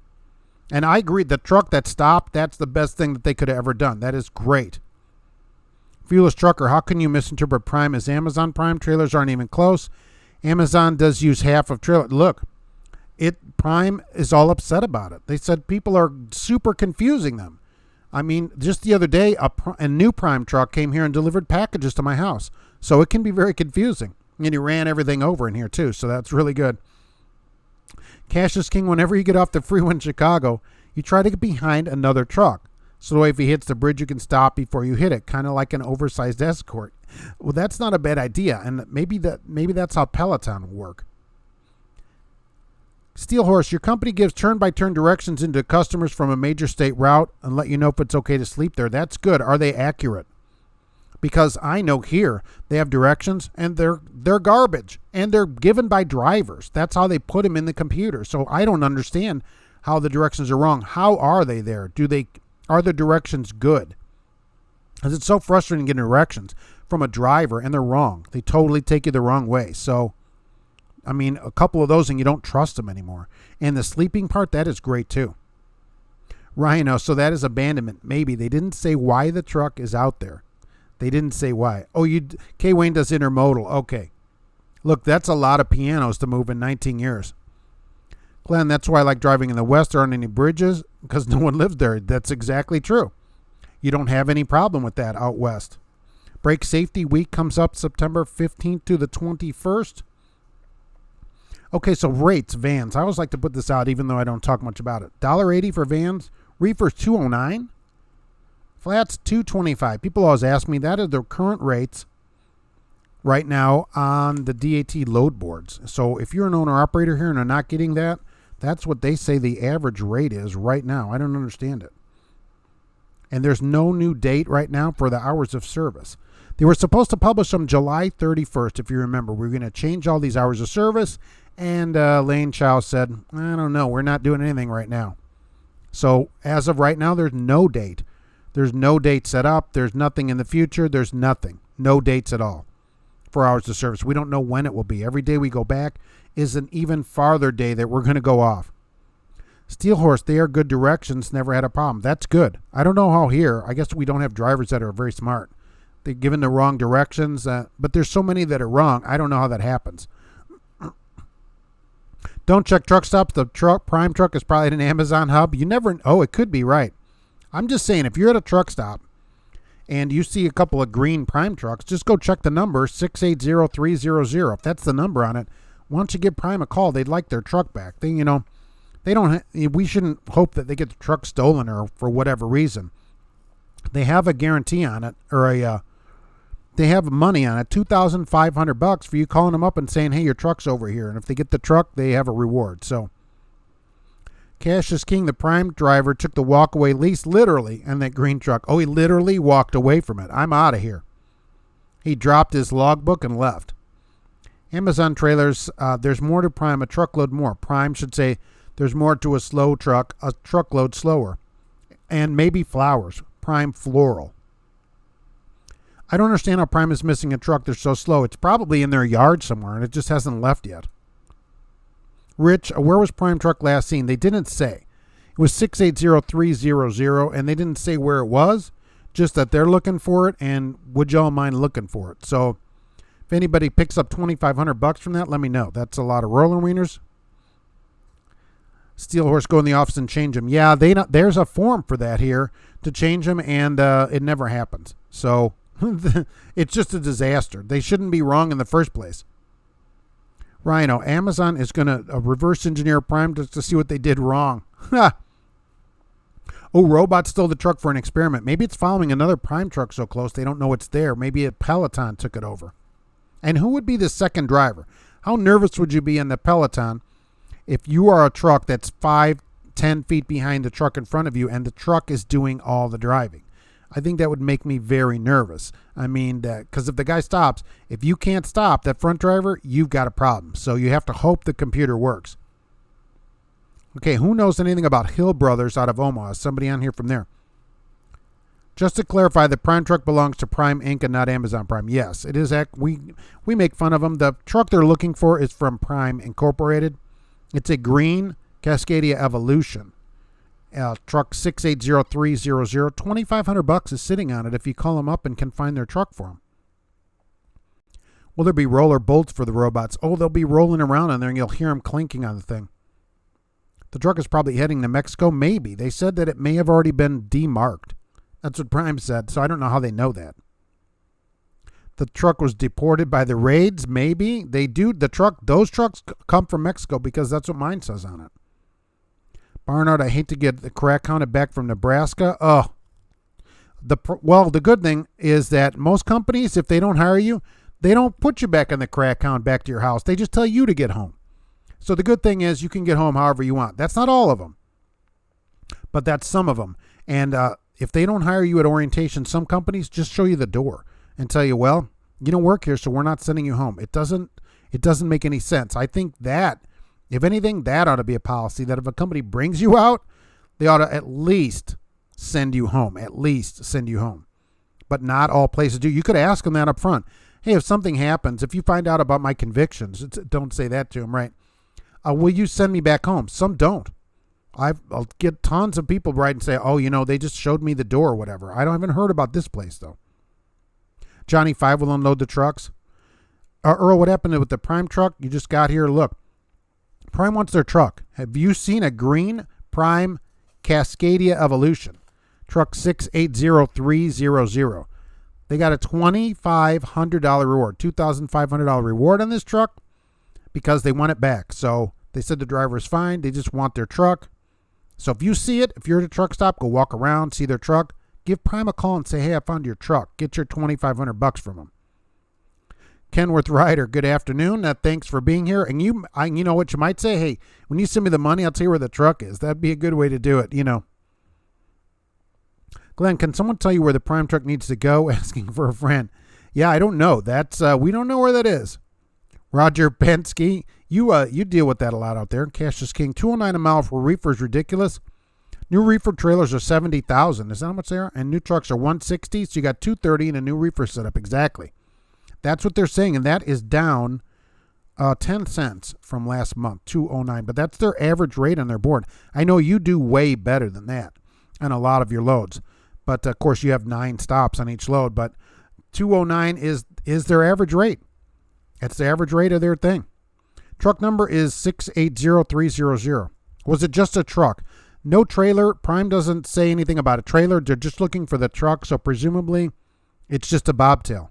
And I agree, the truck that stopped, that's the best thing that they could have ever done. That is great. Fuelless trucker, how can you misinterpret Prime as Amazon Prime? Trailers aren't even close. Amazon does use half of trailer. Look, Prime is all upset about it. They said people are super confusing them. I mean, just the other day, a new Prime truck came here and delivered packages to my house. So it can be very confusing. And he ran everything over in here too, so that's really good. Cash is king. Whenever you get off the freeway in Chicago, you try to get behind another truck. So if he hits the bridge, you can stop before you hit it, kind of like an oversized escort. Well, that's not a bad idea, and maybe that's how Peloton will work. Steel Horse, your company gives turn-by-turn directions into customers from a major state route and let you know if it's okay to sleep there. That's good. Are they accurate? Because I know here they have directions and they're garbage and they're given by drivers. That's how they put them in the computer. So I don't understand how the directions are wrong. How are they there? Are the directions good? Because it's so frustrating getting directions from a driver and they're wrong. They totally take you the wrong way. So, I mean, a couple of those and you don't trust them anymore. And the sleeping part, that is great too. Rhino, so that is abandonment. Maybe. They didn't say why the truck is out there. They didn't say why. Oh, K. Wayne does intermodal. Okay. Look, that's a lot of pianos to move in 19 years. Glenn, that's why I like driving in the West. There aren't any bridges because no one lives there. That's exactly true. You don't have any problem with that out West. Brake Safety Week comes up September 15th to the 21st. Okay, so rates, vans. I always like to put this out even though I don't talk much about it. $1.80 for vans. Reefers, $2.09. Flats, $2.25. People always ask me, that are the current rates right now on the DAT load boards. So if you're an owner-operator here and are not getting that, that's what they say the average rate is right now. I don't understand it. And there's no new date right now for the hours of service. They were supposed to publish them July 31st, if you remember. We're going to change all these hours of service. And Lane Chow said, I don't know, we're not doing anything right now. So as of right now, there's no date. There's no date set up. There's nothing in the future. There's nothing. No dates at all for hours of service. We don't know when it will be. Every day we go back is an even farther day that we're going to go off. Steel Horse, they are good directions. Never had a problem. That's good. I don't know how here. I guess we don't have drivers that are very smart. They're given the wrong directions, but there's so many that are wrong. I don't know how that happens. Don't check truck stops. The prime truck is probably at an Amazon hub. You never. Oh, it could be right. I'm just saying, if you're at a truck stop and you see a couple of green prime trucks, just go check the number 680300. If that's the number on it, why don't you give Prime a call? They'd like their truck back. They don't. We shouldn't hope that they get the truck stolen or for whatever reason. They have a guarantee on it, or they have money on it, $2,500 for you calling them up and saying, hey, your truck's over here. And if they get the truck, they have a reward. So Cash is king. The prime driver took the walk-away lease literally and that green truck. Oh, he literally walked away from it. I'm out of here. He dropped his logbook and left. Amazon trailers, there's more to Prime, a truckload more. Prime should say there's more to a slow truck, a truckload slower. And maybe flowers. Prime floral. I don't understand how Prime is missing a truck. They're so slow. It's probably in their yard somewhere, and it just hasn't left yet. Rich, where was Prime truck last seen? They didn't say. It was 680300, and they didn't say where it was, just that they're looking for it, and would y'all mind looking for it? So if anybody picks up $2,500 from that, let me know. That's a lot of roller wieners. Steel Horse, go in the office and change them. Yeah, there's a form for that here to change them, and it never happens. So it's just a disaster. They shouldn't be wrong in the first place. Rhino, Amazon is going to reverse engineer Prime just to see what they did wrong. Oh, Robot stole the truck for an experiment. Maybe it's following another Prime truck so close they don't know it's there. Maybe a Peloton took it over. And who would be the second driver? How nervous would you be in the Peloton if you are a truck that's 5-10 feet behind the truck in front of you and the truck is doing all the driving? I think that would make me very nervous. I mean, because if the guy stops, if you can't stop that front driver, you've got a problem. So you have to hope the computer works. Okay, who knows anything about Hill Brothers out of Omaha? Somebody on here from there. Just to clarify, the Prime truck belongs to Prime Inc. and not Amazon Prime. Yes, it is. We make fun of them. The truck they're looking for is from Prime Incorporated. It's a green Cascadia Evolution. Truck 680300. $2,500 is sitting on it if you call them up and can find their truck for them. Will there be roller bolts for the robots? Oh, they'll be rolling around in there and you'll hear them clinking on the thing. The truck is probably heading to Mexico. Maybe. They said that it may have already been demarked. That's what Prime said, so I don't know how they know that. The truck was deported by the raids. Maybe. They do. Those trucks come from Mexico because that's what mine says on it. Barnard, I hate to get the crack counted back from Nebraska. Oh, the good thing is that most companies, if they don't hire you, they don't put you back in the crack count back to your house. They just tell you to get home. So the good thing is you can get home however you want. That's not all of them, but that's some of them. And if they don't hire you at orientation, some companies just show you the door and tell you, well, you don't work here, so we're not sending you home. It doesn't make any sense. I think that, if anything, that ought to be a policy that if a company brings you out, they ought to at least send you home. At least send you home. But not all places do. You could ask them that up front. Hey, if something happens, if you find out about my convictions, don't say that to them, right? Will you send me back home? Some don't. I'll get tons of people write and say, oh, they just showed me the door or whatever. I haven't heard about this place, though. Johnny 5 will unload the trucks. Earl, what happened with the Prime truck? You just got here. Look, Prime wants their truck. Have you seen a green Prime Cascadia Evolution? Truck 680300. They got a $2,500 reward, $2,500 reward on this truck because they want it back. So they said the driver is fine. They just want their truck. So if you see it, if you're at a truck stop, go walk around, see their truck, give Prime a call and say, hey, I found your truck. Get your $2,500 from them. Kenworth Ryder, good afternoon. Thanks for being here. And you know what you might say? Hey, when you send me the money, I'll tell you where the truck is. That'd be a good way to do it, you know. Glenn, can someone tell you where the Prime truck needs to go? Asking for a friend. Yeah, I don't know. That's we don't know where that is. Roger Penske, you deal with that a lot out there. Cash is king. $209 a mile for reefer is ridiculous. New reefer trailers are $70,000. Is that how much they are? And new trucks are $160,000. So you got $230,000 and a new reefer setup. Exactly. That's what they're saying, and that is down 10 cents from last month, $209. But that's their average rate on their board. I know you do way better than that on a lot of your loads. But, of course, you have 9 stops on each load. But $209 is their average rate. That's the average rate of their thing. Truck number is 680300. Was it just a truck? No trailer. Prime doesn't say anything about a trailer. They're just looking for the truck, so presumably it's just a bobtail.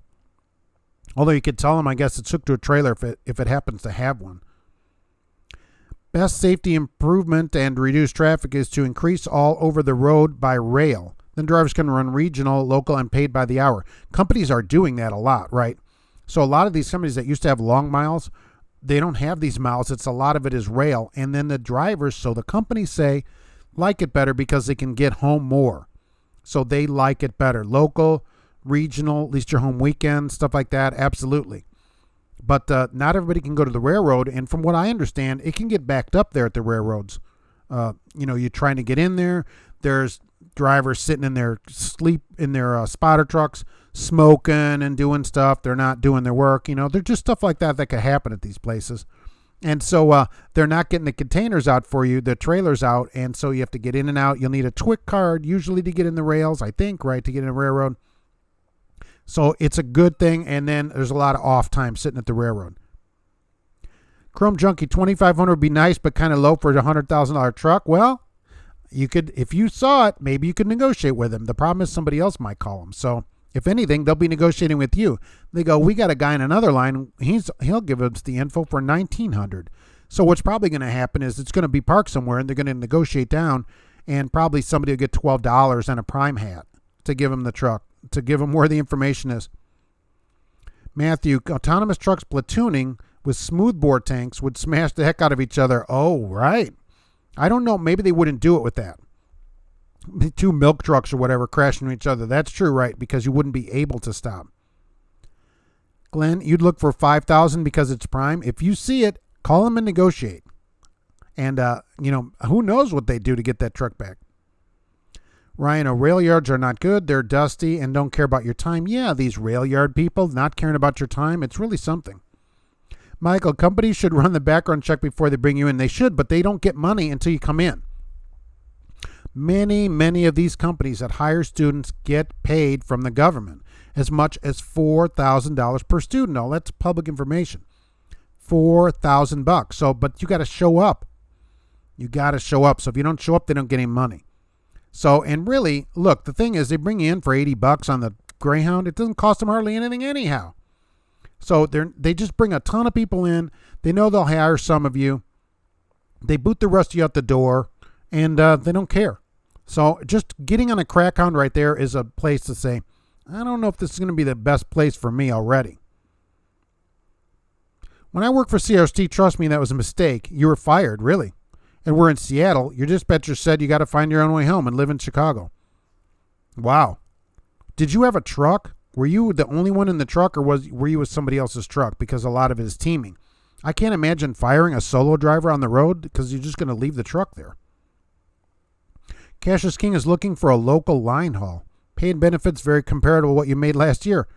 Although you could tell them, I guess, it's hooked to a trailer if it happens to have one. Best safety improvement and reduce traffic is to increase all over the road by rail. Then drivers can run regional, local, and paid by the hour. Companies are doing that a lot, right? So a lot of these companies that used to have long miles, they don't have these miles. A lot of it is rail. And then the drivers, so the companies say, like it better because they can get home more. So they like it better. Local, regional, at least your home weekend, stuff like that, absolutely. But not everybody can go to the railroad. And from what I understand, it can get backed up there at the railroads. You're trying to get in there. There's drivers sitting in their spotter trucks, smoking and doing stuff. They're not doing their work. They're just stuff like that could happen at these places. And so they're not getting the containers out for you, the trailers out. And so you have to get in and out. You'll need a TWIC card usually to get in the rails, I think, right, to get in a railroad. So it's a good thing. And then there's a lot of off time sitting at the railroad. Chrome Junkie, $2,500 would be nice, but kind of low for a $100,000 truck. Well, you could, if you saw it, maybe you could negotiate with him. The problem is somebody else might call him. So if anything, they'll be negotiating with you. They go, we got a guy in another line. He'll give us the info for $1,900. So what's probably going to happen is it's going to be parked somewhere, and they're going to negotiate down, and probably somebody will get $12 and a Prime hat to give him the truck, to give him where the information is. Matthew, autonomous trucks platooning with smoothbore tanks would smash the heck out of each other. Oh, right. I don't know. Maybe they wouldn't do it with that. 2 milk trucks or whatever crashing into each other. That's true, right? Because you wouldn't be able to stop. Glenn, you'd look for $5,000 because it's Prime. If you see it, call them and negotiate. And, who knows what they do to get that truck back. Ryan, rail yards are not good. They're dusty and don't care about your time. Yeah, these rail yard people not caring about your time. It's really something. Michael, companies should run the background check before they bring you in. They should, but they don't get money until you come in. Many of these companies that hire students get paid from the government as much as $4,000 per student. Now, that's public information. $4,000. So, but you got to show up. You got to show up. So if you don't show up, they don't get any money. So, and really, look, the thing is, they bring you in for $80 on the Greyhound. It doesn't cost them hardly anything anyhow. So they just bring a ton of people in. They know they'll hire some of you. They boot the rest of you out the door, and they don't care. So just getting on a Crackhound right there is a place to say, I don't know if this is going to be the best place for me already. When I worked for CRST, trust me, that was a mistake. You were fired, really. And we're in Seattle. Your dispatcher said you got to find your own way home and live in Chicago. Wow. Did you have a truck? Were you the only one in the truck, or were you with somebody else's truck? Because a lot of it is teaming. I can't imagine firing a solo driver on the road because you're just going to leave the truck there. Cassius King is looking for a local line haul. Paid benefits very comparable to what you made last year.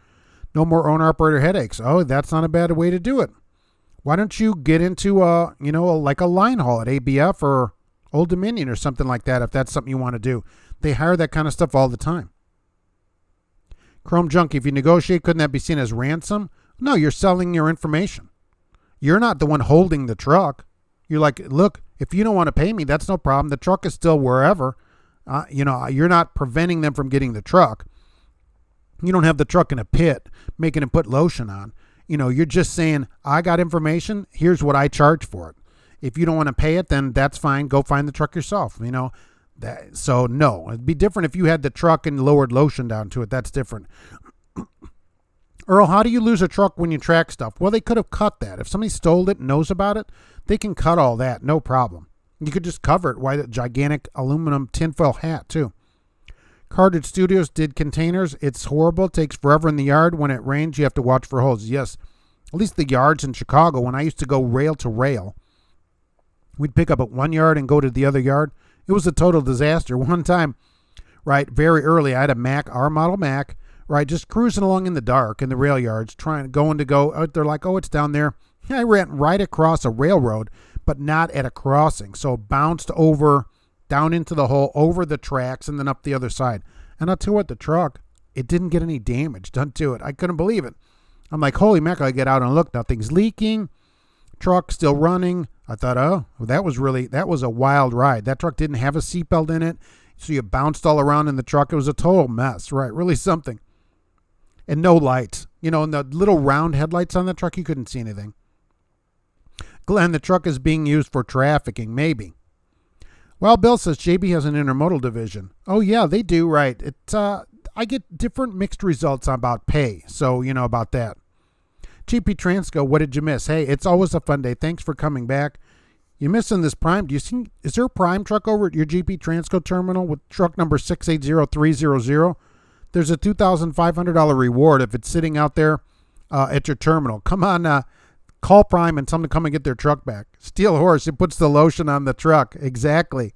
No more owner-operator headaches. Oh, that's not a bad way to do it. Why don't you get into like a line haul at ABF or Old Dominion or something like that if that's something you want to do. They hire that kind of stuff all the time. Chrome Junkie, if you negotiate, couldn't that be seen as ransom? No, you're selling your information. You're not the one holding the truck. You're like, look, if you don't want to pay me, that's no problem. The truck is still wherever. You're not preventing them from getting the truck. You don't have the truck in a pit making them put lotion on. You're just saying, I got information. Here's what I charge for it. If you don't want to pay it, then that's fine. Go find the truck yourself. So no, it'd be different if you had the truck and lowered lotion down to it. That's different. Earl, how do you lose a truck when you track stuff? Well, they could have cut that. If somebody stole it and knows about it, they can cut all that. No problem. You could just cover it with a gigantic aluminum tinfoil hat, too. Cartage Studios did containers. It's horrible. It takes forever in the yard. When it rains, you have to watch for holes. Yes, at least the yards in Chicago, when I used to go rail to rail, we'd pick up at one yard and go to the other yard. It was a total disaster. One time, right, very early, I had a Mack, our model Mack, right, just cruising along in the dark in the rail yards, they're like, oh, it's down there. I ran right across a railroad, but not at a crossing. So bounced over, down into the hole, over the tracks, and then up the other side. And I'll tell you what, the truck, it didn't get any damage done to it. I couldn't believe it. I'm like, holy mackerel, I get out and look, nothing's leaking. Truck still running. I thought, oh, that was a wild ride. That truck didn't have a seatbelt in it. So you bounced all around in the truck. It was a total mess, right? Really something. And no lights. And the little round headlights on the truck, you couldn't see anything. Glenn, the truck is being used for trafficking. Maybe. Well, Bill says JB has an intermodal division. Oh, yeah, they do, right. I get different mixed results about pay. So, about that. GP Transco, what did you miss? Hey, it's always a fun day. Thanks for coming back. You're missing this Prime. Is there a Prime truck over at your GP Transco terminal with truck number 680300? There's a $2,500 reward if it's sitting out there at your terminal. Come on, call Prime and tell them to come and get their truck back. Steel Horse, it puts the lotion on the truck. Exactly.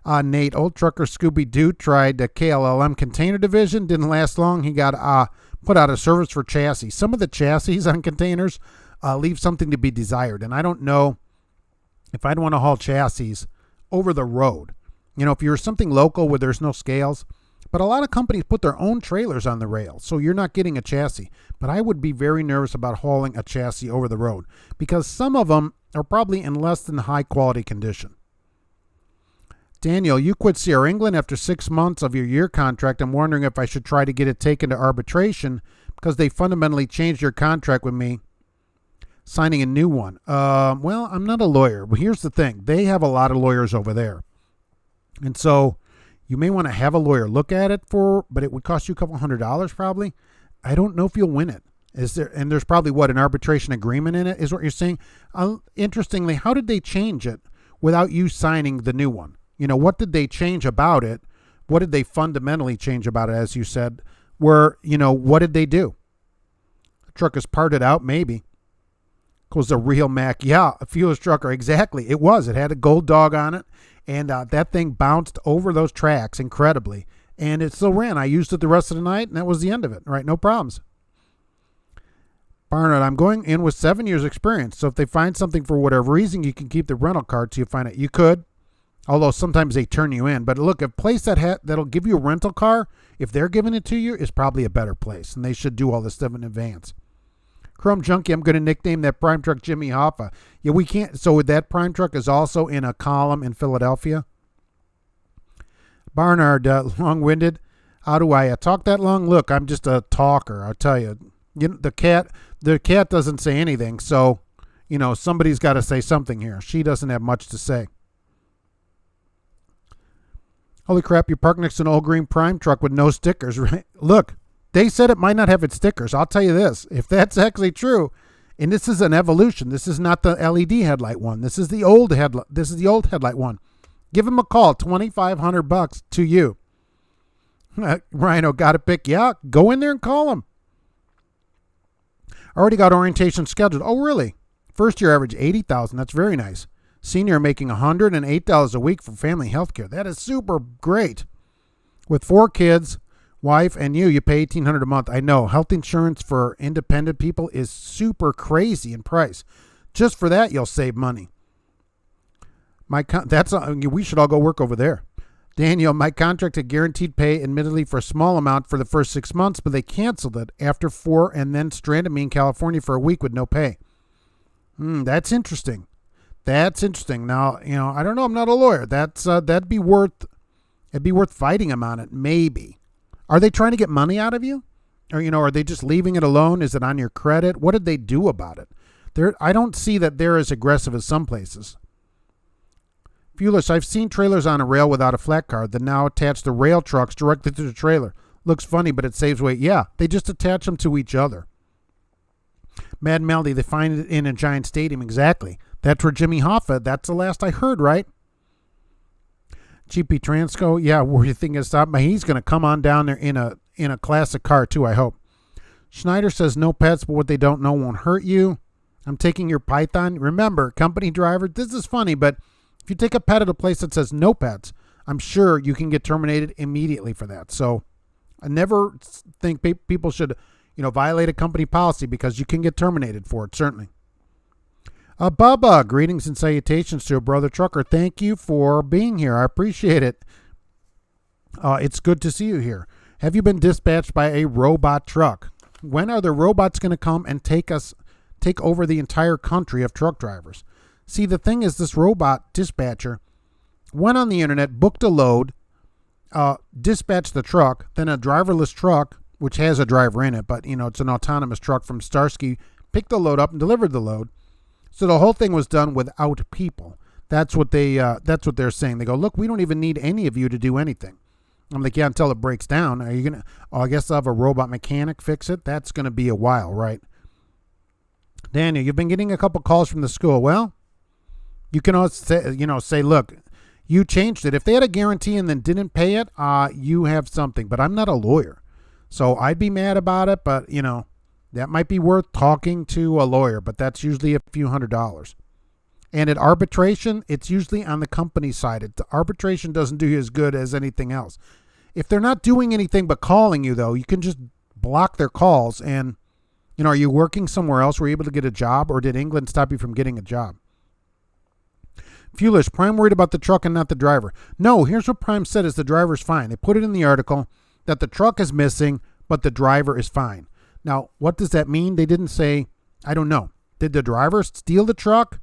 Nate, old trucker Scooby-Doo tried the KLLM container division. Didn't last long. He got put out of service for chassis. Some of the chassis on containers leave something to be desired. And I don't know if I'd want to haul chassis over the road. If you're something local where there's no scales. But a lot of companies put their own trailers on the rail, so you're not getting a chassis. But I would be very nervous about hauling a chassis over the road because some of them are probably in less than high quality condition. Daniel, you quit Sierra England after 6 months of your year contract. I'm wondering if I should try to get it taken to arbitration because they fundamentally changed your contract with me, signing a new one. Well, I'm not a lawyer, but here's the thing. They have a lot of lawyers over there. And so you may want to have a lawyer look at it but it would cost you a couple $100 probably. I don't know if you'll win it. And there's probably an arbitration agreement in it is what you're saying. Interestingly, how did they change it without you signing the new one? What did they change about it? What did they fundamentally change about it, as you said? What did they do? The truck is parted out, maybe. Was a real Mack. Yeah, a fuelers trucker. Exactly. It was. It had a gold dog on it. And that thing bounced over those tracks incredibly. And it still ran. I used it the rest of the night, and that was the end of it. Right? No problems. Barnard, I'm going in with 7 years experience. So if they find something for whatever reason, you can keep the rental card till you find it. You could. Although sometimes they turn you in. But look, a place that'll give you a rental car, if they're giving it to you, is probably a better place. And they should do all this stuff in advance. Chrome Junkie, I'm going to nickname that Prime truck Jimmy Hoffa. Yeah, we can't. So that Prime truck is also in a column in Philadelphia. Barnard, long-winded. How do I talk that long? Look, I'm just a talker. I'll tell you. The cat doesn't say anything. So, somebody's got to say something here. She doesn't have much to say. Holy crap, you parked next to an old green Prime truck with no stickers, right? Look. They said it might not have its stickers. I'll tell you this. If that's actually true, and this is an evolution. This is not the LED headlight one. This is the old headlight. This is the old headlight one. Give them a call. $2,500 to you. Rhino, got to pick you out. Go in there and call them. Already got orientation scheduled. Oh, really? First year average $80,000. That's very nice. Senior making $108 a week for family health care. That is super great. With 4 kids, wife, and you pay $1,800 a month. I know health insurance for independent people is super crazy in price. Just for that, you'll save money. We should all go work over there. Daniel, my contract had guaranteed pay, admittedly for a small amount for the first 6 months, but they canceled it after 4 and then stranded me in California for a week with no pay. That's interesting. That's interesting. Now, I don't know. I'm not a lawyer. It'd be worth fighting them on it. Maybe. Are they trying to get money out of you? Or, are they just leaving it alone? Is it on your credit? What did they do about it? I don't see that they're as aggressive as some places. Fuelers, I've seen trailers on a rail without a flat card that now attach the rail trucks directly to the trailer. Looks funny, but it saves weight. Yeah, they just attach them to each other. Mad Melody, they find it in a giant stadium. Exactly. That's where Jimmy Hoffa, that's the last I heard, right? GP Transco, yeah, where you think it's stop? He's going to come on down there in a classic car too, I hope. Schneider says no pets, but what they don't know won't hurt you. I'm taking your Python. Remember, company driver, this is funny, but if you take a pet at a place that says no pets, I'm sure you can get terminated immediately for that. So I never think people should, violate a company policy because you can get terminated for it, certainly. Bubba, greetings and salutations to a brother trucker. Thank you for being here. I appreciate it. It's good to see you here. Have you been dispatched by a robot truck? When are the robots going to come and take over the entire country of truck drivers? See, the thing is, this robot dispatcher went on the internet, booked a load, dispatched the truck, then a driverless truck, which has a driver in it, but, it's an autonomous truck from Starsky, picked the load up and delivered the load. So the whole thing was done without people. That's what they're saying. They go, look, we don't even need any of you to do anything. I'm like, yeah, until it breaks down. Are you going to, I guess I'll have a robot mechanic fix it. That's going to be a while, right? Daniel, you've been getting a couple calls from the school. Well, you can also say, look, you changed it. If they had a guarantee and then didn't pay it, you have something. But I'm not a lawyer. So I'd be mad about it, but, that might be worth talking to a lawyer, but that's usually a few $100s. And at arbitration, it's usually on the company side. Arbitration doesn't do you as good as anything else. If they're not doing anything but calling you, though, you can just block their calls. And, are you working somewhere else? Were you able to get a job, or did England stop you from getting a job? Fuelish, Prime worried about the truck and not the driver. No, here's what Prime said is the driver's fine. They put it in the article that the truck is missing, but the driver is fine. Now, what does that mean? They didn't say, I don't know. Did the driver steal the truck?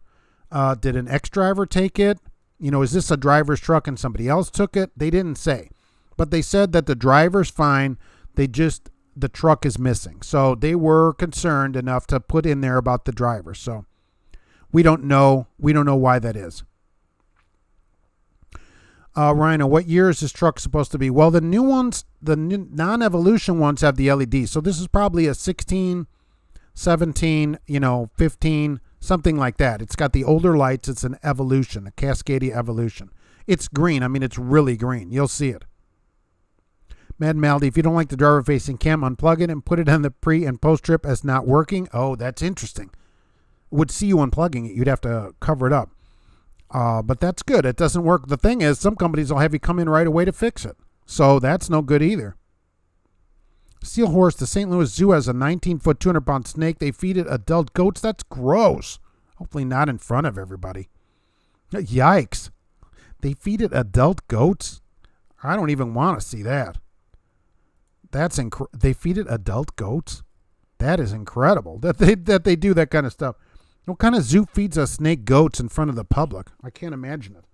Did an ex-driver take it? Is this a driver's truck and somebody else took it? They didn't say. But they said that the driver's fine. The truck is missing. So they were concerned enough to put in there about the driver. So we don't know. We don't know why that is. Rhino, what year is this truck supposed to be? Well, the new ones, the non-evolution ones have the LED. So this is probably a 16, 17, 15, something like that. It's got the older lights. It's an evolution, a Cascadia evolution. It's green. I mean, it's really green. You'll see it. Mad Maldy, if you don't like the driver-facing cam, unplug it and put it on the pre- and post-trip as not working. Oh, that's interesting. Would see you unplugging it. You'd have to cover it up. But that's good. It doesn't work. The thing is, some companies will have you come in right away to fix it. So that's no good either. Steel Horse, the St. Louis Zoo has a 19-foot, 200-pound snake. They feed it adult goats. That's gross. Hopefully not in front of everybody. Yikes. They feed it adult goats? I don't even want to see that. They feed it adult goats? That is incredible that they do that kind of stuff. What kind of zoo feeds a snake goats in front of the public? I can't imagine it.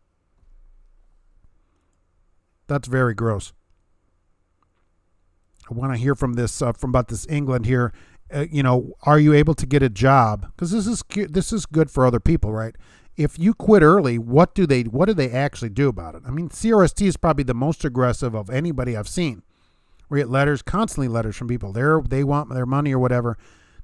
That's very gross. I want to hear from about this England here. Are you able to get a job? Because this is good for other people, right? If you quit early, what do they actually do about it? I mean, CRST is probably the most aggressive of anybody I've seen. We get constantly letters from people. They want their money or whatever.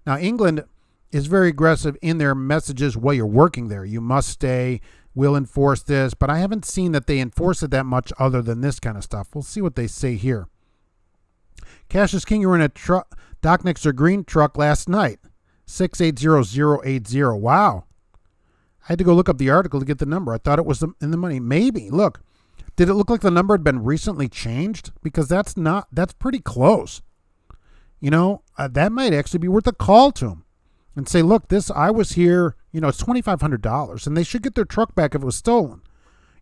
Now, England is very aggressive in their messages while you're working there. You must stay. We'll enforce this. But I haven't seen that they enforce it that much other than this kind of stuff. We'll see what they say here. Cash is King, you were in a truck, Doc Nixer green truck last night. 680080. Wow. I had to go look up the article to get the number. I thought it was in the money. Maybe. Look. Did it look like the number had been recently changed? Because that's pretty close. That might actually be worth a call to them. And say, look, I was here, it's $2,500, and they should get their truck back if it was stolen.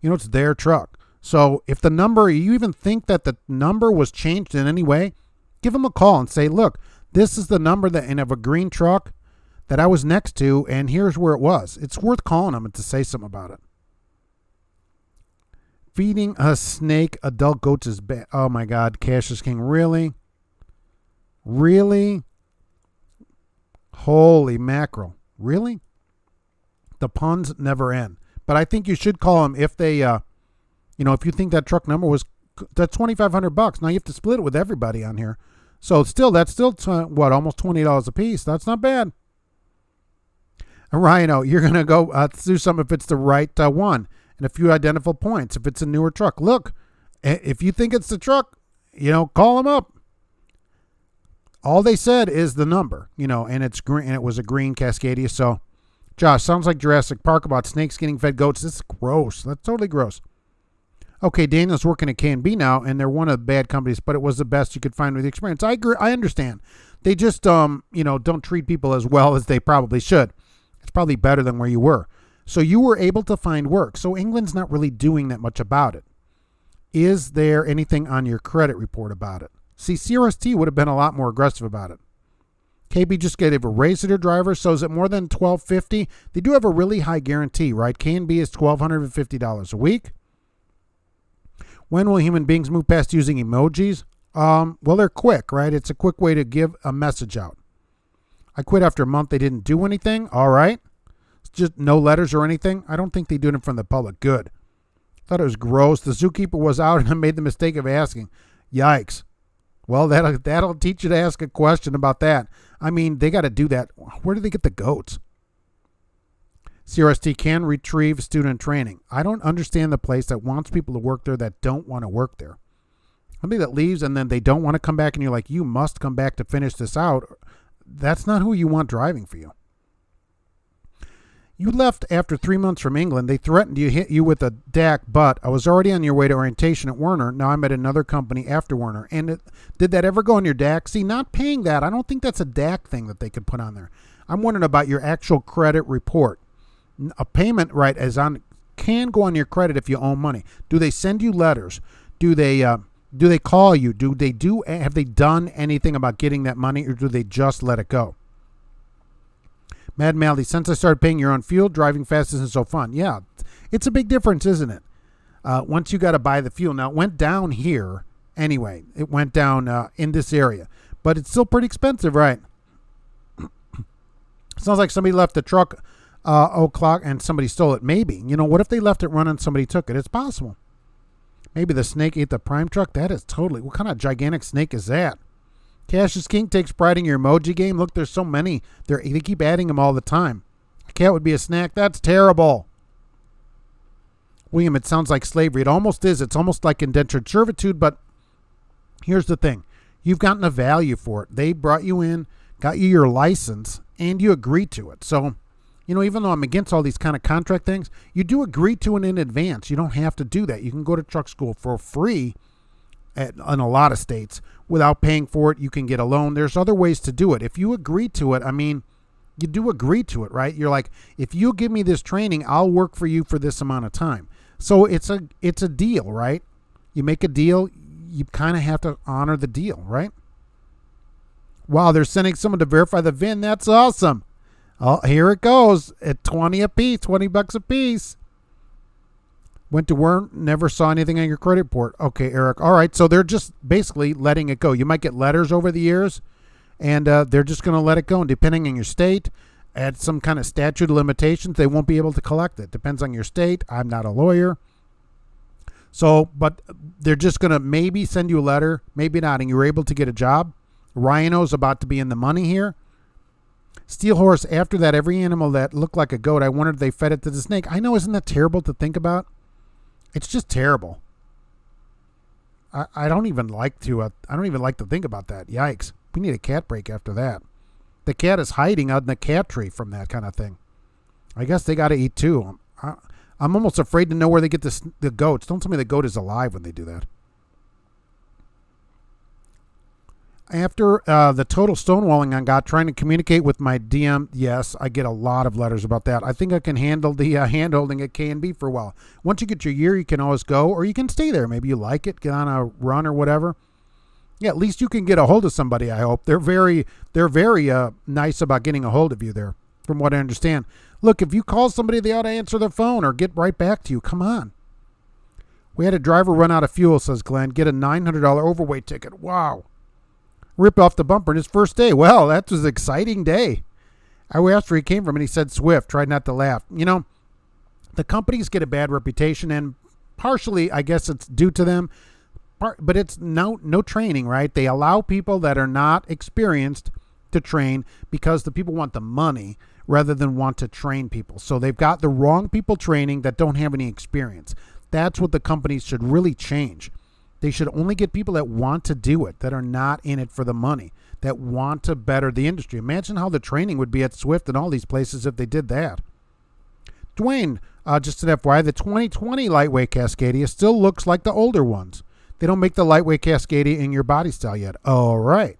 It's their truck. So if the number, you even think that the number was changed in any way, give them a call and say, look, this is the number that and of a green truck that I was next to, and here's where it was. It's worth calling them and to say something about it. Feeding a snake adult goats is bad. Oh my God, Cash is King. Really? Really? Holy mackerel. Really? The puns never end. But I think you should call them if they, if you think that truck number was, that's $2,500. Now you have to split it with everybody on here. So that's still almost $20 a piece. That's not bad. Rhino, you're going to go do something if it's the right one. And a few identifiable points if it's a newer truck. Look, if you think it's the truck, call them up. All they said is the number, and it's green, and it was a green Cascadia. So, Josh, sounds like Jurassic Park about snakes getting fed goats. This is gross. That's totally gross. Okay, Daniel's working at K&B now, and they're one of the bad companies, but it was the best you could find with the experience. I agree. I understand. They just, don't treat people as well as they probably should. It's probably better than where you were. So you were able to find work. So England's not really doing that much about it. Is there anything on your credit report about it? See, CRST would have been a lot more aggressive about it. KB just gave a raise to their drivers. So is it more than $1,250? They do have a really high guarantee, right? K&B is $1,250 a week. When will human beings move past using emojis? Well, they're quick, right? It's a quick way to give a message out. I quit after a month. They didn't do anything. All right. It's just no letters or anything. I don't think they do it in front of the public. Good. Thought it was gross. The zookeeper was out and I made the mistake of asking. Yikes. Well, that'll teach you to ask a question about that. I mean, they got to do that. Where do they get the goats? CRST can retrieve student training. I don't understand the place that wants people to work there that don't want to work there. Somebody that leaves and then they don't want to come back and you're like, you must come back to finish this out. That's not who you want driving for you. You left after 3 months from England. They threatened you, hit you with a DAC, but I was already on your way to orientation at Werner. Now I'm at another company after Werner. And did that ever go on your DAC? See, not paying that, I don't think that's a DAC thing that they could put on there. I'm wondering about your actual credit report. A payment, right, can go on your credit if you owe money. Do they send you letters? Do they call you? Have they done anything about getting that money, or do they just let it go? Mad Mally, since I started paying your own fuel, driving fast isn't so fun. Yeah, it's a big difference, isn't it? Once you got to buy the fuel. Now, it went down here anyway. It went down in this area. But it's still pretty expensive, right? Sounds like somebody left the truck o'clock and somebody stole it. Maybe. What if they left it running and somebody took it? It's possible. Maybe the snake ate the prime truck. That is totally... What kind of gigantic snake is that? Cassius King takes pride in your emoji game. Look, there's so many. They keep adding them all the time. A cat would be a snack. That's terrible. William, it sounds like slavery. It almost is. It's almost like indentured servitude, but here's the thing. You've gotten a value for it. They brought you in, got you your license, and you agreed to it. So, even though I'm against all these kind of contract things, you do agree to it in advance. You don't have to do that. You can go to truck school for free in a lot of states without paying for it. You can get a loan. There's other ways to do it. If you agree to it, you do agree to it, right? You're like, if you give me this training, I'll work for you for this amount of time. So it's a deal, right? You make a deal, you kind of have to honor the deal, right? Wow, they're sending someone to verify the VIN. That's awesome. Oh, here it goes at $20 a piece. Went to work, never saw anything on your credit report. Okay, Eric. All right, so they're just basically letting it go. You might get letters over the years, and they're just going to let it go. And depending on your state, at some kind of statute of limitations, they won't be able to collect it. Depends on your state. I'm not a lawyer. So, but they're just going to maybe send you a letter, maybe not, and you're able to get a job. Rhino's about to be in the money here. Steel horse, after that, every animal that looked like a goat, I wondered if they fed it to the snake. I know, isn't that terrible to think about? It's just terrible. I don't even like to think about that. Yikes. We need a cat break after that. The cat is hiding out in the cat tree from that kind of thing. I guess they got to eat too. I'm almost afraid to know where they get the goats. Don't tell me the goat is alive when they do that. After the total stonewalling I got trying to communicate with my DM, yes, I get a lot of letters about that. I think I can handle the hand-holding at K&B for a while. Once you get your year, you can always go, or you can stay there. Maybe you like it, get on a run or whatever. Yeah, at least you can get a hold of somebody, I hope. They're very nice about getting a hold of you there, from what I understand. Look, if you call somebody, they ought to answer their phone or get right back to you. Come on. We had a driver run out of fuel, says Glenn. Get a $900 overweight ticket. Wow. Rip off the bumper in his first day. Well, that was an exciting day. I asked where he came from, and he said Swift. Tried not to laugh. You know, the companies get a bad reputation, and partially, I guess it's due to them, but it's no training, right? They allow people that are not experienced to train because the people want the money rather than want to train people. So they've got the wrong people training that don't have any experience. That's what the companies should really change. They should only get people that want to do it, that are not in it for the money, that want to better the industry. Imagine how the training would be at Swift and all these places if they did that. Dwayne, just an FYI, the 2020 lightweight Cascadia still looks like the older ones. They don't make the lightweight Cascadia in your body style yet. All right.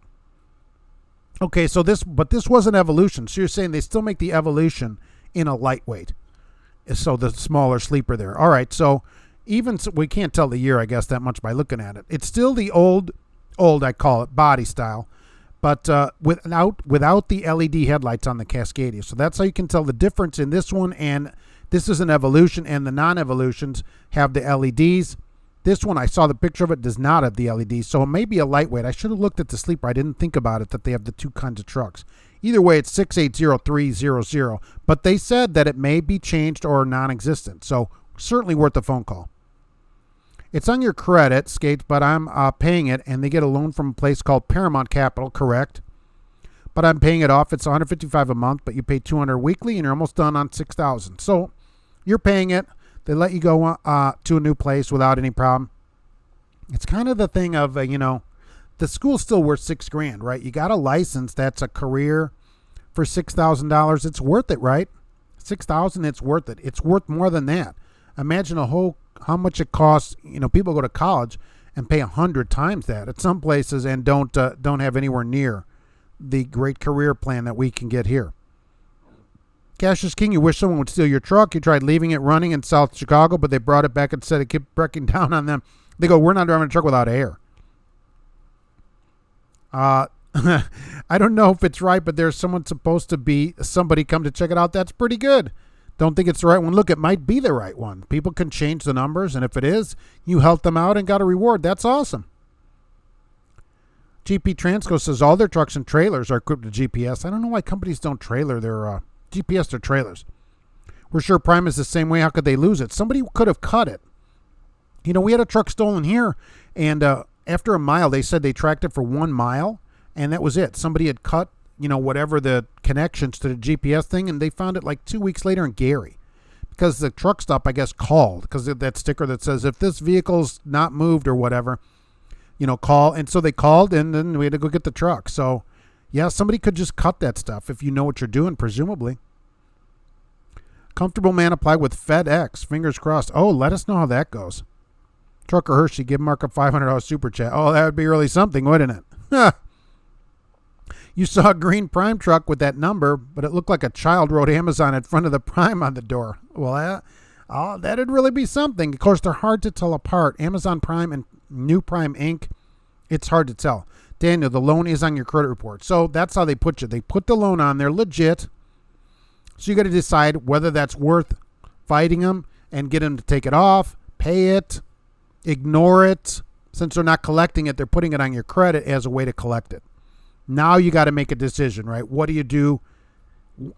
Okay, so this was an evolution. So you're saying they still make the evolution in a lightweight. So the smaller sleeper there. All right, so even so, we can't tell the year, I guess, that much by looking at it. It's still the old, I call it, body style, but without the LED headlights on the Cascadia. So that's how you can tell the difference in this one, and this is an evolution, and the non-evolutions have the LEDs. This one, I saw the picture of it, does not have the LEDs, so it may be a lightweight. I should have looked at the sleeper. I didn't think about it, that they have the two kinds of trucks. Either way, it's 680-300, but they said that it may be changed or non-existent, so certainly worth a phone call. It's on your credit, Skates, but I'm paying it, and they get a loan from a place called Paramount Capital, correct? But I'm paying it off. It's $155 a month, but you pay $200 weekly, and you're almost done on $6,000. So you're paying it. They let you go to a new place without any problem. It's kind of the thing of, the school's still worth $6,000, right? You got a license that's a career for $6,000. It's worth it, right? $6,000, it's worth it. It's worth more than that. Imagine how much it costs. People go to college and pay 100 times that at some places and don't have anywhere near the great career plan that we can get here. Cash is king. You wish someone would steal your truck. You tried leaving it running in South Chicago, but they brought it back and said it kept breaking down on them. They go, we're not driving a truck without air. I don't know if it's right, but there's supposed to be somebody come to check it out. That's pretty good. Don't think it's the right one. Look, it might be the right one. People can change the numbers, and if it is, you helped them out and got a reward. That's awesome. GP Transco says all their trucks and trailers are equipped with GPS. I don't know why companies don't trailer their GPS their trailers. We're sure Prime is the same way. How could they lose it? Somebody could have cut it. We had a truck stolen here, and after a mile, they said they tracked it for 1 mile, and that was it. Somebody had cut whatever the connections to the GPS thing, and they found it like 2 weeks later in Gary because the truck stop, I guess, called because of that sticker that says if this vehicle's not moved or whatever, call. And so they called, and then we had to go get the truck. So, yeah, somebody could just cut that stuff if you know what you're doing, presumably. Comfortable man applied with FedEx. Fingers crossed. Oh, let us know how that goes. Trucker Hershey, give Mark a $500 super chat. Oh, that would be really something, wouldn't it? You saw a green Prime truck with that number, but it looked like a child wrote Amazon in front of the Prime on the door. Well, that'd really be something. Of course, they're hard to tell apart. Amazon Prime and New Prime Inc., it's hard to tell. Daniel, the loan is on your credit report. So that's how they put you. They put the loan on there, legit. So you got to decide whether that's worth fighting them and get them to take it off, pay it, ignore it. Since they're not collecting it, they're putting it on your credit as a way to collect it. Now you got to make a decision, right? What do you do?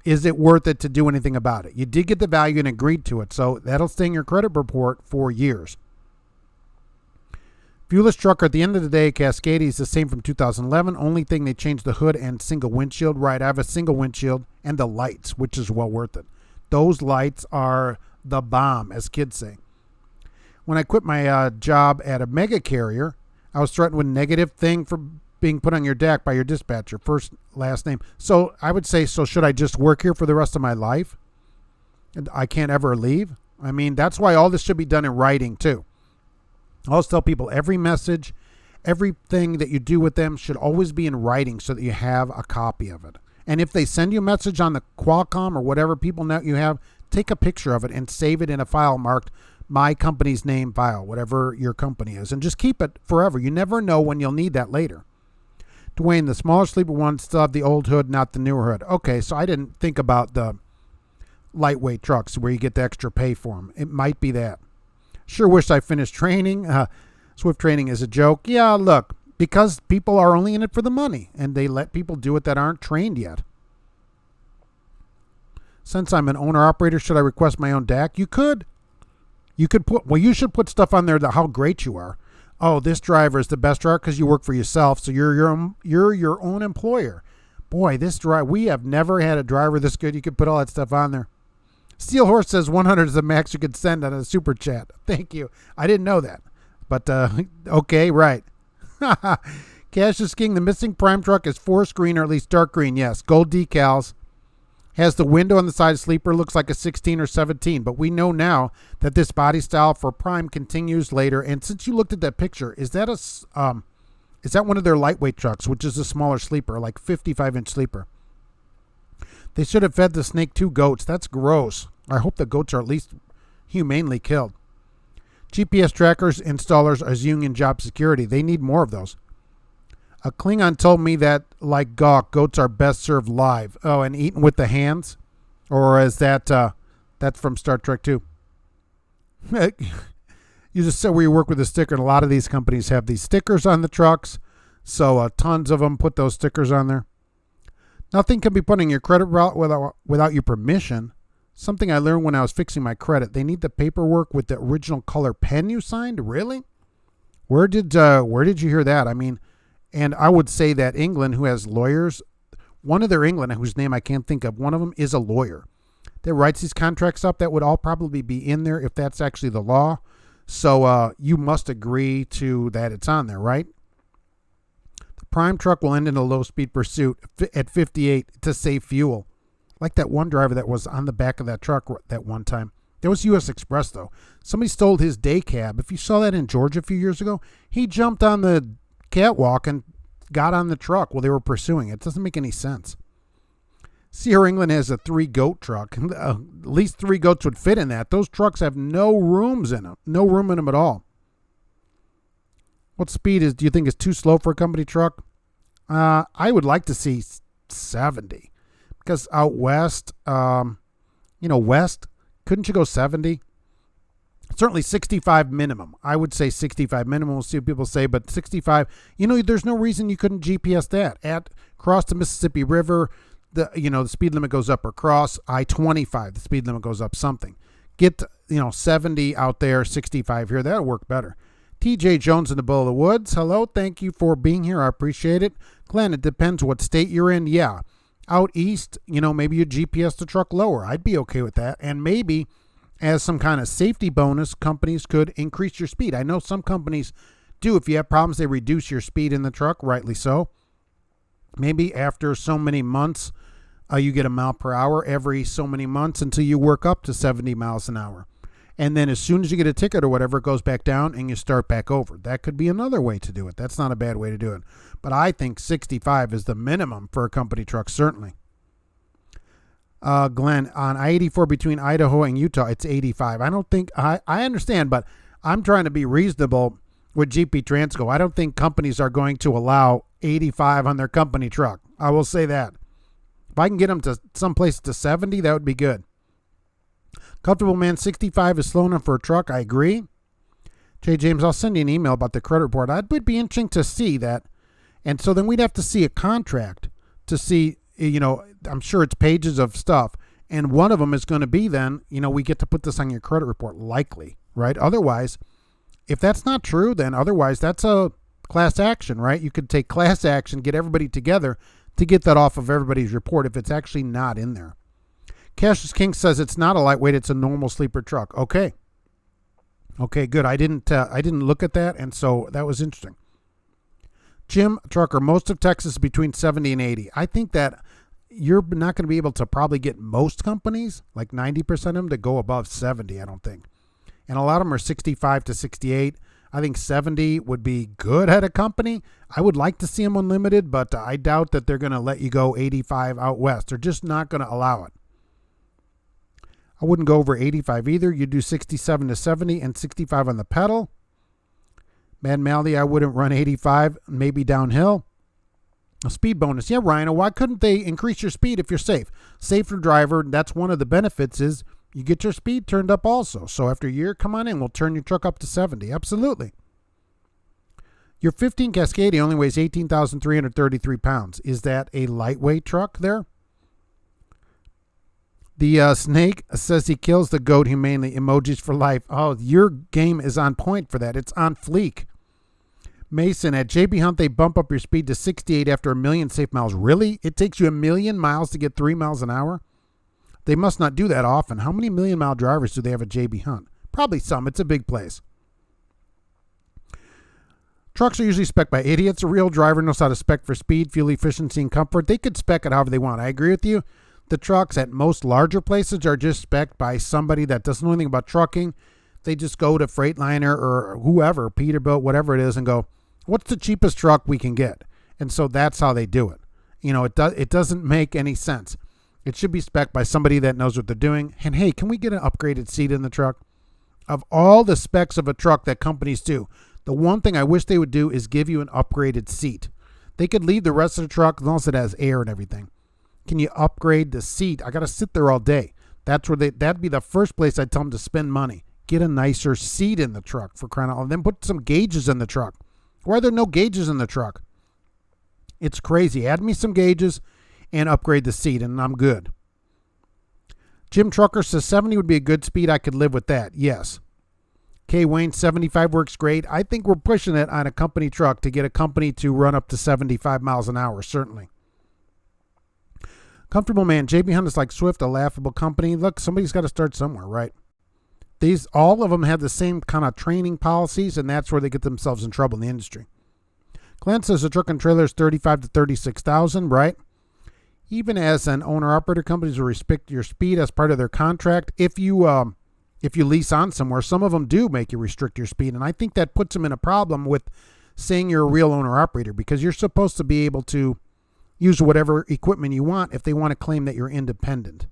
Is it worth it to do anything about it? You did get the value and agreed to it, so that'll stay in your credit report for years. Fuelless trucker, at the end of the day, Cascadia is the same from 2011. Only thing, they changed the hood and single windshield. Right, I have a single windshield and the lights, which is well worth it. Those lights are the bomb, as kids say. When I quit my job at a mega carrier, I was threatened with negative thing for being put on your deck by your dispatcher, first, last name. So I would say, so should I just work here for the rest of my life? And I can't ever leave? I mean, that's why all this should be done in writing too. I always tell people every message, everything that you do with them should always be in writing so that you have a copy of it. And if they send you a message on the Qualcomm or whatever people net you have, take a picture of it and save it in a file marked my company's name file, whatever your company is, and just keep it forever. You never know when you'll need that later. Dwayne, the smaller sleeper ones still have the old hood, not the newer hood. Okay, so I didn't think about the lightweight trucks where you get the extra pay for them. It might be that. Sure wish I finished training. Swift training is a joke. Yeah, look, because people are only in it for the money, and they let people do it that aren't trained yet. Since I'm an owner-operator, should I request my own DAC? You could. You should put stuff on there that how great you are. Oh, this driver is the best driver because you work for yourself, so you're your own employer. Boy, we have never had a driver this good. You could put all that stuff on there. Steel Horse says 100 is the max you could send on a super chat. Thank you. I didn't know that. But, okay, right. Cash is king. The missing prime truck is forest green or at least dark green. Yes, gold decals. Has the window on the side of sleeper, looks like a 16 or 17. But we know now that this body style for prime continues later. And since you looked at that picture, is that one of their lightweight trucks, which is a smaller sleeper, like 55-inch sleeper? They should have fed the snake 2 goats. That's gross. I hope the goats are at least humanely killed. GPS trackers installers as union job security. They need more of those. A Klingon told me that, like gawk, goats are best served live. Oh, and eaten with the hands? Or is that's from Star Trek 2? You just said where you work with a sticker, and a lot of these companies have these stickers on the trucks. So tons of them put those stickers on there. Nothing can be put in your credit route without your permission. Something I learned when I was fixing my credit. They need the paperwork with the original color pen you signed? Really? Where did you hear that? I mean... And I would say that England, who has lawyers, one of their England, whose name I can't think of, one of them is a lawyer that writes these contracts up. That would all probably be in there if that's actually the law. So you must agree to that it's on there, right? The prime truck will end in a low-speed pursuit at 58 to save fuel. Like that one driver that was on the back of that truck that one time. That was U.S. Express, though. Somebody stole his day cab. If you saw that in Georgia a few years ago, he jumped on the catwalk and got on the truck while they were pursuing it. It doesn't make any sense. Sierra England has a 3-goat truck. At least 3 goats would fit in that. Those trucks have no rooms in them. No room in them at all. What speed do you think is too slow for a company truck? I would like to see 70. Because out west, west, couldn't you go 70? Certainly 65 minimum. I would say 65 minimum. We'll see what people say, but 65, there's no reason you couldn't GPS that. Cross the Mississippi River, the speed limit goes up, or cross I-25, the speed limit goes up something. Get, 70 out there, 65 here. That'll work better. TJ Jones in the Bowl of the Woods. Hello. Thank you for being here. I appreciate it. Glenn, it depends what state you're in. Yeah. Out east, maybe you GPS the truck lower. I'd be okay with that. And maybe as some kind of safety bonus, companies could increase your speed. I know some companies do. If you have problems, they reduce your speed in the truck, rightly so. Maybe after so many months, you get a mile per hour every so many months until you work up to 70 miles an hour. And then as soon as you get a ticket or whatever, it goes back down and you start back over. That could be another way to do it. That's not a bad way to do it. But I think 65 is the minimum for a company truck, certainly. Glenn, on I-84 between Idaho and Utah, it's 85. I don't think, I understand, but I'm trying to be reasonable with GP Transco. I don't think companies are going to allow 85 on their company truck. I will say that. If I can get them to someplace to 70, that would be good. Comfortable man, 65 is slow enough for a truck. I agree. Jay James, I'll send you an email about the credit report. It would be interesting to see that. And so then we'd have to see a contract to see, I'm sure it's pages of stuff. And one of them is going to be then, we get to put this on your credit report, likely, right? Otherwise, if that's not true, then otherwise that's a class action, right? You could take class action, get everybody together to get that off of everybody's report if it's actually not in there. Cassius King says it's not a lightweight, it's a normal sleeper truck. Okay, good. I didn't look at that, and so that was interesting. Jim Trucker, most of Texas is between 70 and 80. I think that you're not going to be able to probably get most companies, like 90% of them, to go above 70, I don't think. And a lot of them are 65 to 68. I think 70 would be good at a company. I would like to see them unlimited, but I doubt that they're going to let you go 85 out west. They're just not going to allow it. I wouldn't go over 85 either. You do 67 to 70 and 65 on the pedal. Mad Maldy, I wouldn't run 85, maybe downhill. A speed bonus. Yeah, Ryan, why couldn't they increase your speed if you're safe? Safer driver, that's one of the benefits is you get your speed turned up also. So after a year, come on in. We'll turn your truck up to 70. Absolutely. Your 15 Cascadia only weighs 18,333 pounds. Is that a lightweight truck there? The snake says he kills the goat humanely. Emojis for life. Oh, your game is on point for that. It's on fleek. Mason, at JB Hunt, they bump up your speed to 68 after 1 million safe miles. Really? It takes you 1 million miles to get 3 miles an hour? They must not do that often. How many million-mile drivers do they have at JB Hunt? Probably some. It's a big place. Trucks are usually spec'd by idiots. A real driver knows how to spec for speed, fuel efficiency, and comfort. They could spec it however they want. I agree with you. The trucks at most larger places are just spec'd by somebody that doesn't know anything about trucking. They just go to Freightliner or whoever, Peterbilt, whatever it is, and go, what's the cheapest truck we can get? And so that's how they do it. You know, it doesn't make any sense. It should be spec'd by somebody that knows what they're doing. And hey, can we get an upgraded seat in the truck? Of all the specs of a truck that companies do, the one thing I wish they would do is give you an upgraded seat. They could leave the rest of the truck as long as it has air and everything. Can you upgrade the seat? I got to sit there all day. That's where that'd be the first place I'd tell them to spend money. Get a nicer seat in the truck for crying out loud. And then put some gauges in the truck. Why are there no gauges in the truck? It's crazy. Add me some gauges and upgrade the seat, and I'm good. Jim Trucker says 70 would be a good speed. I could live with that. Yes. K. Wayne, 75 works great. I think we're pushing it on a company truck to get a company to run up to 75 miles an hour, certainly. Comfortable man, JB Hunt is like Swift, a laughable company. Look, somebody's got to start somewhere, right? All of them have the same kind of training policies, and that's where they get themselves in trouble in the industry. Glenn says a truck and trailer is 35 to 36,000, right? Even as an owner-operator, companies will respect your speed as part of their contract. If you lease on somewhere, some of them do make you restrict your speed, and I think that puts them in a problem with saying you're a real owner-operator because you're supposed to be able to use whatever equipment you want if they want to claim that you're independent.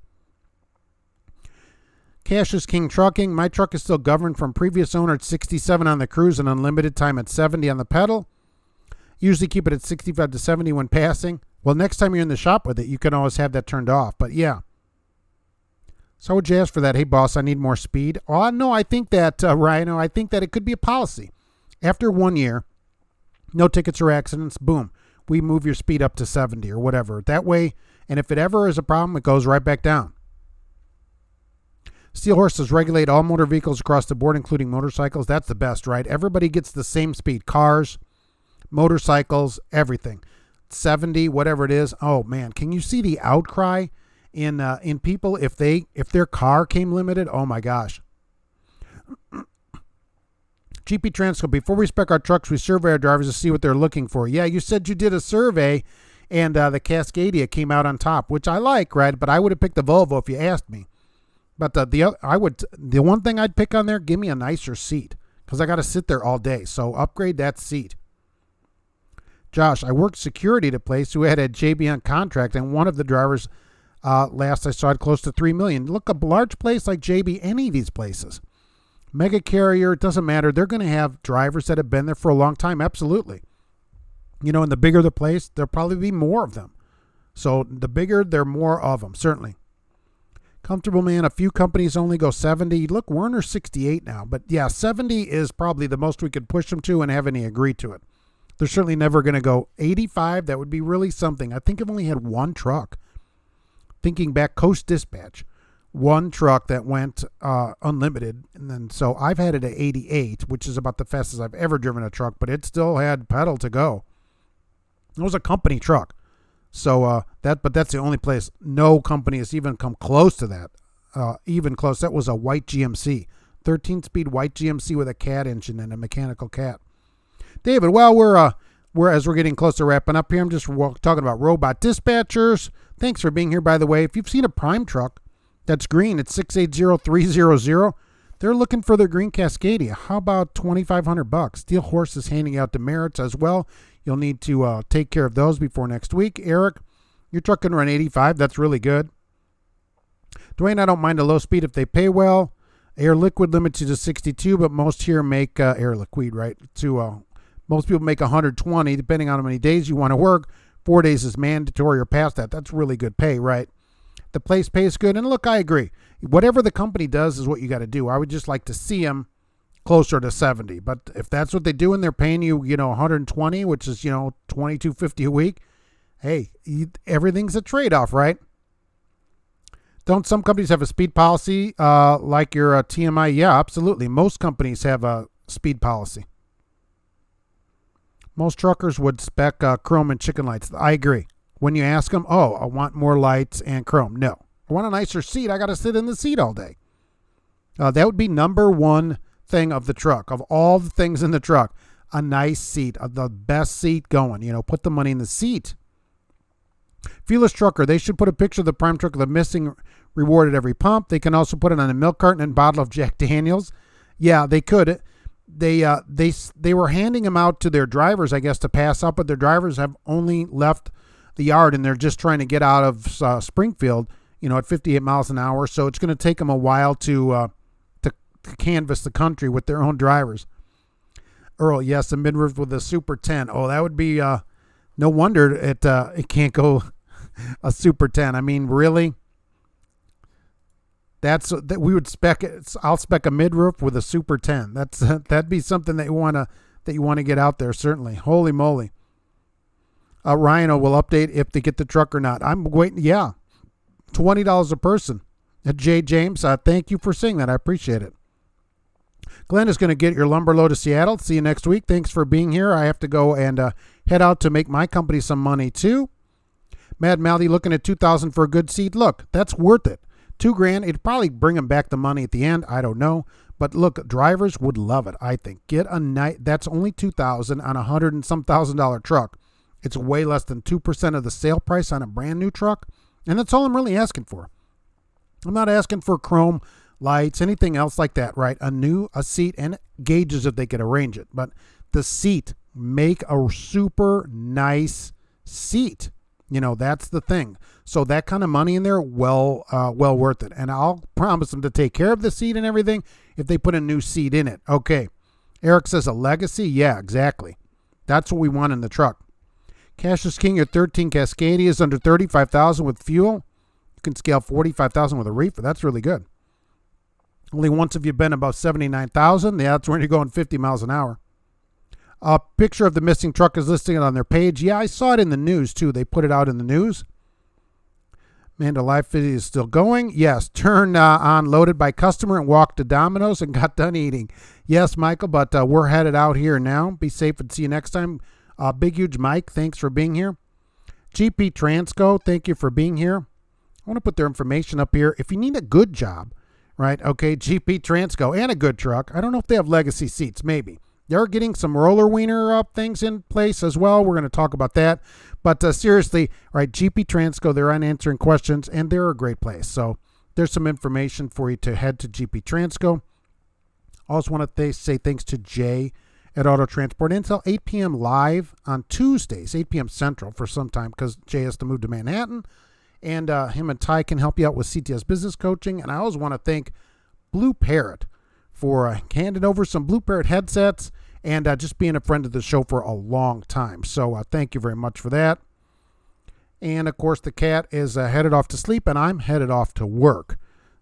Cash is King Trucking. My truck is still governed from previous owner at 67 on the cruise and unlimited time at 70 on the pedal. Usually keep it at 65 to 70 when passing. Well, next time you're in the shop with it, you can always have that turned off. But yeah. So how would you ask for that? Hey, boss, I need more speed. Oh, no, I think that, Rhino, I think that it could be a policy. After 1 year, no tickets or accidents, boom, we move your speed up to 70 or whatever. That way, and if it ever is a problem, it goes right back down. Steel Horses regulate all motor vehicles across the board, including motorcycles. That's the best, right? Everybody gets the same speed. Cars, motorcycles, everything. 70, whatever it is. Oh, man, can you see the outcry in people if their car came limited? Oh, my gosh. GP Transco, before we spec our trucks, we survey our drivers to see what they're looking for. Yeah, you said you did a survey, and the Cascadia came out on top, which I like, right? But I would have picked the Volvo if you asked me. But the one thing I'd pick on there, give me a nicer seat, because I got to sit there all day. So upgrade that seat. Josh, I worked security at a place who had a JB Hunt contract, and one of the drivers last I saw it close to $3 million. Look, a large place like JB, any of these places. Mega carrier, it doesn't matter. They're going to have drivers that have been there for a long time. Absolutely. You know, and the bigger the place, there'll probably be more of them. So the bigger, there are more of them, certainly. Comfortable man, a few companies only go 70. Look, Werner's 68 now. But yeah, 70 is probably the most we could push them to and have any agree to it. They're certainly never going to go 85. That would be really something. I think I've only had one truck. Thinking back, Coast Dispatch. One truck that went unlimited, and then so I've had it at 88, which is about the fastest I've ever driven a truck, but it still had pedal to go. It was a company truck, so that's the only place. No company has even come close to that, even close. That was a white GMC, 13-speed white GMC with a cat engine and a mechanical cat. David, well, we're as we're getting close to wrapping up here. I'm just talking about robot dispatchers. Thanks for being here, by the way. If you've seen a Prime truck that's green, it's 680300. They're looking for their green Cascadia. How about $2,500? Steel Horse is handing out demerits as well. You'll need to take care of those before next week. Eric, your truck can run 85. That's really good. Dwayne, I don't mind a low speed if they pay well. Air Liquid limits you to 62, but most here make Air Liquid, right? Most people make 120, depending on how many days you want to work. 4 days is mandatory or past that. That's really good pay, right? The place pays good. And look, I agree. Whatever the company does is what you got to do. I would just like to see them closer to 70. But if that's what they do and they're paying you, 120, which is, $22.50 a week, hey, everything's a trade-off, right? Don't some companies have a speed policy like your TMI? Yeah, absolutely. Most companies have a speed policy. Most truckers would spec chrome and chicken lights. I agree. When you ask them, I want more lights and chrome. No. I want a nicer seat. I got to sit in the seat all day. That would be number one thing of the truck. Of all the things in the truck, a nice seat, the best seat going. Put the money in the seat. Fearless Trucker, they should put a picture of the prime truck of the missing reward at every pump. They can also put it on a milk carton and bottle of Jack Daniels. Yeah, they could. They were handing them out to their drivers, I guess, to pass up, but their drivers have only left the yard and they're just trying to get out of Springfield, at 58 miles an hour. So it's going to take them a while to canvass the country with their own drivers. Earl, yes, a midroof with a Super 10. Oh, that would be no wonder it can't go a Super 10. I mean, really? We would spec it. I'll spec a midroof with a Super 10. That'd be something that you want to get out there. Certainly. Holy moly. Ryan will update if they get the truck or not. I'm waiting. Yeah, $20 a person. Jay James, thank you for saying that. I appreciate it. Glenn is going to get your lumber load to Seattle. See you next week. Thanks for being here. I have to go and head out to make my company some money too. Mad Maldy looking at $2,000 for a good seat. Look, that's worth it. $2,000. It'd probably bring them back the money at the end. I don't know. But look, drivers would love it, I think. Get a night. That's only $2,000 on a $100 and some $1,000 truck. It's way less than 2% of the sale price on a brand new truck. And that's all I'm really asking for. I'm not asking for chrome lights, anything else like that, right? A seat and gauges if they could arrange it. But the seat, make a super nice seat. That's the thing. So that kind of money in there, well worth it. And I'll promise them to take care of the seat and everything if they put a new seat in it. Okay. Eric says a legacy. Yeah, exactly. That's what we want in the truck. Cash is King, your 13 Cascadia is under $35,000 with fuel. You can scale $45,000 with a reefer. That's really good. Only once have you been above $79,000. Yeah, that's when you're going 50 miles an hour. A picture of the missing truck is listed on their page. Yeah, I saw it in the news too. They put it out in the news. Amanda Live Video is still going. Yes, turned on loaded by customer and walked to Domino's and got done eating. Yes, Michael, but we're headed out here now. Be safe and see you next time. Big Huge Mike, thanks for being here. GP Transco, thank you for being here. I want to put their information up here. If you need a good job, right? Okay, GP Transco and a good truck. I don't know if they have legacy seats, maybe. They're getting some roller wiener things in place as well. We're going to talk about that. But seriously, right, GP Transco, they're on answering questions, and they're a great place. So there's some information for you to head to GP Transco. Also want to say thanks to Jay at Auto Transport Intel, 8 p.m. live on Tuesdays, 8 p.m. Central for some time because Jay has to move to Manhattan. And him and Ty can help you out with CTS Business Coaching. And I always want to thank Blue Parrot for handing over some Blue Parrot headsets and just being a friend of the show for a long time. So thank you very much for that. And, of course, the cat is headed off to sleep, and I'm headed off to work.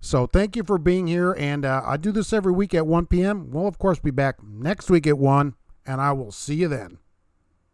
So thank you for being here, and I do this every week at 1 p.m. We'll, of course, be back next week at 1, and I will see you then.